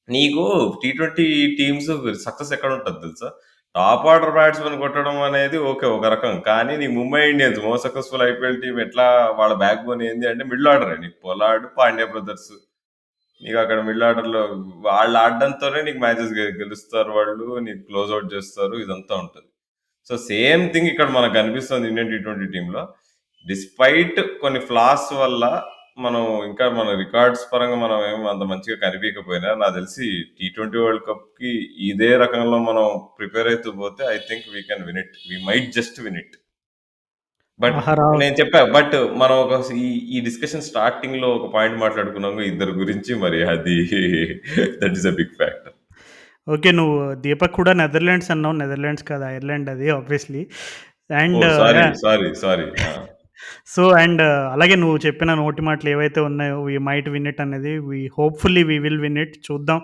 నీకు టీ20 టీమ్స్ సక్సెస్ ఎక్కడ ఉంటది తెలుసా? టాప్ ఆర్డర్ బ్యాట్స్‌మెన్ కొట్టడం అనేది ఓకే. ఒక రకం. కానీ నీ Mumbai Indians most successful IPL team ఎట్లా వాళ్ళ బ్యాక్ బోన్ ఏంది అంటే మిడిల్ ఆర్డరే. నీకు పొలార్డ్, పాండ్యా బ్రదర్స్. నీకు అక్కడ మిడిల్ ఆర్డర్‌లో వాళ్ళు ఆడడంతోనే నీకు మ్యాచెస్ గెలుస్తారు వాళ్ళు. నీకు క్లోజ్ ఔట్ చేస్తారు. ఇదంతా ఉంటది. సో సేమ్ థింగ్ ఇక్కడ మనకు కనిపిస్తుంది ఇండియన్ టీ20 టీంలో. డిస్పైట్ కొన్ని ఫ్లాస్ వల్ల మనం ఇంకా మన రికార్డ్స్ పరంగా మనం ఏమి అంత మంచిగా కనిపించకపోయినా నాకు తెలిసి టీ20 వరల్డ్ కప్ కి ఇదే రకంలో మనం ప్రిపేర్ అవుతూ పోతే I think we can win it. We might just win it. But ఆహారావు నేను చెప్పా. బట్ మనం ఒక ఈ డిస్కషన్ స్టార్టింగ్ లో ఒక పాయింట్ మాట్లాడుకున్నాము ఇద్దరు గురించి. మరి అది that is a big factor. Okay. నువ్వు 'దీపక్' కూడా నెదర్లాండ్స్ అన్నావు. నెదర్లాండ్స్ కాదు ఐర్లాండ్ అది obviously. Oh and sorry yeah! Sorry sorry. So, అలాగే నువ్వు చెప్పిన నోటి మాటలు ఏవైతే ఉన్నాయో, వి మైట్ విన్ ఇట్ అనేది hopefully we will win it చూద్దాం.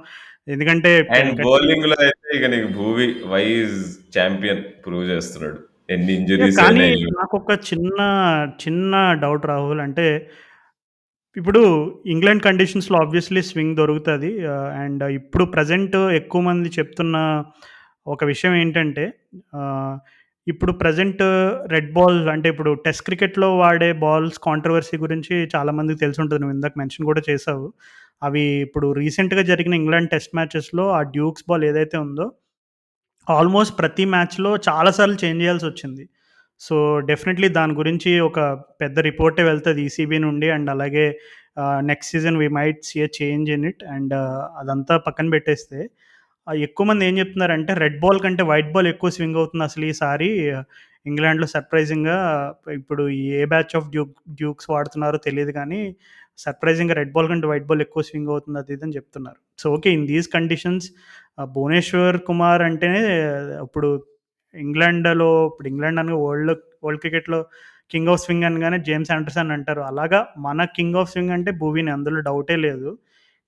ఎందుకంటే అండ్ గట్టి బౌలింగ్ లో అయితే ఇక నీకు భూవి వైజ్ ఛాంపియన్ ప్రూవ్ చేస్తున్నాడు. ఎన్ని యాహ్! ఇంజరీస్ కానీ అయినా ఎన్ని. నాకొక చిన్న డౌట్ రాహుల్. అంటే ఇప్పుడు ఇంగ్లాండ్ కండిషన్స్‌లో ఆబ్వియస్‌లీ స్వింగ్ దొరుకుతది. అండ్ ఇప్పుడు ప్రెజెంట్ ఎక్కువ మంది చెప్తున్న ఒక విషయం ఏంటంటే ఆహ్, ఇప్పుడు ప్రెజెంట్ రెడ్ బాల్స్ అంటే ఇప్పుడు టెస్ట్ క్రికెట్‌లో వాడే బాల్స్ కాంట్రోవర్సీ గురించి చాలా మందికి తెలిసుంటది. నువ్వు ఇందాక మెన్షన్ కూడా చేసావు. అవి ఇప్పుడు రీసెంట్‌గా జరిగిన ఇంగ్లాండ్ టెస్ట్ మ్యాచెస్‌లో ఆ డ్యూక్స్ బాల్ ఏదైతే ఉందో ఆల్మోస్ట్ ప్రతి మ్యాచ్‌లో చాలా సార్లు చేంజ్ చేయాల్సొచ్చింది. సో, డెఫినెట్‌లీ దాని గురించి ఒక పెద్ద రిపోర్టే వెళ్తది ఈసీబీ నుండి. అండ్ అలాగే next season we might see a change in it. And అదంతా పక్కన పెట్టేస్తే ఎక్కువ మంది ఏం చెప్తున్నారంటే రెడ్ బాల్ కంటే వైట్ బాల్ ఎక్కువ స్వింగ్ అవుతుంది అసలు ఈసారి ఇంగ్లాండ్‌లో సర్ప్రైజింగ్‌గా. ఇప్పుడు ఏ బ్యాచ్ ఆఫ్ డ్యూక్స్ వాడుతున్నారో తెలీదు కానీ సర్ప్రైజింగ్‌గా రెడ్ బాల్ కంటే వైట్ బాల్ ఎక్కువ స్వింగ్ అవుతుంది అది ఇది అని చెప్తున్నారు. So, okay. In these conditions 'Bhuvneshwar Kumar' అంటేనే ఇప్పుడు ఇంగ్లాండ్ అనగా వరల్డ్ క్రికెట్‌లో కింగ్ ఆఫ్ స్వింగ్ అనగానే జేమ్స్ ఆండర్సన్ అంటారు. అలాగా మన కింగ్ ఆఫ్ స్వింగ్ అంటే భువీనే అందులో డౌటే లేదు.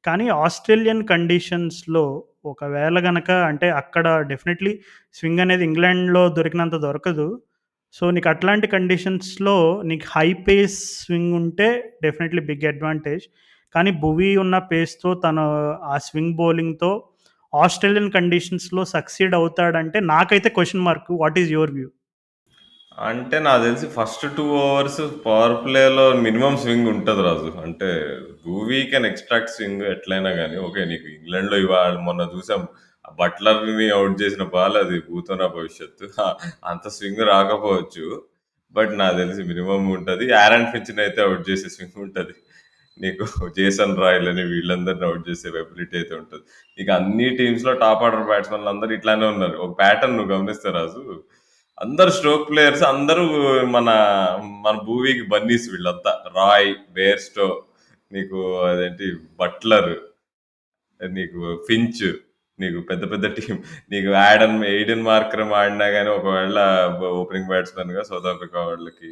కానీ ఆస్ట్రేలియన్ కండిషన్స్‌లో ఒకవేళ గనక అంటే అక్కడ డెఫినెట్‌లీ స్వింగ్ అనేది ఇంగ్లాండ్‌లో దొరికినంత దొరకదు. సో, నీకు అట్లాంటి కండిషన్స్‌లో నీకు హై పేస్ స్వింగ్ ఉంటే డెఫినెట్‌లీ బిగ్ అడ్వాంటేజ్. కానీ భువీ ఉన్న పేస్‌తో తను ఆ స్వింగ్ బౌలింగ్‌తో ఆస్ట్రేలియన్ కండిషన్స్‌లో సక్సీడ్ అవుతాడంటే నాకైతే question mark. What is your view? అంటే నాకు తెలిసి ఫస్ట్ 2 ఓవర్స్ పవర్ ప్లేలో మినిమమ్ స్వింగ్ ఉంటది రాజు. అంటే భూవీ కెన్ ఎక్స్‌ట్రాక్ట్ స్వింగ్ ఎట్లైనా గాని. ఓకే. నీకు ఇంగ్లాండ్‌లో ఇవాళ మొన్న చూసాం. బట్లర్‌ని ఔట్ చేసిన బాల్ అది భూతో నా భవిష్యత్తు. అంత స్వింగ్ రాకపోవచ్చు. బట్ నాకు తెలిసి మినిమమ్ ఉంటది. ఆరన్ ఫించ్‌నైతే ఔట్ చేసే స్వింగ్ ఉంటది. నీకు జేసన్ రాయలని వీళ్ళందరిని ఔట్ చేసే ఎబిలిటీ అయితే ఉంటది. నీకు అన్ని టీమ్స్‌లో టాప్ ఆర్డర్ బ్యాట్స్‌మెన్‌లు అందరూ ఇట్లానే ఉన్నారు. ఒక ప్యాటర్న్ నువ్వు గమనిస్తే రాజు, అందరు స్ట్రోక్ ప్లేయర్స్ అందరూ మన మన భూవీకి బన్నీస్ వీళ్ళంతా. రాయ్, బేర్‌స్టో, నీకు అదేంటి బట్లర్, నీకు ఫించ్, నీకు పెద్ద పెద్ద టీమ్. నీకు ఎయిడెన్ మార్కరమ్ ఆడినా గాని ఒకవేళ ఓపెనింగ్ బ్యాట్స్‌మెన్‌గా సౌత్ ఆఫ్రికా వాళ్ళకి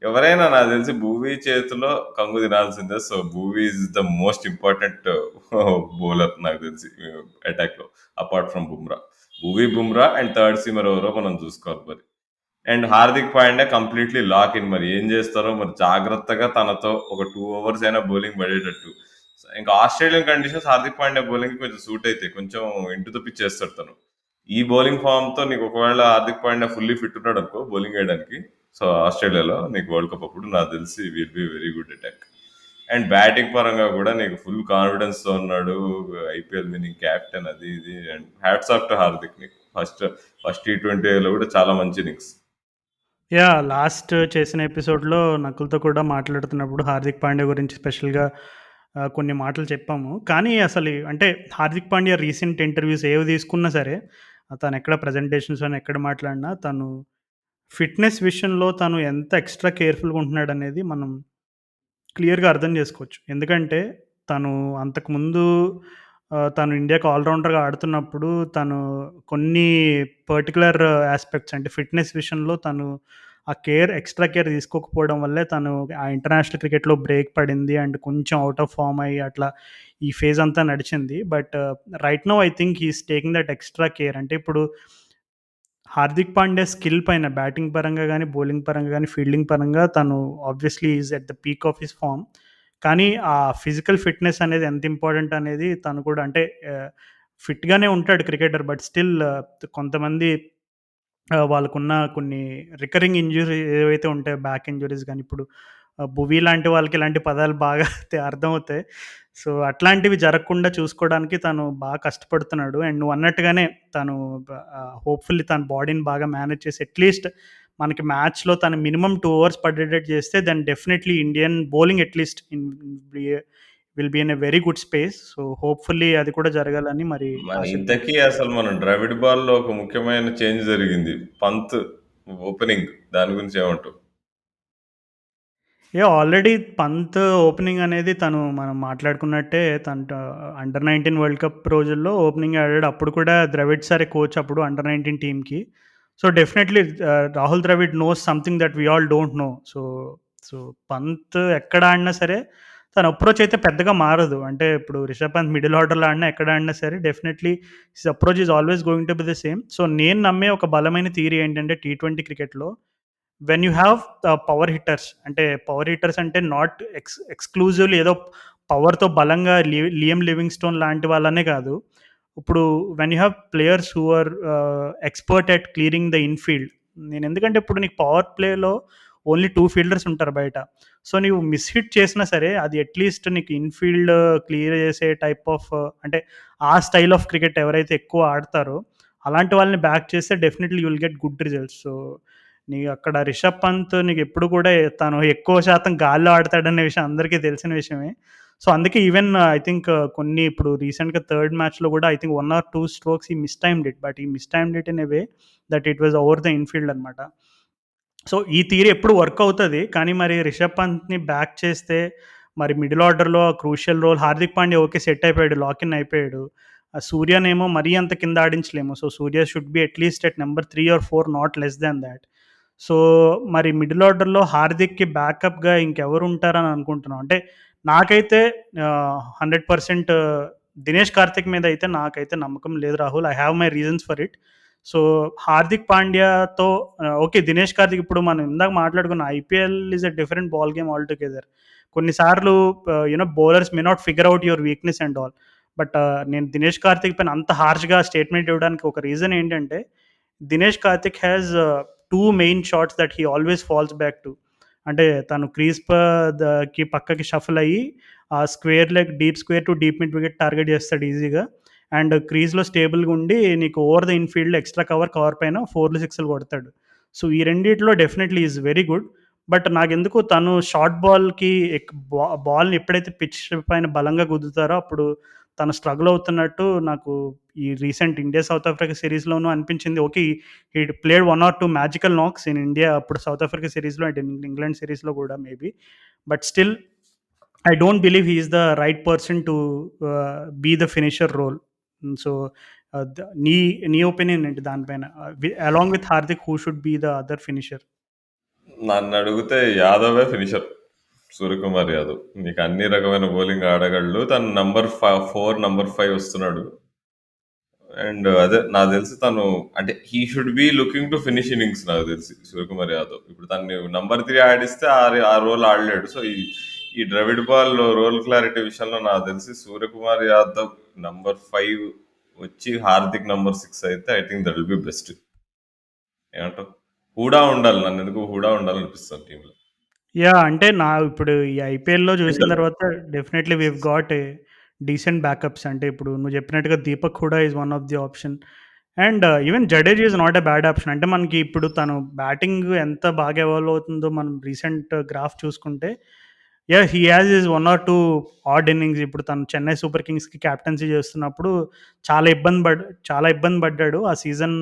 ఎవరైనా నాకు తెలిసి భూవీ చేతిలో కంగు తినాల్సిందే. సో, Bhuvi is the most important bowler నాకు తెలిసి అటాక్‌లో. Apart from Bumrah. Bhuvi, Bumrah and third seamer ఎవరో మనం చూసుకోవాలి మరి. And Hardik Pandya completely lock in. మరి ఏం చేస్తారో మరి జాగ్రత్తగా తనతో ఒక 2 ఓవర్స్ అయినా బౌలింగ్ పడేటట్టు. ఇంకా Australian conditions Hardik Pandya bowling కొంచెం సూట్ అవుతాయి. కొంచెం ఇంటు తప్పిచ్చేస్తాడు తను. ఈ బౌలింగ్ ఫామ్ తో నీకు ఒకవేళ హార్దిక్ పాండ్యా ఫుల్లీ ఫిట్ ఉన్నాడు అనుకో బౌలింగ్ వేయడానికి, సో ఆస్ట్రేలియాలో నీకు వరల్డ్ కప్ అప్పుడు నాకు తెలిసి will be very good attack. And batting పరంగా కూడా నీకు ఫుల్ కాన్ఫిడెన్స్ తో ఉన్నాడు. ఐపీఎల్ విన్నింగ్ క్యాప్టెన్ అది ఇది. And hats off to Hardik. నీకు ఫస్ట్ ఫస్ట్ టీ20లో కూడా చాలా మంచి ఇన్నింగ్స్. యాహ్! లాస్ట్ చేసిన ఎపిసోడ్‌లో నకుల్‌తో కూడా మాట్లాడుతున్నప్పుడు హార్దిక్ పాండ్యా గురించి స్పెషల్‌గా కొన్ని మాటలు చెప్పాము. కానీ అసలు అంటే హార్దిక్ పాండ్యా రీసెంట్ ఇంటర్వ్యూస్ ఏవి తీసుకున్నా సరే, తనెక్కడ ప్రెజెంటేషన్స్‌లోని ఎక్కడ మాట్లాడినా తను ఫిట్‌నెస్ విషయంలో తను ఎంత ఎక్స్‌ట్రా కేర్‌ఫుల్‌గా ఉంటున్నాడనేది మనం క్లియర్‌గా అర్థం చేసుకోవచ్చు. ఎందుకంటే తను అంతకుముందు తను ఇండియాకి ఆల్ రౌండర్‌గా ఆడుతున్నప్పుడు తను కొన్ని పర్టిక్యులర్ యాస్పెక్ట్స్ అంటే ఫిట్‌నెస్ విషయంలో తను ఆ ఎక్స్‌ట్రా కేర్ తీసుకోకపోవడం వల్లే తను ఆ ఇంటర్నేషనల్ క్రికెట్‌లో బ్రేక్ పడింది. అండ్ కొంచెం ఔట్ ఆఫ్ ఫార్మ్ అయ్యి అట్లా ఈ ఫేజ్ అంతా నడిచింది. But right now I think he is taking that extra care. అంటే ఇప్పుడు హార్దిక్ పాండ్యా స్కిల్ పైన బ్యాటింగ్ పరంగా గాని, బౌలింగ్ పరంగా గాని, ఫీల్డింగ్ పరంగా తను obviously is at the peak of his form. కానీ ఆ ఫిజికల్ ఫిట్‌నెస్ అనేది ఎంత ఇంపార్టెంట్ అనేది తను కూడా అంటే ఫిట్‌గానే ఉంటాడు క్రికెటర్. బట్ స్టిల్ కొంతమంది వాళ్ళకున్న కొన్ని రికరింగ్ ఇంజ్యూరీ ఏవైతే ఉంటాయో బ్యాక్ ఇంజ్యూరీస్ గాని, ఇప్పుడు భువీ లాంటి వాళ్ళకి ఇలాంటి పదాలు బాగా అర్థమవుతాయి. సో, అట్లాంటివి జరగకుండా చూసుకోవడానికి తను బాగా కష్టపడుతున్నాడు. అండ్ నువ్వన్నట్టుగానే తను హోప్‌ఫుల్లీ తన బాడీని బాగా మేనేజ్ చేసి అట్‌లీస్ట్ మనకి మ్యాచ్‌లో తను మినిమమ్ 2 ఓవర్స్ పడేటట్టు చేస్తే then definitely Indian bowling at least will be in a very good space. So, hopefully అది కూడా జరగాలని మరి మరి ఆశిద్దాం. ఇంతకీ అసలు మనం ద్రవిడ్ బాల్‌లో ఒక ముఖ్యమైన చేంజ్ జరిగింది. పంత్ ఓపెనింగ్ దాని గురించి ఏమంటావు? ఆల్రెడీ పంత్ ఓపెనింగ్ అనేది తను మనం మాట్లాడుకున్నట్టే అండర్ 19 వరల్డ్ కప్ రోజుల్లో ఓపెనింగ్ ఆడాడు. అప్పుడు కూడా ద్రవిడ్ సారే కోచ్ అప్పుడు అండర్ 19 టీమ్‌కి. So, definitely Rahul Dravid knows something that we all don't know. So, Pant ఎక్కడ ఆడినా సరే తన అప్రోచ్ అయితే పెద్దగా మారదు. అంటే ఇప్పుడు రిషబ్ పంత్ మిడిల్ ఆర్డర్‌లో ఆడినా, ఎక్కడ ఆడినా సరే definitely his approach is always going to be the same. So, నేను నమ్మే ఒక బలమైన థియరీ ఏంటంటే టీ20 క్రికెట్‌లో when you have power hitters అంటే పవర్ హిట్టర్స్ అంటే నాట్ ఎక్స్క్లూజివ్లీ ఏదో పవర్‌తో బలంగా లియం లివింగ్‌స్టోన్ లాంటి వాళ్ళనే కాదు. ఇప్పుడు when you have players who are expert at clearing the infield. ఎందుకంటే ఇప్పుడు నీకు పవర్ ప్లేలో ఓన్లీ 2 ఫీల్డర్స్ ఉంటారు బయట. సో, నీవు మిస్ హిట్ చేసినా సరే అది అట్‌లీస్ట్ నీకు ఇన్‌ఫీల్డ్ క్లియర్ చేసే టైప్ ఆఫ్ అంటే ఆ స్టైల్ ఆఫ్ క్రికెట్ ఎవరైతే ఎక్కువ ఆడతారో అలాంటి వాళ్ళని బ్యాక్ చేస్తే definitely you will get good results. So, నీకక్కడ రిషబ్ పంత్ నీకెప్పుడు కూడా తను ఎక్కువ శాతం గాల్లో ఆడతాడనే విషయం అందరికీ తెలిసిన విషయమే. సో, అందుకే ఈవెన్ ఐ థింక్ కొన్ని ఇప్పుడు రీసెంట్‌గా థర్డ్ మ్యాచ్‌లో కూడా I think 1 or 2 strokes he mistimed it. But he mistimed it in a way that it was over the infield అనమాట. సో, ఈ థియరీ ఎప్పుడు వర్క్ అవుతది. కానీ మరి రిషబ్ పంత్‌ని బ్యాక్ చేస్తే మరి మిడిల్ ఆర్డర్‌లో crucial role Hardik Pandya okay set అయిపోయాడు. లాక్ ఇన్ అయిపోయాడు. సూర్యనేమో మరీ అంత కింద ఆడించలేము. So, Surya should be at least at number 3 or 4 not less than that. So, మరి మిడిల్ ఆర్డర్‌లో హార్దిక్‌కి బ్యాకప్‌గా ఇంకెవరుంటారని అనుకుంటున్నావు? అంటే నాకైతే 100% దినేష్ కార్తిక్ మీద అయితే నాకైతే నమ్మకం లేదు Rahul. I have my reasons for it. So, Hardik పాండ్యాతో ఓకే. దినేష్ కార్తిక్ ఇప్పుడు మనం ఇందాక మాట్లాడుకున్న IPL is a different ball game altogether. కొన్నిసార్లు bowlers may not figure out your weakness and all. But నేను దినేష్ కార్తిక్ పైన అంత హార్ష్‌గా స్టేట్మెంట్ ఇవ్వడానికి ఒక రీజన్ ఏంటంటే, Dinesh Karthik has 2 main shots that he always falls back to. అంటే తను క్రీజ్ పక్కకి షఫుల్ అయ్యి, ఆ square leg deep square to deep mid wicket target చేస్తాడు ఈజీగా. అండ్ క్రీజ్‌లో స్టేబుల్‌గా ఉండి నీకు ఓవర్ ద ఇన్‌ఫీల్డ్‌లో ఎక్స్‌ట్రా కవర్ పైన 4లు, 6లు కొడతాడు. సో, ఈ రెండిట్లో definitely is very good. But నాకెందుకో తను షార్ట్ బాల్‌కి బాల్‌ని ఎప్పుడైతే పిచ్ పైన బలంగా గుద్దుతారో అప్పుడు తను స్ట్రగుల్ అవుతున్నట్టు నాకు ఈ రీసెంట్ ఇండియా సౌత్ ఆఫ్రికా సిరీస్‌లోనూ అనిపించింది. Okay. He played 1 or 2 magical knocks in India అప్పుడు సౌత్ ఆఫ్రికా సిరీస్‌లో అండ్ ఇంగ్లాండ్ సిరీస్‌లో కూడా maybe. But still I don't believe he is the right person to be the finisher role. So, నీ నీ opinion ఏంటి దానిపైన? Along with Hardik who should be the other finisher? నన్నడిగితే యాదవే ఫినిషర్. సూర్యకుమార్ యాదవ్. నీకు అన్ని రకమైన బౌలింగ్ ఆడగలడు. తను నంబర్ 4, నంబర్ 5 వస్తున్నాడు. అండ్ అదే నాకు తెలిసి తను అంటే he should be looking to finish innings నాకు తెలిసి సూర్యకుమార్ యాదవ్. ఇప్పుడు తను నంబర్ 3 ఆడిస్తే ఆ రోల్ ఆడలేడు. సో ఈ ద్రవిడ్ బాల్ రోల్ క్లారిటీ విషయంలో నాకు తెలిసి సూర్యకుమార్ యాదవ్ నంబర్ 5 వచ్చి హార్దిక్ నంబర్ 6 అయితే I think that will be best. ఏమంటావు? హూడా ఉండాలి. నన్ను ఎందుకు హూడా ఉండాలనిపిస్తుంది టీంలో. అంటే ఇప్పుడు ఈ ఐపీఎల్‌లో చూసిన తర్వాత definitely got a decent backups. అంటే ఇప్పుడు నువ్వు చెప్పినట్టుగా Deepak Hooda is one of the option. And even Jadeja is not a bad option. అంటే మనకి ఇప్పుడు తను బ్యాటింగ్ ఎంత బాగా ఎవాల్వ్ అవుతుందో మనం రీసెంట్ గ్రాఫ్ చూసుకుంటే, he has his 1 or 2 odd innings. ఇప్పుడు తను చెన్నై సూపర్ కింగ్స్‌కి కెప్టెన్సీ చేస్తున్నప్పుడు చాలా ఇబ్బంది పడ్ చాలా ఇబ్బంది పడ్డాడు. ఆ season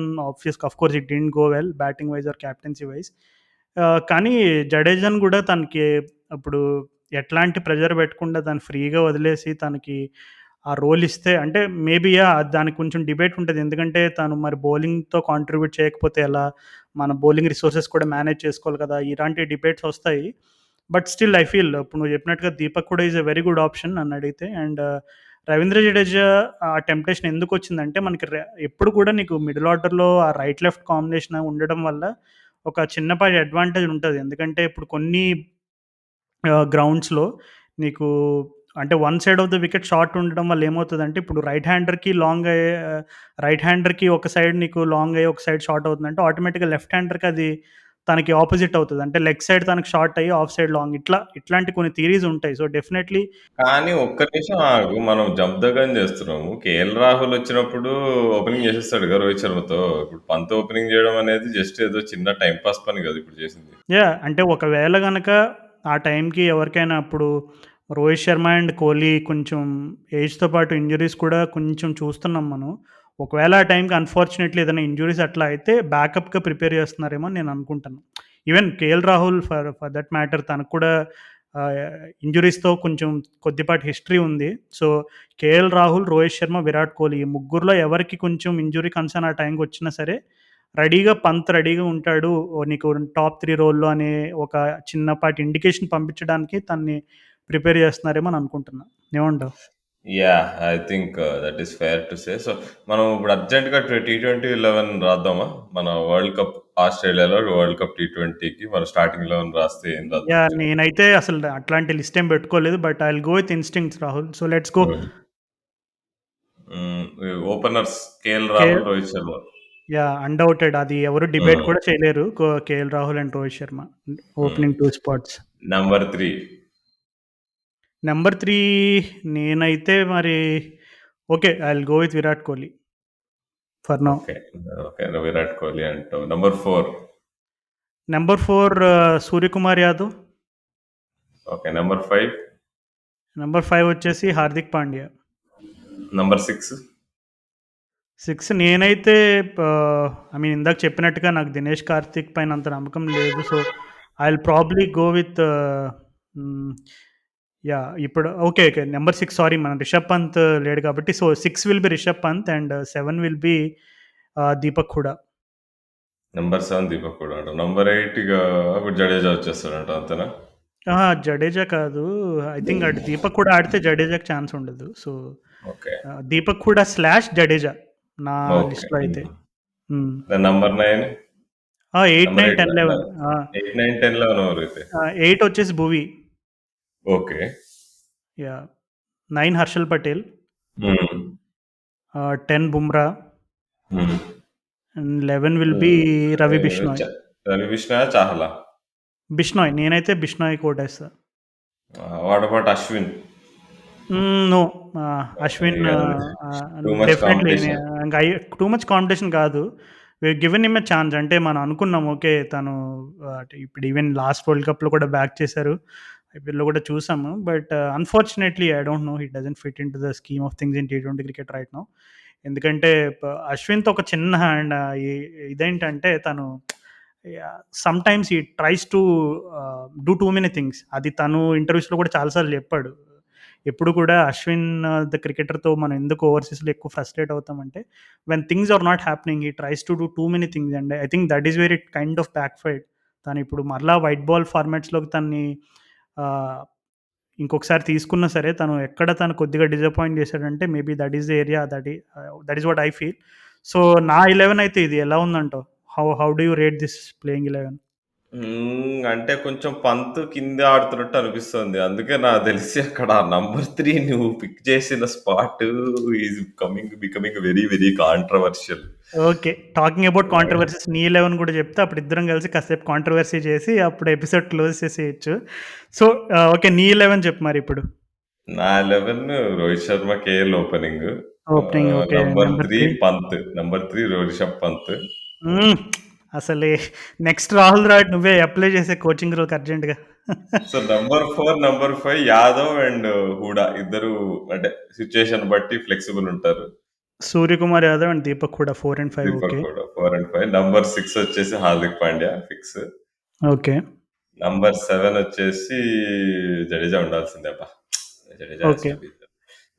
of course it didn't go well batting wise or captaincy wise. కానీ జడేజాని కూడా తనకి ఇప్పుడు ఎట్లాంటి ప్రెషర్ పెట్టకుండా తను ఫ్రీగా వదిలేసి తనకి ఆ రోల్ ఇస్తే అంటే మేబీ దానికి కొంచెం డిబేట్ ఉంటది. ఎందుకంటే తను మరి బౌలింగ్‌తో కాంట్రిబ్యూట్ చేయకపోతే ఎలా? మన బౌలింగ్ రిసోర్సెస్ కూడా మేనేజ్ చేసుకోవాలి కదా! ఇలాంటి డిబేట్స్ వస్తాయి. బట్ స్టిల్ ఐ ఫీల్ ఇప్పుడు నువ్వు చెప్పినట్టుగా దీపక్ కూడా is a very good option నన్నడిగితే. అండ్ రవీంద్ర జడేజా ఆ టెంప్టేషన్ ఎందుకొచ్చిందంటే మనకి ఎప్పుడు కూడా నీకు మిడిల్ ఆర్డర్‌లో ఆ రైట్, లెఫ్ట్ కాంబినేషన్ ఉండడం వల్ల ఒక చిన్నపాటి అడ్వాంటేజ్ ఉంటది. ఎందుకంటే ఇప్పుడు కొన్ని గ్రౌండ్స్‌లో నీకు అంటే one side of the wicket short ఉండడం వల్ల ఏమవుతదంటే, ఇప్పుడు రైట్ హ్యాండర్‌కి ఒక సైడ్ నీకు లాంగ్ అయ్యి, ఒక సైడ్ షార్ట్ అవుతుందంటే, ఆటోమేటిక్‌గా లెఫ్ట్ హ్యాండర్‌కి అది తనకి ఆపోజిట్ అవుతది. అంటే లెగ్ సైడ్ తనకి షార్ట్ అయ్యి, ఆఫ్ సైడ్ లాంగ్ ఇట్లాంటి కొన్ని థియరీస్ ఉంటాయి. సో, డెఫినైట్‌లీ కానీ ఒక్క నిమిషం ఆగు. మనం జంప్ ద గన్ చేస్తున్నాము. కేఎల్ రాహుల్ వచ్చినప్పుడు ఓపెనింగ్ చేసేస్తాడుగా రోహిత్ శర్మతో. ఇప్పుడు పంత్ ఓపెనింగ్ చేయడం అనేది జస్ట్ ఏదో చిన్న టైమ్ పాస్ పని కాదు ఇప్పుడు చేసింది. అంటే ఒకవేళ గనక ఆ టైంకి ఎవరికైనా అప్పుడు రోహిత్ శర్మ అండ్ కోహ్లీ కొంచెం ఏజ్‌తో పాటు ఇంజ్యూరీస్ కూడా కొంచెం చూస్తున్నాం మనం. ఒకవేళ ఆ టైంకి అన్‌ఫార్చునేట్‌లీ ఏదైనా ఇంజ్యూరీస్ అట్లా అయితే బ్యాకప్‌గా ప్రిపేర్ చేస్తున్నారేమో అని నేను అనుకుంటాను. Even KL Rahul for for that matter తనకు కూడా ఆహ్, ఇంజ్యూరీస్‌తో కొంచెం కొద్దిపాటి హిస్టరీ ఉంది. సో, కేఎల్ రాహుల్, రోహిత్ శర్మ, విరాట్ కోహ్లీ ఈ ముగ్గురిలో ఎవరికి కొంచెం ఇంజ్యూరీ కన్సర్న్ ఆ టైంకొచ్చినా సరే రెడీగా ఉంటాడు. నీకు టాప్ 3 రోల్‌లో అనే ఒక చిన్నపాటి ఇండికేషన్ పంపించడానికి తనని ప్రిపేర్ చేస్తున్నారేమో అని అనుకుంటున్నా. ఏమంటావు? Yeah! I think that is fair to say. So, మనం ఇప్పుడు అర్జెంట్‌గా టీ20 11 రాద్దామా? మన వరల్డ్ కప్ ఆస్ట్రేలియాలో వరల్డ్ కప్ టీ20కి మన స్టార్టింగ్ 11 రాస్తే ఏం రాద్దాం చెప్పు? నేనైతే అసలు అట్లాంటి లిస్ట్ ఏం పెట్టుకోలేదు. But I will go with instincts Rahul. So, let's go. హ్మ్. ఓపెనర్స్ కేఎల్ కే రాహుల్, రోహిత్ శర్మ. అన్‌డౌటెడ్ అది ఎవరు డిబేట్ హ్మ్. కూడా చేయలేరు. కేఎల్ రాహుల్ అండ్ రోహిత్ శర్మ హ్మ్. Opening 2 spots. నంబర్ 3. నంబర్ 3 నేనైతే మరి okay. I will go with Virat Kohli for now. Okay. Okay. Virat Kohli అంటావు. Number 4. Number 4 Suryakumar Yadav. Okay. Number 5. Number 5 వచ్చేసి హార్దిక్ పాండ్యా. నంబర్ 6. 6 నేనైతే ఇందాక చెప్పినట్టుగా నాకు దినేష్ కార్తీక్ పైన అంత నమ్మకం లేదు. So, I will probably go with హ్మ్. ఇప్పుడు ఓకే. నంబర్ 6 సారీ మన రిషబ్ పంత్ లేడు కాబట్టి so, 6 will be Rishabh Pant and 7 will be Deepak Hooda. Number 7 Deepak కూడా అంటావు. నంబర్ 8 ఇక ఇప్పుడు జడేజా వచ్చేస్తాడంట అంతేనా? జడేజా కాదు. ఐ థింక్ అటు దీపక్ కూడా ఆడితే జడేజాకి ఛాన్స్ ఉండదు. So, okay. Deepak Hooda slash Jadeja నా ఓకే. లిస్ట్‌లో అయితే. హ్మ్. నంబర్ 9. 8, నంబర్ 9, 8 10, 11 8, 9, 10, 11 ఎవరైతే. 8 వచ్చేసి భువి. ఓకే. 9 హర్షల్ పటేల్. హ్మ్. 10 బుమ్రా. హ్మ్. అండ్ 11 విల్ బి హ్మ్. రవి బిష్నాయ్. రవి బిష్నాయ్, చాహలా. బిష్నాయ్ నేనైతే బిష్నాయ్ కొట్టేస్తా. What about Ashwin? No. Ashwin ఇక టూ మచ్ డెఫినెట్‌లీ కాంపిటీషన్. ఇంక టూ మచ్ కాంపిటీషన్ కాదు. We given him a chance. అంటే మనం అనుకున్నాం ఓకే. తను ఇప్పుడు ఈవెన్ లాస్ట్ వరల్డ్ కప్‌లో కూడా బ్యాక్ చేశారు. ఐపీఎల్‌లో కూడా చూసాము. But unfortunately I don't know. He doesn't fit into the scheme of things in టీ20 క్రికెట్ రైట్ నౌ. ఎందుకంటే అశ్విన్‌తో ఒక చిన్న హ్యాండ్ ఇదేంటంటే తను sometimes he tries to do too many things. అది తను ఇంటర్వ్యూస్‌లో కూడా చాలా సార్లు చెప్పాడు. ఎప్పుడు కూడా అశ్విన్ ద క్రికెటర్‌తో మనం ఎందుకు ఓవర్‌సీస్‌లో ఎక్కువ ఫ్రస్ట్రేట్ అవుతామంటే, when things are not happening he tries to do too many things and I think that is where it kind of backfired. తను ఇప్పుడు మరలా వైట్ బాల్ ఫార్మాట్స్‌లోకి తనని ఆహ్, ఇంకొకసారి తీసుకున్నా సరే తను కొద్దిగా డిసప్పాయింట్ చేశాడంటే maybe that is the area that is what I feel. So, నా 11 అయితే ఇది. ఎలా ఉందంటావు? How how do you rate this playing 11? అంటే కొంచెం పంత్ కింద ఆడుతున్నట్టు అనిపిస్తుంది. అందుకే నాకు తెలిసి అక్కడ నంబర్ 3 నువ్వు పిక్ చేసిన spot is becoming very very controversial. Okay. Talking about controversies నీ 11 కూడా చెప్తే అప్పుడు ఇద్దరం కలిసి కాసేపు కాంట్రోవర్సీ చేసి అప్పుడు ఎపిసోడ్ క్లోజ్ చేసేయొచ్చు. So, okay. నీ 11 చెప్పు మరిప్పుడు. నా 11 Rohit Sharma, KL opening. Opening okay. Number number 3 3 Pant. Number 3 Rishabh Pant. Hmm. అసలే నెక్స్ట్ రాహుల్ ద్రావిడ్ నువ్వే అప్లై చేసే కోచింగ్ రోల్‌కి అర్జెంట్‌గా. So number 4, number 5 Yadav and Hooda ఇద్దరు అంటే సిచ్యుయేషన్ బట్టి ఫ్లెక్సిబుల్ ఉంటారు. Suryakumar Yadav and Deepak Hooda 4 and 5 Deepak okay. కూడా 4 అండ్ 5. నంబర్ 6 వచ్చేసి Hardik Pandya fix. Okay. Number 7 వచ్చేసి జడేజా ఉండాల్సిందే అబ్బా. Jadeja has okay. To be there.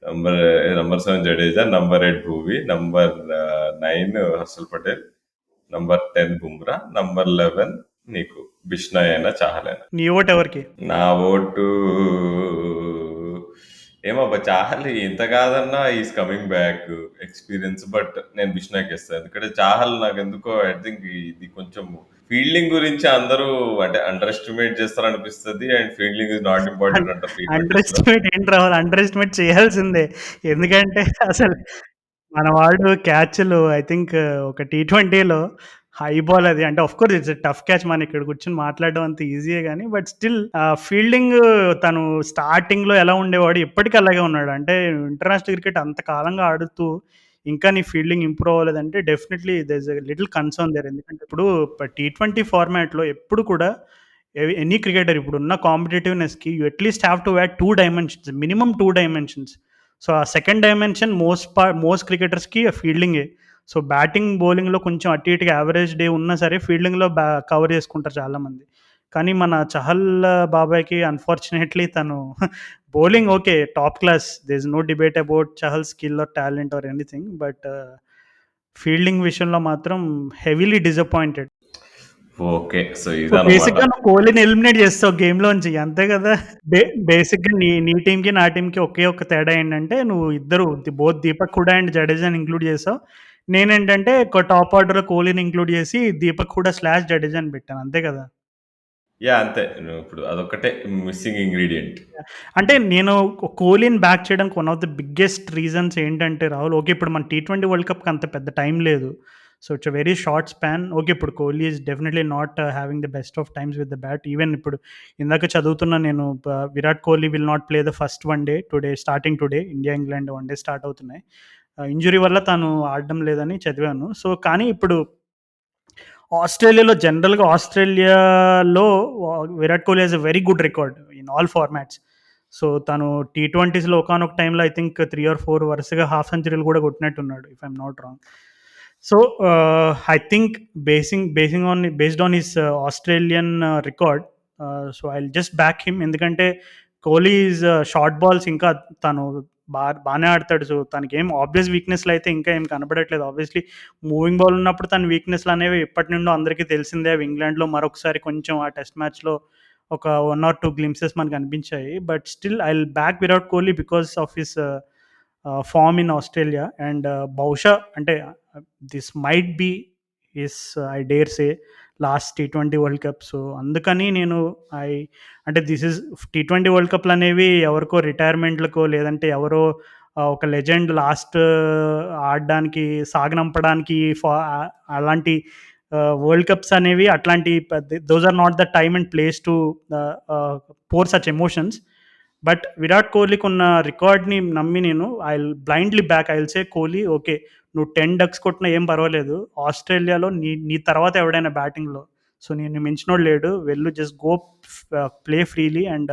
Number number 7 Jadeja, number 8 Bhuvi, number 9 Harshal Patel, number 10 Bumrah, number 11 నీకు బిష్నాయ్ అయినా చాహలేనా. నీ ఓటు ఎవరికి? నా ఓటు ఏమబ్బా చాహల్ ఎంత కాదన్నా is coming back experience, but నేను బిష్నాకి ఇస్తాను. ఎందుకంటే చాహల్ నాకు ఎందుకో ఐ థింక్ ఇది కొంచెం ఫీల్డింగ్ గురించి అందరూ అంటే అండర్ ఎస్టిమేట్ చేస్తారు అనిపిస్తుంది. And fielding is not an important అంటారు అండర్ T20s లో. ఎస్టిమేట్ ఏంటి రాహుల్? అండర్ ఎస్టిమేట్ చేయాల్సిందే. ఎందుకంటే అసలు మన వాడు క్యాచ్‌లు ఐ థింక్ ఒక టీ20లో హై బాల్ అది అంటే of course it's a tough catch మనం ఇక్కడ కూర్చొని మాట్లాడడం అంత ఈజీయే గానీ బట్ స్టిల్ ఫీల్డింగ్ తను స్టార్టింగ్‌లో ఎలా ఉండేవాడు ఇప్పటికి అలాగే ఉన్నాడు. అంటే ఇంటర్నేషనల్ క్రికెట్ అంత కాలంగా ఆడుతూ ఇంకా నీ ఫీల్డింగ్ ఇంప్రూవ్ అవ్వలేదంటే definitely there is a little concern there. ఎందుకంటే ఇప్పుడు టీ20 ఫార్మాట్‌లో ఎప్పుడు కూడా ఎనీ క్రికెటర్ ఇప్పుడున్న కాంపిటీటివ్‌నెస్‌కి you at least have to add 2 dimensions. Minimum 2 dimensions. So, ఆ సెకండ్ డైమెన్షన్ మోస్ట్ క్రికెటర్స్‌కి ఫీల్డింగే. సో, బ్యాటింగ్, బౌలింగ్‌లో కొంచెం అటు ఇటుగా యావరేజ్ డే ఉన్నా సరే ఫీల్డింగ్‌లో కవర్ చేసుకుంటారు చాలామంది. కానీ మన చహల్ బాబాయ్‌కి అన్‌ఫార్చునేట్‌లీ తను bowling okay. Top class. There is no debate about Chahal skill or talent or anything. But fielding విషయంలో మాత్రం heavily disappointed. Okay. So so, ఇదన్నమాట. బేసిక్‌గా నువ్వు కోహ్లీని ఎలిమినేట్ చేస్తావు గేమ్‌లోంచి అంతే కదా! బేసిక్‌గా నీ నీ టీమ్‌కి, నా టీమ్‌కి ఒకే ఒక్క తేడా ఏంటంటే నువ్వు ఇద్దరు బోత్ దీపక్ హుడా అండ్ జడేజాని ఇంక్లూడ్ చేసావు. నేనేంటంటే ఒక టాప్ ఆర్డర్‌లో కోహ్లీని ఇంక్లూడ్ చేసి దీపక్ హుడా/జడేజాని పెట్టాను అంతే కదా! యాహ్! అంతే. నువ్విప్పుడు అదొక్కటే మిస్సింగ్ ఇంగ్రీడియెంట్. అంటే నేను కోహ్లీని బ్యాక్ చేయడానికి one of the biggest reasons ఏంటంటే రాహుల్ ఓకే. ఇప్పుడు మన టీ20 వరల్డ్ కప్‌కి అంత పెద్ద టైం లేదు. So, it's a very short span. Okay. ఇప్పుడు Kohli is definitely not having the best of times with the bat. Even ఇప్పుడు ఇందాక చదువుతున్నా నేను Virat Kohli will not play the first one day starting today India, England one day start అవుతున్నాయి. Injury వల్ల తను ఆడడం లేదని చదివాను. సో, కానీ ఇప్పుడు ఆస్ట్రేలియాలో Virat Kohli has a very good record in all formats. So, తను టీ20స్‌లో ఒకానొక టైమ్‌లో ఐ థింక్ 3 ఆర్ 4 వరుసగా హాఫ్ సెంచరీలు కూడా కొట్టినట్టున్నాడు if I'm not wrong. So, I think based on his Australian record, so, I will just back him. ఎందుకంటే Kohli is short balls ఇంకా తను బానే ఆడతాడు. సో, తనకేం ఆబ్వియస్ వీక్‌నెస్‌లు అయితే ఇంకా ఏం కనపడట్లేదు. ఆబ్వియస్‌లీ మూవింగ్ బాల్ ఉన్నప్పుడు తన వీక్‌నెస్‌లు అనేవి ఎప్పటి నుండో అందరికీ తెలిసిందే. అవి ఇంగ్లాండ్‌లో మరొకసారి కొంచెం ఆ టెస్ట్ మ్యాచ్‌లో ఒక 1 ఆర్ 2 గ్లింప్సెస్ మనకు అనిపించాయి. But still I will back Virat Kohli because of his form in Australia. And బహుశా అంటే this might be his I dare say last టీ20 వరల్డ్ కప్. సో, అందుకని నేను ఐ అంటే దిస్ ఈజ్ టీ20 వరల్డ్ కప్‌లు అనేవి ఎవరికో రిటైర్మెంట్‌లకో లేదంటే ఎవరో ఒక లెజెండ్ లాస్ట్ ఆడడానికి సాగనంపడానికి అలాంటి వరల్డ్ కప్స్ అనేవి అట్లాంటి those are not the time and place to pour such emotions. But Virat కోహ్లీకి ఉన్న రికార్డ్‌ని నమ్మి నేను I will blindly back. I will say Kohli okay. నువ్వు 10 డక్స్ కొట్టినా ఏం పర్వాలేదు. ఆస్ట్రేలియాలో నీ నీ తర్వాత ఎవడైనా బ్యాటింగ్‌లో సో, నిన్ను మించినోడు లేడు. వెళ్ళు just go play freely and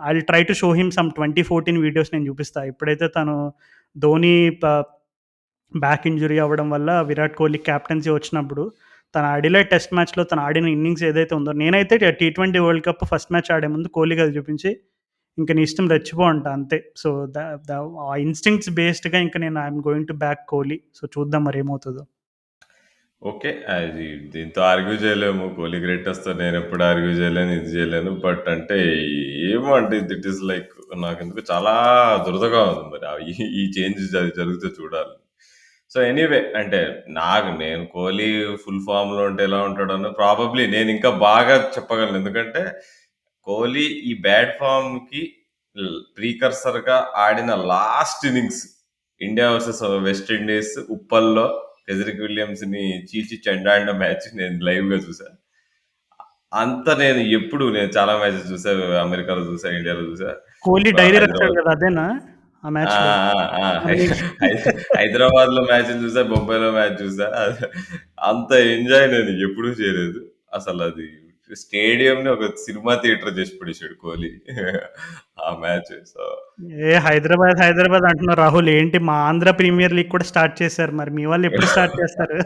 I will try to show him some 2014 videos నేను చూపిస్తా. ఎప్పుడైతే తను ధోని బ్యాక్ ఇంజ్యూరీ అవ్వడం వల్ల విరాట్ కోహ్లీ కెప్టెన్సీ వచ్చినప్పుడు తను అడిలైడ్ టెస్ట్ మ్యాచ్‌లో తను ఆడిన ఇన్నింగ్స్ ఏదైతే ఉందో నేనైతే T20 world cup first match ఆడే ముందు కోహ్లీకి అది చూపించి ఇంక నీ ఇష్టం రెచ్చిపో అంట అంతే. సో, ద ద ఆ ఇన్‌స్టింక్ట్స్ బేస్డ్‌గా ఇంక నేను I'm going to back Kohli. So, చూద్దాం మరేమవుతదో. ఓకే. అది దీంతో ఆర్గ్యూ చేయలేము. కోహ్లీ గ్రేటెస్ట్‌తో నేనెప్పుడు ఆర్గ్యూ చేయలేను, ఇది చేయలేను. బట్ అంటే ఏమో అంటే ఇట్ ఈస్ లైక్ నాకెందుకో చాలా దురదగా ఉంది మరి. ఈ ఈ చేంజ్ జరిగితే చూడాలి. సో, ఎనీవే అంటే నేను కోహ్లీ ఫుల్ ఫార్మ్‌లో ఉంటే ఎలా ఉంటాడో ప్రాబబ్లీ నేనింకా బాగా చెప్పగలను. ఎందుకంటే కోహ్లీ ఈ బ్యాడ్ ఫార్మ్‌కి ప్రీకర్సర్‌గా ఆడిన last innings India versus West Indies ఉప్పల్లో ఫెదరిక్ విలియమ్స్ ని చీల్చి చెండాడిన మ్యాచ్ నేను లైవ్ గా చూసా. నేను చాలా మ్యాచెస్ చూసా. అమెరికాలో చూసా, ఇండియాలో చూసా. కోహ్లీ డైరీ రాసాడు హైదరాబాద్ కదా! అదేనా? ఆ ఆ! మ్యాచ్‌లో. ఆ! ఆ! అది హై హైదరాబాద్‌లో మ్యాచ్‌ని చూసా, బొంబాయిలో మ్యాచ్ చూసా. అంత ఎంజాయ్ నేను ఎప్పుడూ చేయలేదు. అసలది స్టేడియంని ఒక సినిమా థియేటర్ చేసి పడేసాడు కోహ్లీ. ఆ మ్యాచ్. సో, హైదరాబాద్, హైదరాబాద్ అంటున్నారు రాహుల్. ఏంటి మా ఆంధ్ర ప్రీమియర్ లీగ్ కూడా స్టార్ట్ చేశారు. మరి మీ వాళ్ళు ఎప్పుడు స్టార్ట్ చేస్తారు?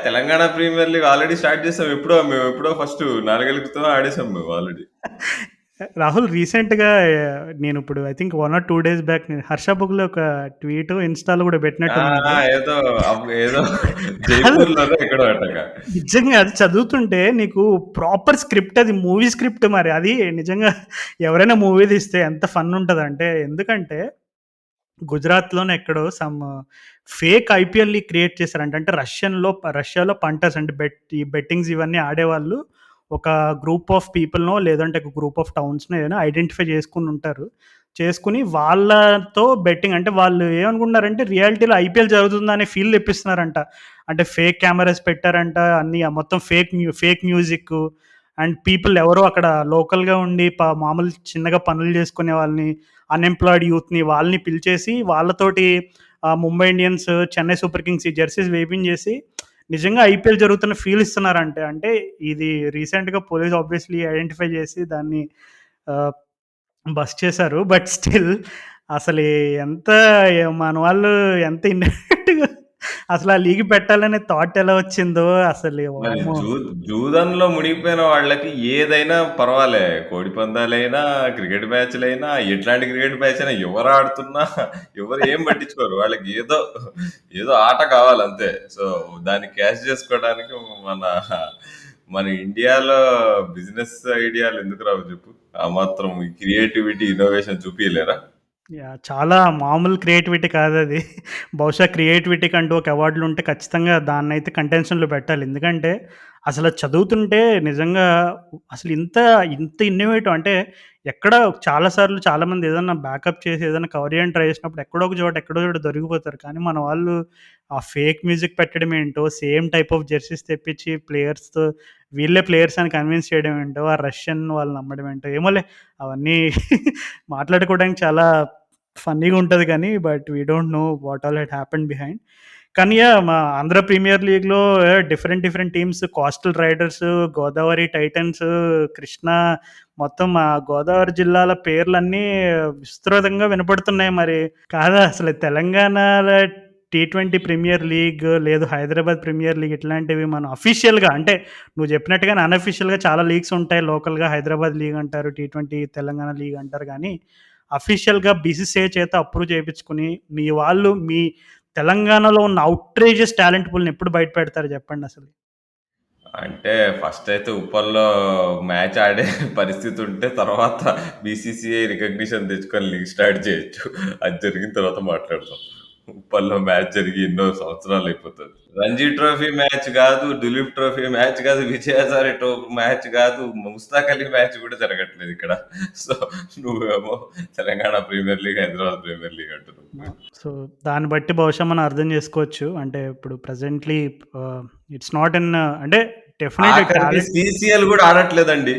Telangana premier league already start చేసాం. మేమెప్పుడో ఫస్ట్ 4 ఏళ్ల క్రితమే ఆడేసాం మేము ఆల్రెడీ. రాహుల్ రీసెంట్‌గా నేనిప్పుడు I think 1 or 2 days back నేను 'హర్ష బుగ్‌లో' ఒక ట్వీటో, ఇన్‌స్టాలో గూడా ఆ! పెట్టినట్టున్నారు. ఆ! ఏదో కాదు. జైపూర్‌లోనో ఎక్కడో అటగా. నిజంగా అది చదువుతుంటే నీకు ప్రాపర్ స్క్రిప్ట్, అది మూవీ స్క్రిప్ట్ మరి. అది నిజంగా ఎవరైనా మూవీ తీస్తే ఎంత ఫన్ ఉంటదంటే, ఎందుకంటే గుజరాత్‌లోనో ఎక్కడో ఫేక్ ఐపీఎల్ లీగ్ క్రియేట్ చేశారంట. అంటే రష్యాలో పంటర్స్ అంటే ఈ బెట్టింగ్స్ ఇవన్నీ ఆడేవాళ్ళు ఒక గ్రూప్ ఆఫ్ పీపుల్‌నో లేదంటే ఒక గ్రూప్ ఆఫ్ టౌన్స్‌నో ఏదైనా ఐడెంటిఫై చేసుకొనుంటారు. చేసుకొని వాళ్ళతో బెట్టింగ్ అంటే వాళ్ళు ఏమనుకుంటున్నారంటే రియాలిటీలో ఐపీఎల్ జరుగుతుందనే ఫీల్ తెప్పిస్తున్నారంట. అంటే ఫేక్ కెమెరాస్ పెట్టారంట. అన్నీ మొత్తం ఫేక్ మ్యూజిక్కు అండ్ పీపుల్ ఎవరో అక్కడ లోకల్‌గా ఉండి మామూలు చిన్నగా పనులు చేసుకునే వాళ్ళని, అన్‌ఎంప్లాయిడ్ యూత్‌ని వాళ్ళని పిలిచేసి వాళ్ళతోటి Mumbai Indians, Chennai super Kings ఈ జెర్సీస్ వేపించేసి నిజంగా ఐపీఎల్ జరుగుతున్న ఫీల్ ఇస్తున్నారంటే. అంటే ఇది రీసెంట్‌గా పోలీస్ ఆబ్వియస్‌లీ ఐడెంటిఫై చేసి దాన్ని ఆహ్, బస్ట్ చేశారు. బట్ స్టిల్ అసలు ఎంత మన వాళ్ళు ఎంత ఇన్నోవేటివ్‌గా అసలు ఆ లీగ్ పెట్టాలనే థాట్ ఎలా వచ్చిందో అసలు మరి వామ్మో! జూదంలో మునిగిపోయిన వాళ్ళకి ఏదైనా పర్వాలే. కోడి పందాలైనా, క్రికెట్ మ్యాచ్‌లైనా, ఎట్లాంటి క్రికెట్ మ్యాచ్ అయినా ఎవరు ఆడుతున్నా ఎవరు ఏం పట్టించుకోరు. వాళ్ళకి ఏదో ఆట కావాలంతే. సో, దాన్ని క్యాష్ చేసుకోవడానికి మన మన ఇండియాలో బిజినెస్ ఐడియాలు ఎందుకు రావు చెప్పు? ఆ మాత్రం క్రియేటివిటీ, ఇన్నోవేషన్ చూపియలేరా? చాలా మామూలు క్రియేటివిటీ కాదది. బహుశా క్రియేటివిటీకంటూ ఒక అవార్డులుంటే ఖచ్చితంగా దాన్నైతే కంటెన్షన్‌లో పెట్టాలి. ఎందుకంటే అసలు చదువుతుంటే నిజంగా అసలు ఇంత ఇన్నోవేటివ్ అంటే ఎక్కడ చాలా సార్లు చాలామంది ఏదన్నా బ్యాకప్ చేసి ఏదైనా కవర్ చేయడానికి ట్రై చేసినప్పుడు ఎక్కడో చోట దొరికిపోతారు. కానీ మన వాళ్ళు ఆ ఫేక్ మ్యూజిక్ పెట్టడం ఏంటో, సేమ్ టైప్ ఆఫ్ జెర్సీస్ తెప్పించి ప్లేయర్స్‌తో వీళ్ళే ప్లేయర్స్ అని కన్విన్స్ చేయడం ఏంటో, ఆ రష్యన్ వాళ్ళని నమ్మడం ఏంటో ఏమోలే అవన్నీ మాట్లాడుకోవడానికి చాలా ఫన్నీగా ఉంటది గానీ, but we don't know what all had happened behind. కానీ మా ఆంధ్ర ప్రీమియర్ లీగ్‌లో different teams coastal riders, Godavari titans, Krishna మొత్తం ఆ గోదావరి జిల్లాల పేర్లన్నీ విస్తృతంగా వినపడుతున్నాయి మరి. కాదా అసలు తెలంగాణలో టీ20 ప్రీమియర్ లీగ్ లేదు హైదరాబాద్ ప్రీమియర్ లీగ్ ఇట్లాంటివి మనం అఫీషియల్‌గా అంటే నువ్వు చెప్పినట్టుగానే అన్‌అఫీషియల్‌గా చాలా లీగ్స్ ఉంటాయి. లోకల్‌గా హైదరాబాద్ లీగ్ అంటారు. టీ20 తెలంగాణ లీగ్ అంటారు గానీ, అఫీషియల్‌గా బీసీసీఐ చేత అప్రూవ్ చేపించుకొని మీ వాళ్ళు మీ తెలంగాణలో ఉన్న ఔట్‌రేజియస్ టాలెంట్ పూల్‌ని ఎప్పుడు బయట పెడతారు చెప్పండసలు? అంటే ఫస్టయితే ఉప్పల్లో మ్యాచ్ ఆడే పరిస్థితి ఉంటే తర్వాత బీసీసీఐ రికగ్నిషన్ తెచ్చుకొని లీగ్ స్టార్ట్ చేయొచ్చు. అది జరిగిన తర్వాత మాట్లాడదాం. ఉప్పల్లో మ్యాచ్ జరిగి ఎన్నో సంవత్సరాలయిపోతది. రంజీ ట్రోఫీ మ్యాచ్ గాదు, దులీప్ ట్రోఫీ మ్యాచ్ గాదు, విజయ్ హజారే మ్యాచ్ గాదు, ముస్తాక్ అలీ మ్యాచ్ గూడా జరగట్లేదు ఇక్కడ. సో, నువ్వేమో Telangana premier league, Hyderabad premier league ఆ! అంటున్నావు. సో, దాన్ని బట్టి బహుశా మనం అర్థం చేసుకోవచ్చు. అంటే ఇప్పుడు ప్రెజెంట్‌లీ ఇట్స్ నాట్ ఇన్ అంటే డెఫినైట్‌లీ ఆఖరికి టాలెంట్ సీసీఎల్ గూడా ఆడట్లేదండి.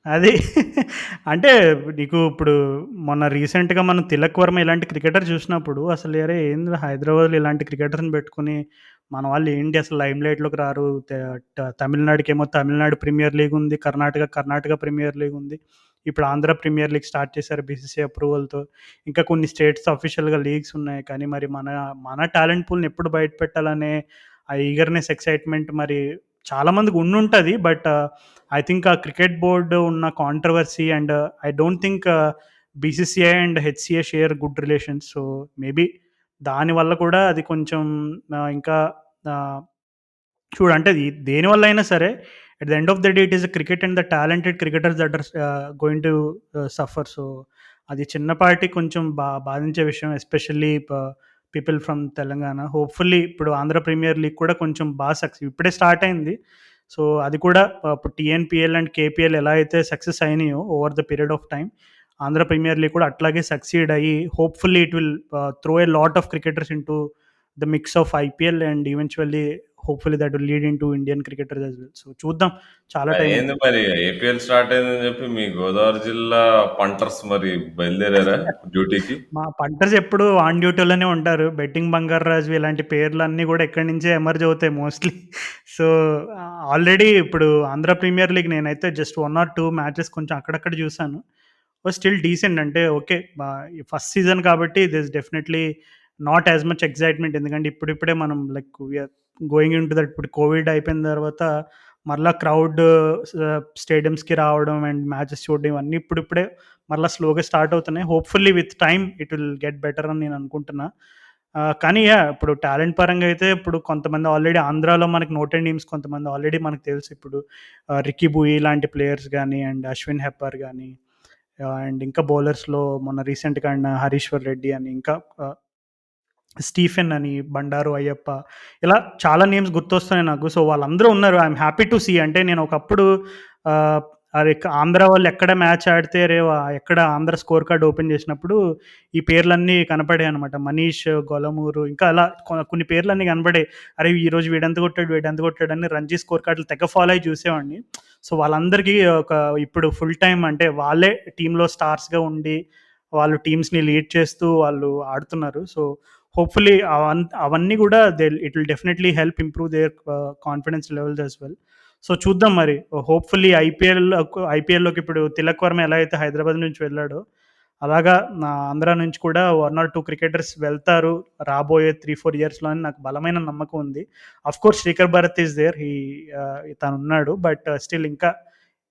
అది అంటే నీకు ఇప్పుడు మొన్న రీసెంట్‌గా మనం 'తిలక్ వర్మ' ఇలాంటి క్రికెటర్ చూసినప్పుడు అసలు అరే! ఏందిరా హైదరాబాద్‌లో ఇలాంటి క్రికెటర్‌ని పెట్టుకొని మన వాళ్ళు ఏంటి అసలు లైమ్‌లైట్‌లోకి రారు. తమిళనాడుకేమో తమిళనాడు ప్రీమియర్ లీగ్ ఉంది. కర్ణాటక ప్రీమియర్ లీగ్ ఉంది. ఇప్పుడు ఆంధ్ర ప్రీమియర్ లీగ్ స్టార్ట్ చేశారు బీసీసీఐ అప్రూవల్‌తో. ఇంకా కొన్ని స్టేట్స్ అఫీషియల్‌గా లీగ్స్ ఉన్నాయి. కానీ మరి మన టాలెంట్ పూల్‌ని ఎప్పుడు బయట పెట్టాలనే ఆ ఈగర్‌నెస్, ఎక్సైట్‌మెంట్ మరి చాలా మందికి ఉండుంటది. బట్ ఐ థింక్ ఆ క్రికెట్ బోర్డ్ ఉన్న controversy and I don't think BCCI and HCA share good relations. So, maybe దానివల్ల కూడా అది కొంచెం ఇంకా ఆహ్, చూడు అంటే దేనివల్లైనా సరే at the end of the day it is cricket and the talented cricketers that are going to suffer. So, అది చిన్నపాటి కొంచెం బాధించే విషయం. Especially people from Telangana. Hopefully ఇప్పుడు ఆంధ్ర ప్రీమియర్ లీగ్ కూడా కొంచెం ఇప్పుడే స్టార్ట్ అయింది. సో, అది కూడా ఇప్పుడు టీఎన్‌పీఎల్ అండ్ కేపీఎల్ ఎలా అయితే సక్సెస్ అయినాయో over the period of time, Andhra premier league కూడా అట్లాగే సక్సీడ్ అయ్యి hopefully it will throw a lot of cricketers into the mix of IPL and eventually hopefully that will lead into Indian cricketers as well. So చూద్దాం, చాలా time ఉంది. ఏంది మరి IPL start అయిందని చెప్పి మీ గోదావరి జిల్లా పంటర్స్ మరి బయలుదేరారా డ్యూటీకి? మా పంటర్స్ ఎప్పుడు ఆన్ డ్యూటీలోనే ఉంటారు. బెట్టింగ్ బంగారాజు ఇలాంటి పేర్లన్నీ గూడా ఎక్కడి నుంచే ఎమర్జ్ అవుతాయి మోస్ట్‌లీ. సో, ఆల్రెడీ ఇప్పుడు ఆంధ్ర ప్రీమియర్ లీగ్ నేనైతే జస్ట్ 1 ఆర్ 2 మ్యాచెస్ కొంచెం అక్కడక్కడ చూసాను. Was still decent. అంటే ఓకే. ఫస్ట్ సీజన్ కాబట్టి this is definitely not as much excitement. ఎందుకంటే ఇప్పుడిప్పుడే మనం like we are going into that. ఇప్పుడు కోవిడ్ అయిపోయిన తర్వాత మరలా క్రౌడ్ స్టేడియంస్‌కి రావడం అండ్ మ్యాచెస్ చూడడం ఇవన్నీ ఇప్పుడిప్పుడే మరలా స్లోగా స్టార్ట్ అవుతున్నాయి. Hopefully with time it will get better అని నేను అనుకుంటున్నా. కానీ ఇప్పుడు టాలెంట్ పరంగా అయితే ఇప్పుడు కొంతమంది ఆల్రెడీ ఆంధ్రాలో మనకి నోటెడ్ నేమ్స్ కొంతమంది ఆల్రెడీ మనకు తెలుసు. ఇప్పుడు రికీ బుయి లాంటి ప్లేయర్స్ గానీ అండ్ అశ్విన్ హెబ్బర్ గానీ అండ్ ఇంకా బౌలర్స్‌లో మొన్న రీసెంట్‌గా ఆడిన హరీశ్వర్ రెడ్డి అని, ఇంకా స్టీఫెన్ అని, బండారు అయ్యప్ప, ఇలా చాలా నేమ్స్ గుర్తొస్తున్నాయి నాకు. సో, వాళ్ళందరూ ఉన్నారు. I'm happy to see. అంటే నేను ఒకప్పుడు ఆహ్, అరె ఆంధ్ర వాళ్ళు ఎక్కడ మ్యాచ్ ఆడితే ఎక్కడ ఆంధ్ర స్కోర్ కార్డ్ ఓపెన్ చేసినప్పుడు ఈ పేర్లన్నీ కనపడాయనమాట. మనీష్, గొలమూరు, ఇంకా అలా కొన్ని పేర్లన్నీ కనపడాయి. అరే! ఈరోజు వీడెంత కొట్టాడు, వీడెంత కొట్టాడని రంజీ స్కోర్ కార్డులు తెగ ఫాలో అయ్యి చూసేవాడిని. సో, వాళ్ళందరికీ ఇప్పుడు ఫుల్ టైమ్ అంటే వాళ్ళే టీమ్‌లో స్టార్స్‌గా ఉండి, వాళ్ళు టీమ్స్‌ని లీడ్ చేస్తూ వాళ్ళు ఆడుతున్నారు. సో, హోప్‌ఫుల్లీ అవన్నీ గూడా it will definitely help improve their confidence levels as well. So, చూద్దాం మరి. హోప్‌ఫుల్లీ ఐపీఎల్‌లోకి ఇప్పుడు తిలక్ వర్మ ఎలా అయితే హైదరాబాద్ నుంచి వెళ్ళాడో, అలాగా ఆంధ్ర నుంచి కూడా 1 ఆర్ 2 క్రికెటర్స్ వెళ్తారు రాబోయే 3, 4 ఇయర్స్‌లో అని నాకు బలమైన నమ్మకం ఉంది. Of course Srikar Bharat is there. తనున్నాడు. బట్ స్టిల్ ఇంకా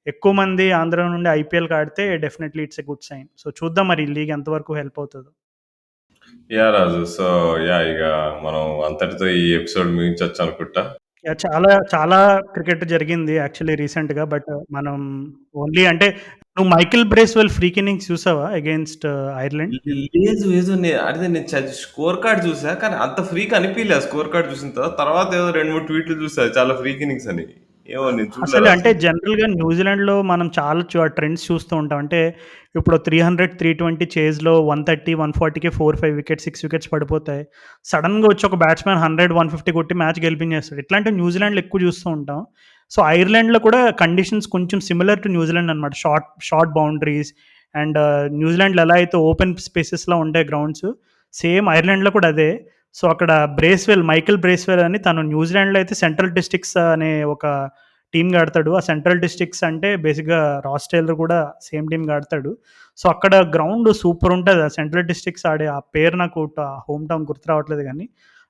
ఎక్కువ మంది ఆంధ్ర నుండి ఐపీఎల్‌కి ఆడితే definitely it's a good sign. So, చూద్దాం మరి ఈ లీగ్ ఎంతవరకు హెల్ప్ అవుతదో. యాహ్! రాజు. So, yeah! ఇక మనం అంతటితో ఈ ఎపిసోడ్ ముగించొచ్చు అనుకుంటా. యాహ్! చాలా, చాలా క్రికెట్ జరిగింది యాక్చువల్లీ రీసెంట్‌గా. బట్ మనం ఓన్లీ అంటే నువ్వు మైకేల్ బ్రేస్‌వెల్ ఫ్రీక్ ఇన్నింగ్స్ చూసావా అగెయిన్స్ట్ ఐర్లాండ్? లేదు. ఏదో అదే నేను స్కోర్ కార్డ్ చూసా. కానీ అంత ఫ్రీక్ అనిపియలే ఆ స్కోర్ కార్డ్ చూసిన తర్వాత. తర్వాత ఏదో 2, 3 ట్వీట్లు చూసా చాలా ఫ్రీక్ ఇన్నింగ్స్ అని. ఏమో నేను చూడలే అసలు రాజు. అంటే జనరల్‌గా న్యూజిలాండ్‌లో మనం చాలా ట్రెండ్స్ చూస్తూ ఉంటాం. అంటే ఇప్పుడు 300, 320 చేజ్‌లో 130, 140కే 4, 5 వికెట్స్, 6 వికెట్స్ పడిపోతాయి. సడెన్‌గా వచ్చి ఒక బ్యాట్స్‌మన్ 100, 150 కొట్టి మ్యాచ్ గెలిపించేస్తాడు. ఇట్లాంటివి న్యూజిలాండ్‌లో ఎక్కువ చూస్తూ ఉంటాం. సో, ఐర్లాండ్‌లో కూడా కండిషన్స్ కొంచెం సిమిలర్ టు న్యూజిలాండ్ అనమాట. షార్ట్ షార్ట్ బౌండరీస్ అండ్ న్యూజిలాండ్‌లో ఎలా అయితే ఓపెన్ స్పేసెస్‌లో ఉంటాయి గ్రౌండ్స్, సేమ్ ఐర్లాండ్‌లో కూడా అదే. సో, అక్కడ మైకేల్ బ్రేస్‌వెల్ అని తను న్యూజిలాండ్‌లో అయితే సెంట్రల్ డిస్ట్రిక్ట్స్ అనే ఒక టీమ్‌గా ఆడతాడు. ఆ సెంట్రల్ డిస్ట్రిక్ట్స్ అంటే బేసిక్‌గా రాస్ టేలర్ కూడా సేమ్ టీమ్‌గా ఆడతాడు. సో, అక్కడ గ్రౌండ్ సూపర్ ఉంటది. ఆ సెంట్రల్ డిస్ట్రిక్ట్స్ ఆడే ఆ పేరు నాకు హోమ్ టౌన్ గుర్తు రావట్లేదు గానీ,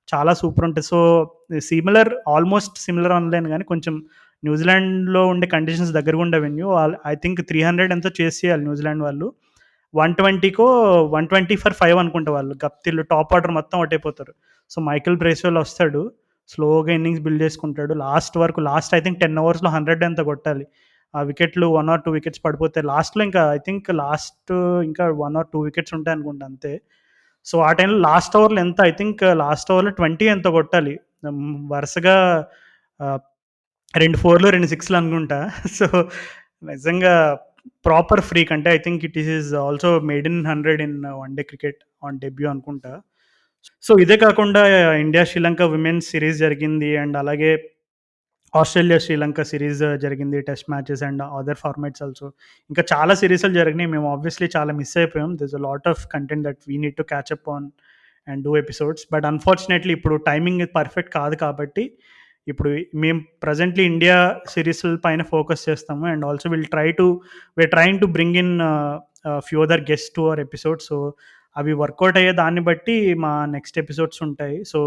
చాలా సూపర్ ఉంటది. సో, ఆల్మోస్ట్ సిమిలర్ అనలేను గానీ, కొంచెం న్యూజిలాండ్‌లో ఉండే కండిషన్స్ దగ్గరగా ఉండే వెన్యూ. ఐ థింక్ 300 ఎంతో చేస్ చేయాలి న్యూజిలాండ్ వాళ్ళు. 120కో 120 ఫర్ 5 అనుకుంటా వాళ్ళు. గప్తిల్లు టాప్ ఆర్డర్ మొత్తం అవుటయిపోతారు. సో, మైకేల్ బ్రేస్‌వెల్ వస్తాడు. స్లోగా ఇన్నింగ్స్ బిల్డ్ చేసుకుంటాడు. లాస్ట్ ఐ థింక్ 10 ఓవర్స్‌లో 100 ఎంతో కొట్టాలి. ఆ వికెట్లు 1 ఆర్ 2 వికెట్స్ పడిపోతాయి. లాస్ట్‌లో ఇంకా ఐ థింక్ ఇంకా 1 ఆర్ 2 వికెట్స్ ఉంటాయనుకుంటా అంతే. సో, ఆ టైంలో లాస్ట్ ఓవర్‌లో ఎంత ఐ థింక్ లాస్ట్ ఓవర్‌లో 20 ఎంతో కొట్టాలి. వరుసగా ఆహ్, 2 4లు, 2 6లు అనుకుంటా. సో, నిజంగా ప్రాపర్ ఫ్రీక్. అంటే I think it is also made in 100 in one day cricket on debut అనుకుంటా. సో, ఇదే కాకుండా ఇండియా, శ్రీలంక విమెన్స్ సిరీస్ జరిగింది. అండ్ అలాగే ఆస్ట్రేలియా, శ్రీలంక సిరీస్ జరిగింది. Test matches and other formats also. ఇంకా చాలా సీరీస్‌లు జరిగినాయి. మేము ఆబ్వియస్‌లీ చాలా మిస్ అయిపోయాం. There's a lot of content that we need to catch up on and do episodes. But unfortunately ఇప్పుడు టైమింగ్ పర్ఫెక్ట్ కాదు కాబట్టి, ఇప్పుడు మేము ప్రెజెంట్‌లీ ఇండియా సీరీస్‌ల పైన ఫోకస్ చేస్తాము. And also we're trying to bring in few other guests to our episodes. So, అవి work out అయ్యే దాన్ని బట్టి మా నెక్స్ట్ ఎపిసోడ్స్ ఉంటాయి. So,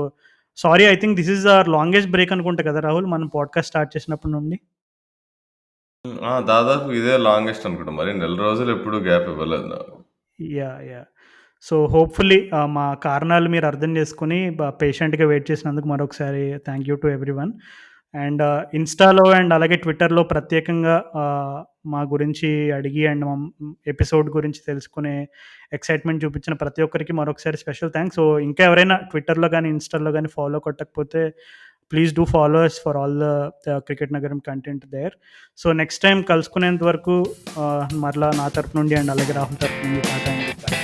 sorry, I think this is our longest break అనుకుంటా కదా రాహుల్, మనం పాడ్‌కాస్ట్ స్టార్ట్ చేసినప్పటి నుండి. దాదాపు ఇదే లాంగెస్ట్ అనుకుంటా. మరి నెల రోజులు ఎప్పుడు గ్యాప్ ఇవ్వలేదు నాకు. యాహ్! సో, హోప్‌ఫుల్లీ మా కారణాలు మీరు అర్థం చేసుకొని పేషెంట్‌గా వెయిట్ చేసినందుకు మరొకసారి thank you to everyone. And ఇన్‌స్టాలో అండ్ అలాగే ట్విట్టర్‌లో ప్రత్యేకంగా మా గురించి అడిగి అండ్ ఎపిసోడ్ గురించి తెలుసుకునే ఎక్సైట్‌మెంట్ చూపించిన ప్రతి ఒక్కరికి మరొకసారి స్పెషల్ థాంక్స్. సో, ఇంకా ఎవరైనా ట్విట్టర్‌లో గానీ, ఇన్‌స్టాలో గానీ ఫాలో కొట్టకపోతే please do follow us for all the cricket నగరం content there. So, next time కలుసుకునేంత వరకు మరలా నా తరపు నుండి అండ్ అలాగే రాహుల్ తరపు నుండి టాటా అండి.